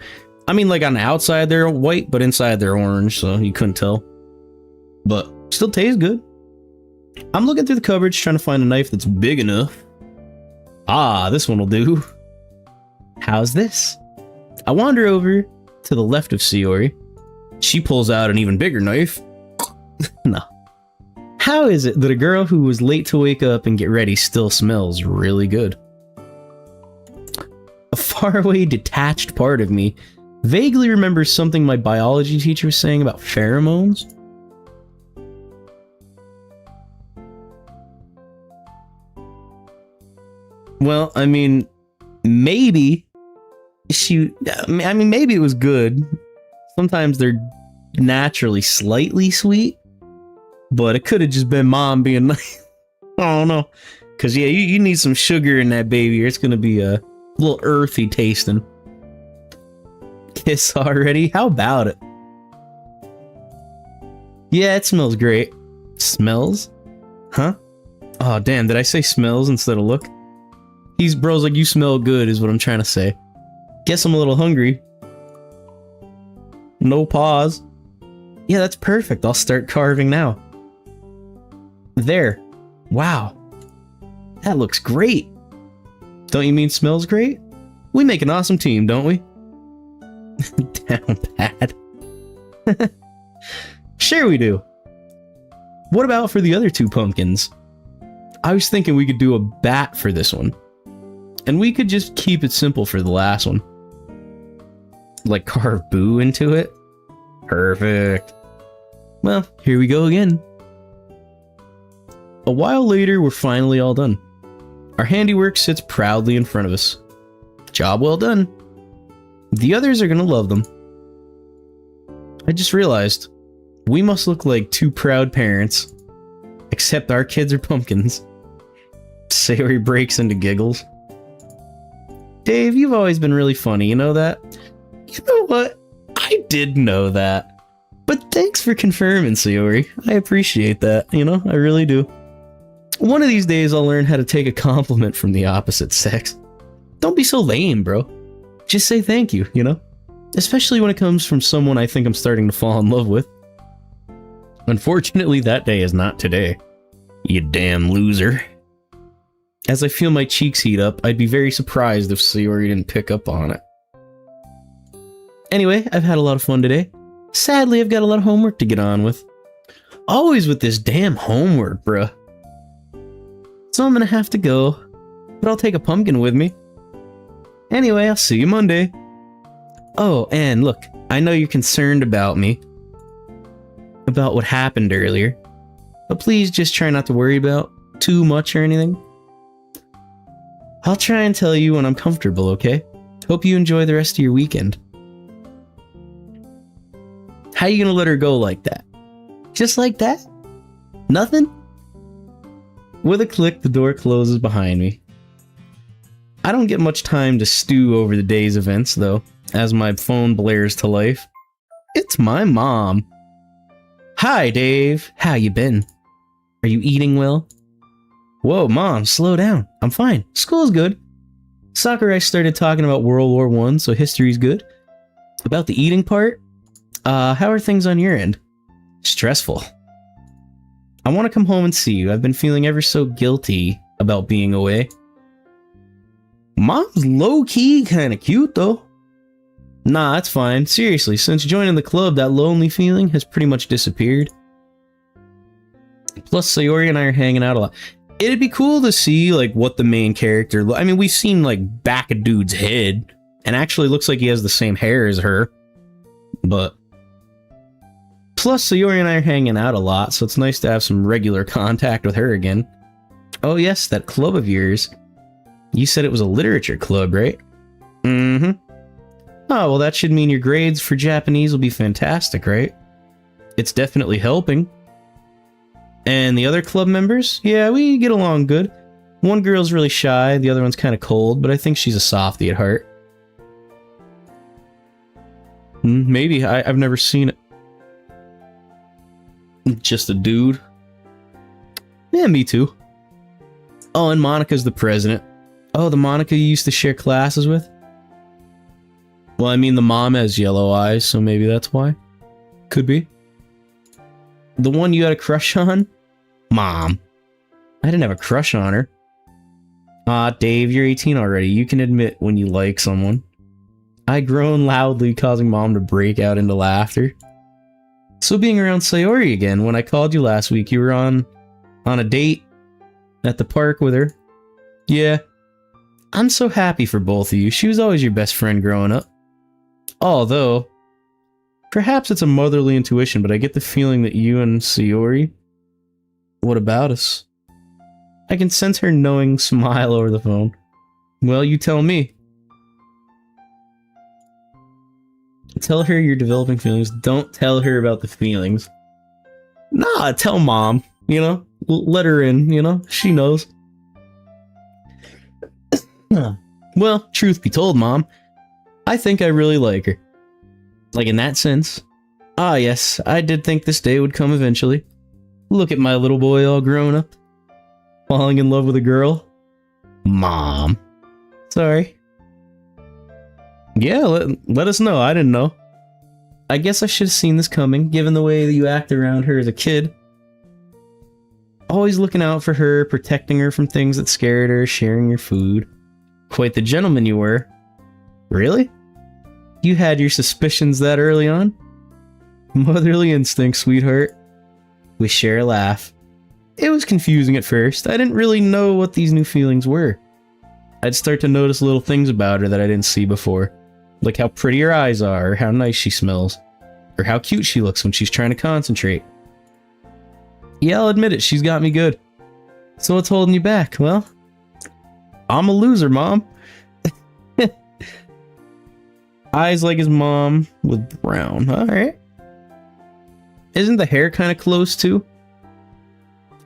I mean, like on the outside they're white, but inside they're orange, so you couldn't tell. But still tastes good. I'm looking through the cupboards trying to find a knife that's big enough. Ah, this one will do. How's this? I wander over to the left of Sayori. She pulls out an even bigger knife. No. How is it that a girl who was late to wake up and get ready still smells really good? A faraway, detached part of me vaguely remembers something my biology teacher was saying about pheromones. Well, I mean, maybe maybe it was good. Sometimes they're naturally slightly sweet, but it could have just been mom being nice. I don't know. Because, yeah, you need some sugar in that baby, or it's going to be a little earthy tasting. Kiss already? How about it? Yeah, it smells great. Smells? Huh? Oh, damn, did I say smells instead of look? Bro's like, you smell good, is what I'm trying to say. Guess I'm a little hungry. No pause. Yeah, that's perfect. I'll start carving now. There. Wow. That looks great. Don't you mean smells great? We make an awesome team, don't we? Down bad. Sure we do. What about for the other two pumpkins? I was thinking we could do a bat for this one. And we could just keep it simple for the last one. Like carve Boo into it. Perfect. Well, here we go again. A while later, we're finally all done. Our handiwork sits proudly in front of us. Job well done. The others are gonna love them. I just realized, we must look like two proud parents. Except our kids are pumpkins. Sayori breaks into giggles. Dave, you've always been really funny, you know that? You know what? I did know that. But thanks for confirming, Sayori. I appreciate that, you know? I really do. One of these days, I'll learn how to take a compliment from the opposite sex. Don't be so lame, bro. Just say thank you, you know? Especially when it comes from someone I think I'm starting to fall in love with. Unfortunately, that day is not today. You damn loser. As I feel my cheeks heat up, I'd be very surprised if Sayori didn't pick up on it. Anyway, I've had a lot of fun today. Sadly, I've got a lot of homework to get on with. Always with this damn homework, bruh. So I'm gonna have to go, but I'll take a pumpkin with me. Anyway, I'll see you Monday. Oh, and look, I know you're concerned about me. About what happened earlier. But please just try not to worry about too much or anything. I'll try and tell you when I'm comfortable, okay? Hope you enjoy the rest of your weekend. How you gonna let her go like that? Just like that? Nothing? With a click, the door closes behind me. I don't get much time to stew over the day's events, though, as my phone blares to life. It's my mom. Hi, Dave. How you been? Are you eating well? Whoa, Mom, slow down. I'm fine. School's good. Sakurai started talking about World War I, so history's good. About the eating part? How are things on your end? Stressful. I want to come home and see you. I've been feeling ever so guilty about being away. Mom's low-key kinda cute, though. Nah, that's fine. Seriously, since joining the club, that lonely feeling has pretty much disappeared. Plus, Sayori and I are hanging out a lot. It'd be cool to see, like, what the main character... I mean, we've seen, like, back a dude's head. And actually looks like he has the same hair as her. But... Plus, Sayori and I are hanging out a lot, so it's nice to have some regular contact with her again. Oh yes, that club of yours. You said it was a literature club, right? Mm-hmm. Oh, well that should mean your grades for Japanese will be fantastic, right? It's definitely helping. And the other club members? Yeah, we get along good. One girl's really shy, the other one's kind of cold, but I think she's a softie at heart. Maybe. I've never seen it. Just a dude. Yeah, me too. Oh, and Monica's the president. Oh, the Monica you used to share classes with? Well, I mean, the mom has yellow eyes, so maybe that's why. Could be. The one you had a crush on? Mom. I didn't have a crush on her. Dave, you're 18 already. You can admit when you like someone. I groaned loudly, causing Mom to break out into laughter. So being around Sayori again, when I called you last week, you were on a date at the park with her. Yeah. I'm so happy for both of you. She was always your best friend growing up. Although, perhaps it's a motherly intuition, but I get the feeling that you and Sayori... What about us? I can sense her knowing smile over the phone. Well, you tell me. Tell her you're developing feelings. Don't tell her about the feelings. Nah, tell Mom. You know? Let her in, you know? She knows. Well, truth be told, Mom, I think I really like her. Like in that sense. Ah, yes, I did think this day would come eventually. Look at my little boy all grown up. Falling in love with a girl. Mom. Sorry. Yeah, let us know. I didn't know. I guess I should have seen this coming, given the way that you act around her as a kid. Always looking out for her, protecting her from things that scared her, sharing your food. Quite the gentleman you were. Really? You had your suspicions that early on? Motherly instinct, sweetheart. We share a laugh. It was confusing at first. I didn't really know what these new feelings were. I'd start to notice little things about her that I didn't see before. Like how pretty her eyes are, or how nice she smells. Or how cute she looks when she's trying to concentrate. Yeah, I'll admit it, she's got me good. So what's holding you back? Well, I'm a loser, Mom. Eyes like his mom with brown. Alright. Isn't the hair kind of close too?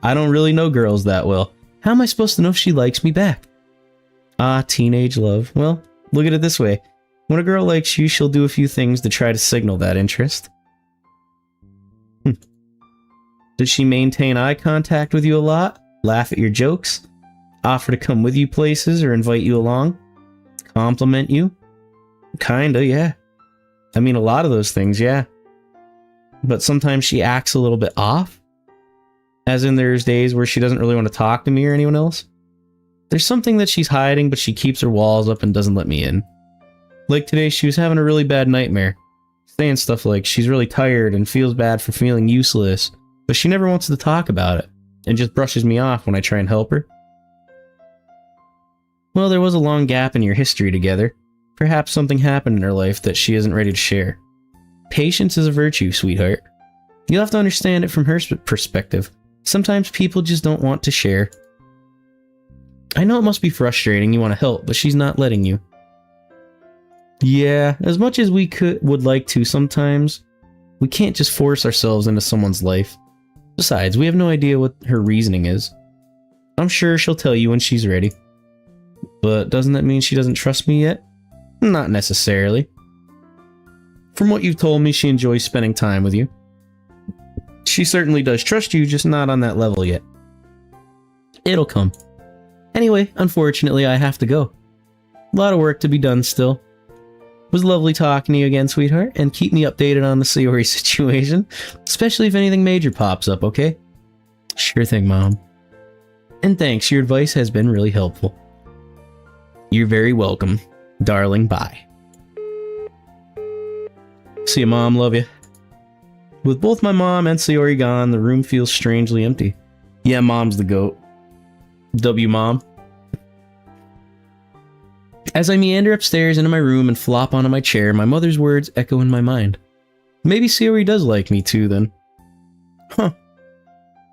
I don't really know girls that well. How am I supposed to know if she likes me back? Teenage love. Well, look at it this way. When a girl likes you, she'll do a few things to try to signal that interest. Does she maintain eye contact with you a lot? Laugh at your jokes? Offer to come with you places or invite you along? Compliment you? Kinda, yeah. I mean, a lot of those things, yeah. But sometimes she acts a little bit off. As in, there's days where she doesn't really want to talk to me or anyone else. There's something that she's hiding, but she keeps her walls up and doesn't let me in. Like today, she was having a really bad nightmare. Saying stuff like she's really tired and feels bad for feeling useless, but she never wants to talk about it, and just brushes me off when I try and help her. Well, there was a long gap in your history together. Perhaps something happened in her life that she isn't ready to share. Patience is a virtue, sweetheart. You'll have to understand it from her perspective. Sometimes people just don't want to share. I know it must be frustrating, you want to help, but she's not letting you. Yeah, as much as we would like to sometimes, we can't just force ourselves into someone's life. Besides, we have no idea what her reasoning is. I'm sure she'll tell you when she's ready. But doesn't that mean she doesn't trust me yet? Not necessarily. From what you've told me, she enjoys spending time with you. She certainly does trust you, just not on that level yet. It'll come. Anyway, unfortunately, I have to go. A lot of work to be done still. It was lovely talking to you again, sweetheart, and keep me updated on the Sayori situation, especially if anything major pops up, okay? Sure thing, Mom. And thanks, your advice has been really helpful. You're very welcome, darling, bye. See you, Mom, love you. With both my mom and Sayori gone, the room feels strangely empty. Yeah, Mom's the goat. W, Mom. As I meander upstairs into my room and flop onto my chair, my mother's words echo in my mind. Maybe Sayori does like me too, then. Huh.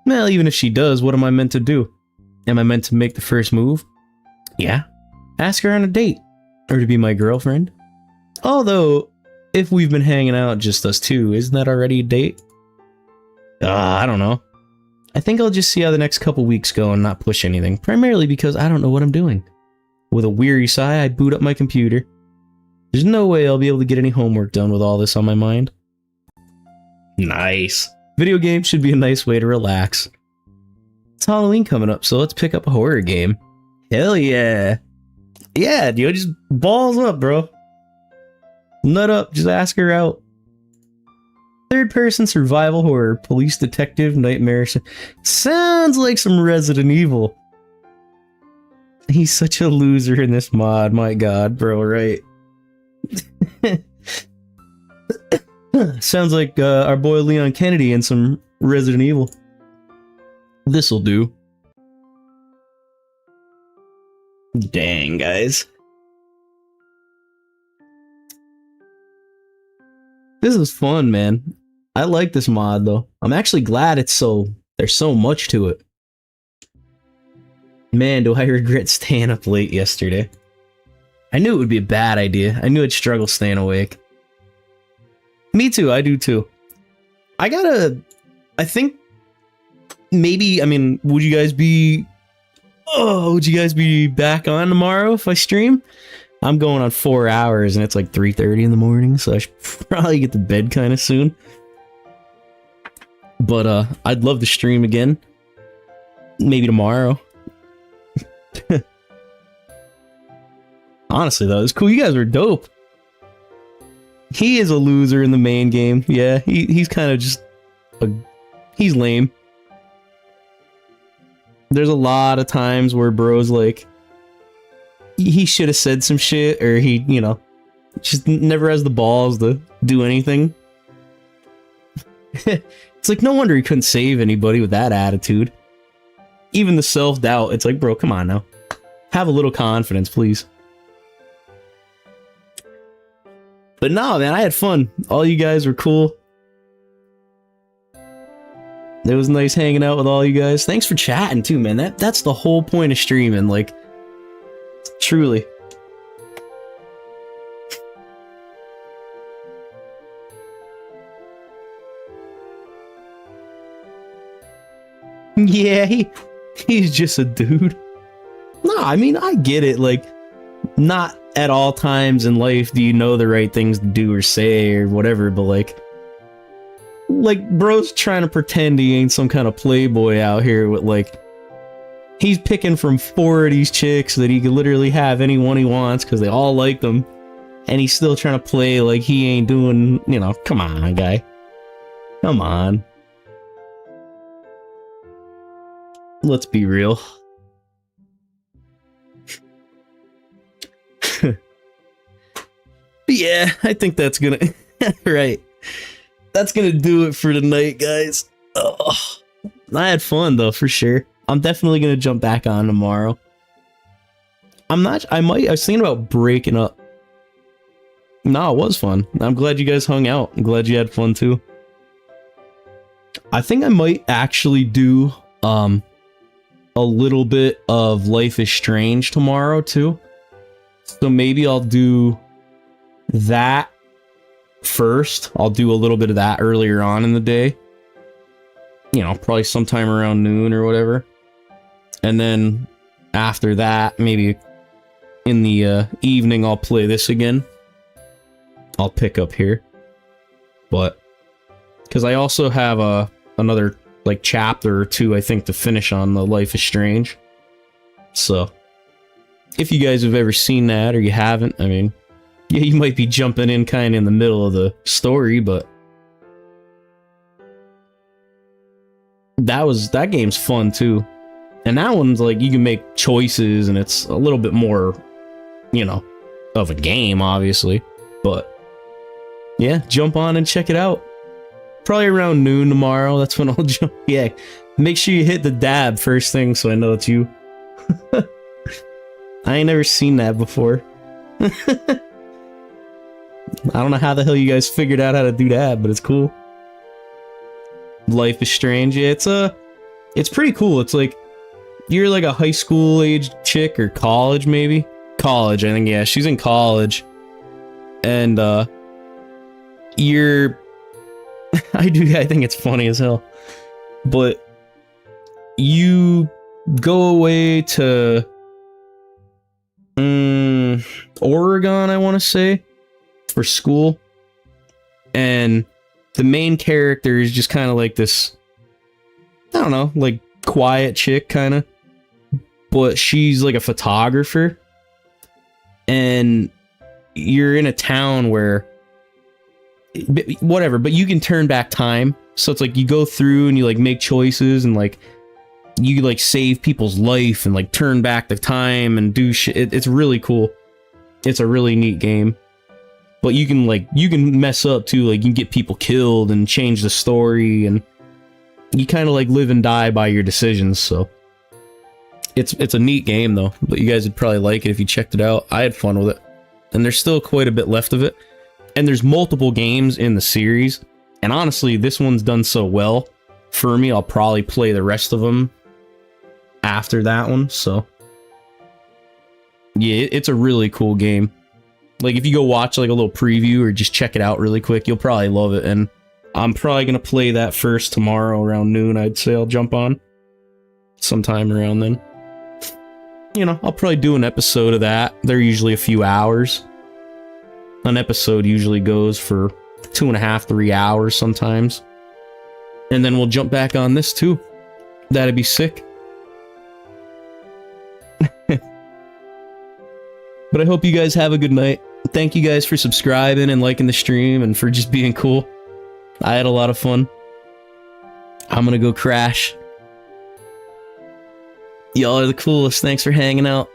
Well, even if she does, what am I meant to do? Am I meant to make the first move? Yeah. Ask her on a date. Or to be my girlfriend. Although, if we've been hanging out just us two, isn't that already a date? I don't know. I think I'll just see how the next couple weeks go and not push anything. Primarily because I don't know what I'm doing. With a weary sigh, I boot up my computer. There's no way I'll be able to get any homework done with all this on my mind. Nice. Video games should be a nice way to relax. It's Halloween coming up, so let's pick up a horror game. Hell yeah. Yeah, dude, just balls up, bro. Nut up, just ask her out. Third-person survival horror, police detective, nightmare. Sounds like some Resident Evil. He's such a loser in this mod, my god, bro, right? Sounds like our boy Leon Kennedy in some Resident Evil. This'll do. Dang, guys. This is fun, man. I like this mod, though. I'm actually glad there's so much to it. Man, do I regret staying up late yesterday. I knew it would be a bad idea. I knew I'd struggle staying awake. Me too, I do too. I think, maybe, I mean, would you guys be back on tomorrow if I stream? I'm going on 4 hours and it's like 3:30 in the morning, so I should probably get to bed kind of soon. But I'd love to stream again. Maybe tomorrow. Honestly though, it's cool. You guys are dope. He is a loser in the main game. Yeah, he's kind of just he's lame. There's a lot of times where bro's like, he should have said some shit, or he, you know, just never has the balls to do anything. It's like, no wonder he couldn't save anybody with that attitude. Even the self-doubt, it's like, bro, come on now. Have a little confidence, please. But no, man, I had fun. All you guys were cool. It was nice hanging out with all you guys. Thanks for chatting too, man. That's the whole point of streaming, like, truly. Yeah, he's just a dude. No, I mean, I get it, like, not at all times in life do you know the right things to do or say or whatever, but like bro's trying to pretend he ain't some kind of playboy out here with, like, he's picking from 4 of these chicks that he could literally have anyone he wants because they all like them, and he's still trying to play like he ain't doing, you know, come on, guy. Come on. Let's be real. Yeah, I think that's gonna... right. That's gonna do it for tonight, guys. Ugh. I had fun, though, for sure. I'm definitely gonna jump back on tomorrow. I was thinking about breaking up. No, it was fun. I'm glad you guys hung out. I'm glad you had fun, too. I think I might actually do, a little bit of Life is Strange tomorrow, too. So maybe I'll do that first. I'll do a little bit of that earlier on in the day. You know, probably sometime around noon or whatever. And then after that, maybe in the evening, I'll play this again. I'll pick up here. But, because I also have another, like, chapter or two, I think, to finish on the Life is Strange. So, if you guys have ever seen that, or you haven't, I mean, yeah, you might be jumping in kind of in the middle of the story, but that game's fun too. And that one's like, you can make choices and it's a little bit more, you know, of a game, obviously. But yeah, jump on and check it out. Probably around noon tomorrow. That's when I'll jump. Yeah, make sure you hit the dab first thing so I know it's you. I ain't never seen that before. I don't know how the hell you guys figured out how to do that, but it's cool. Life is Strange. Yeah, it's pretty cool. It's like, You're like a high school age chick or college, maybe? College, I think, yeah. She's in college. And, you're... I think it's funny as hell. But you go away to Oregon, I want to say, for school. And the main character is just kind of like this, I don't know, like quiet chick kind of. But she's like a photographer. And you're in a town where, whatever, but you can turn back time. So it's like you go through and you like make choices and like you like save people's life and like turn back the time and do shit. It's really cool. It's a really neat game. But you can mess up too. Like you can get people killed and change the story, and you kind of like live and die by your decisions. So it's a neat game though. But you guys would probably like it if you checked it out. I had fun with it, and there's still quite a bit left of it. And there's multiple games in the series. And honestly, this one's done so well for me, I'll probably play the rest of them after that one. So yeah, it's a really cool game. Like if you go watch like a little preview or just check it out really quick, you'll probably love it. And I'm probably going to play that first tomorrow around noon. I'd say I'll jump on sometime around then. You know, I'll probably do an episode of that. They're usually a few hours. An episode usually goes for 2.5, 3 hours sometimes. And then we'll jump back on this too. That'd be sick. But I hope you guys have a good night. Thank you guys for subscribing and liking the stream and for just being cool. I had a lot of fun. I'm gonna go crash. Y'all are the coolest. Thanks for hanging out.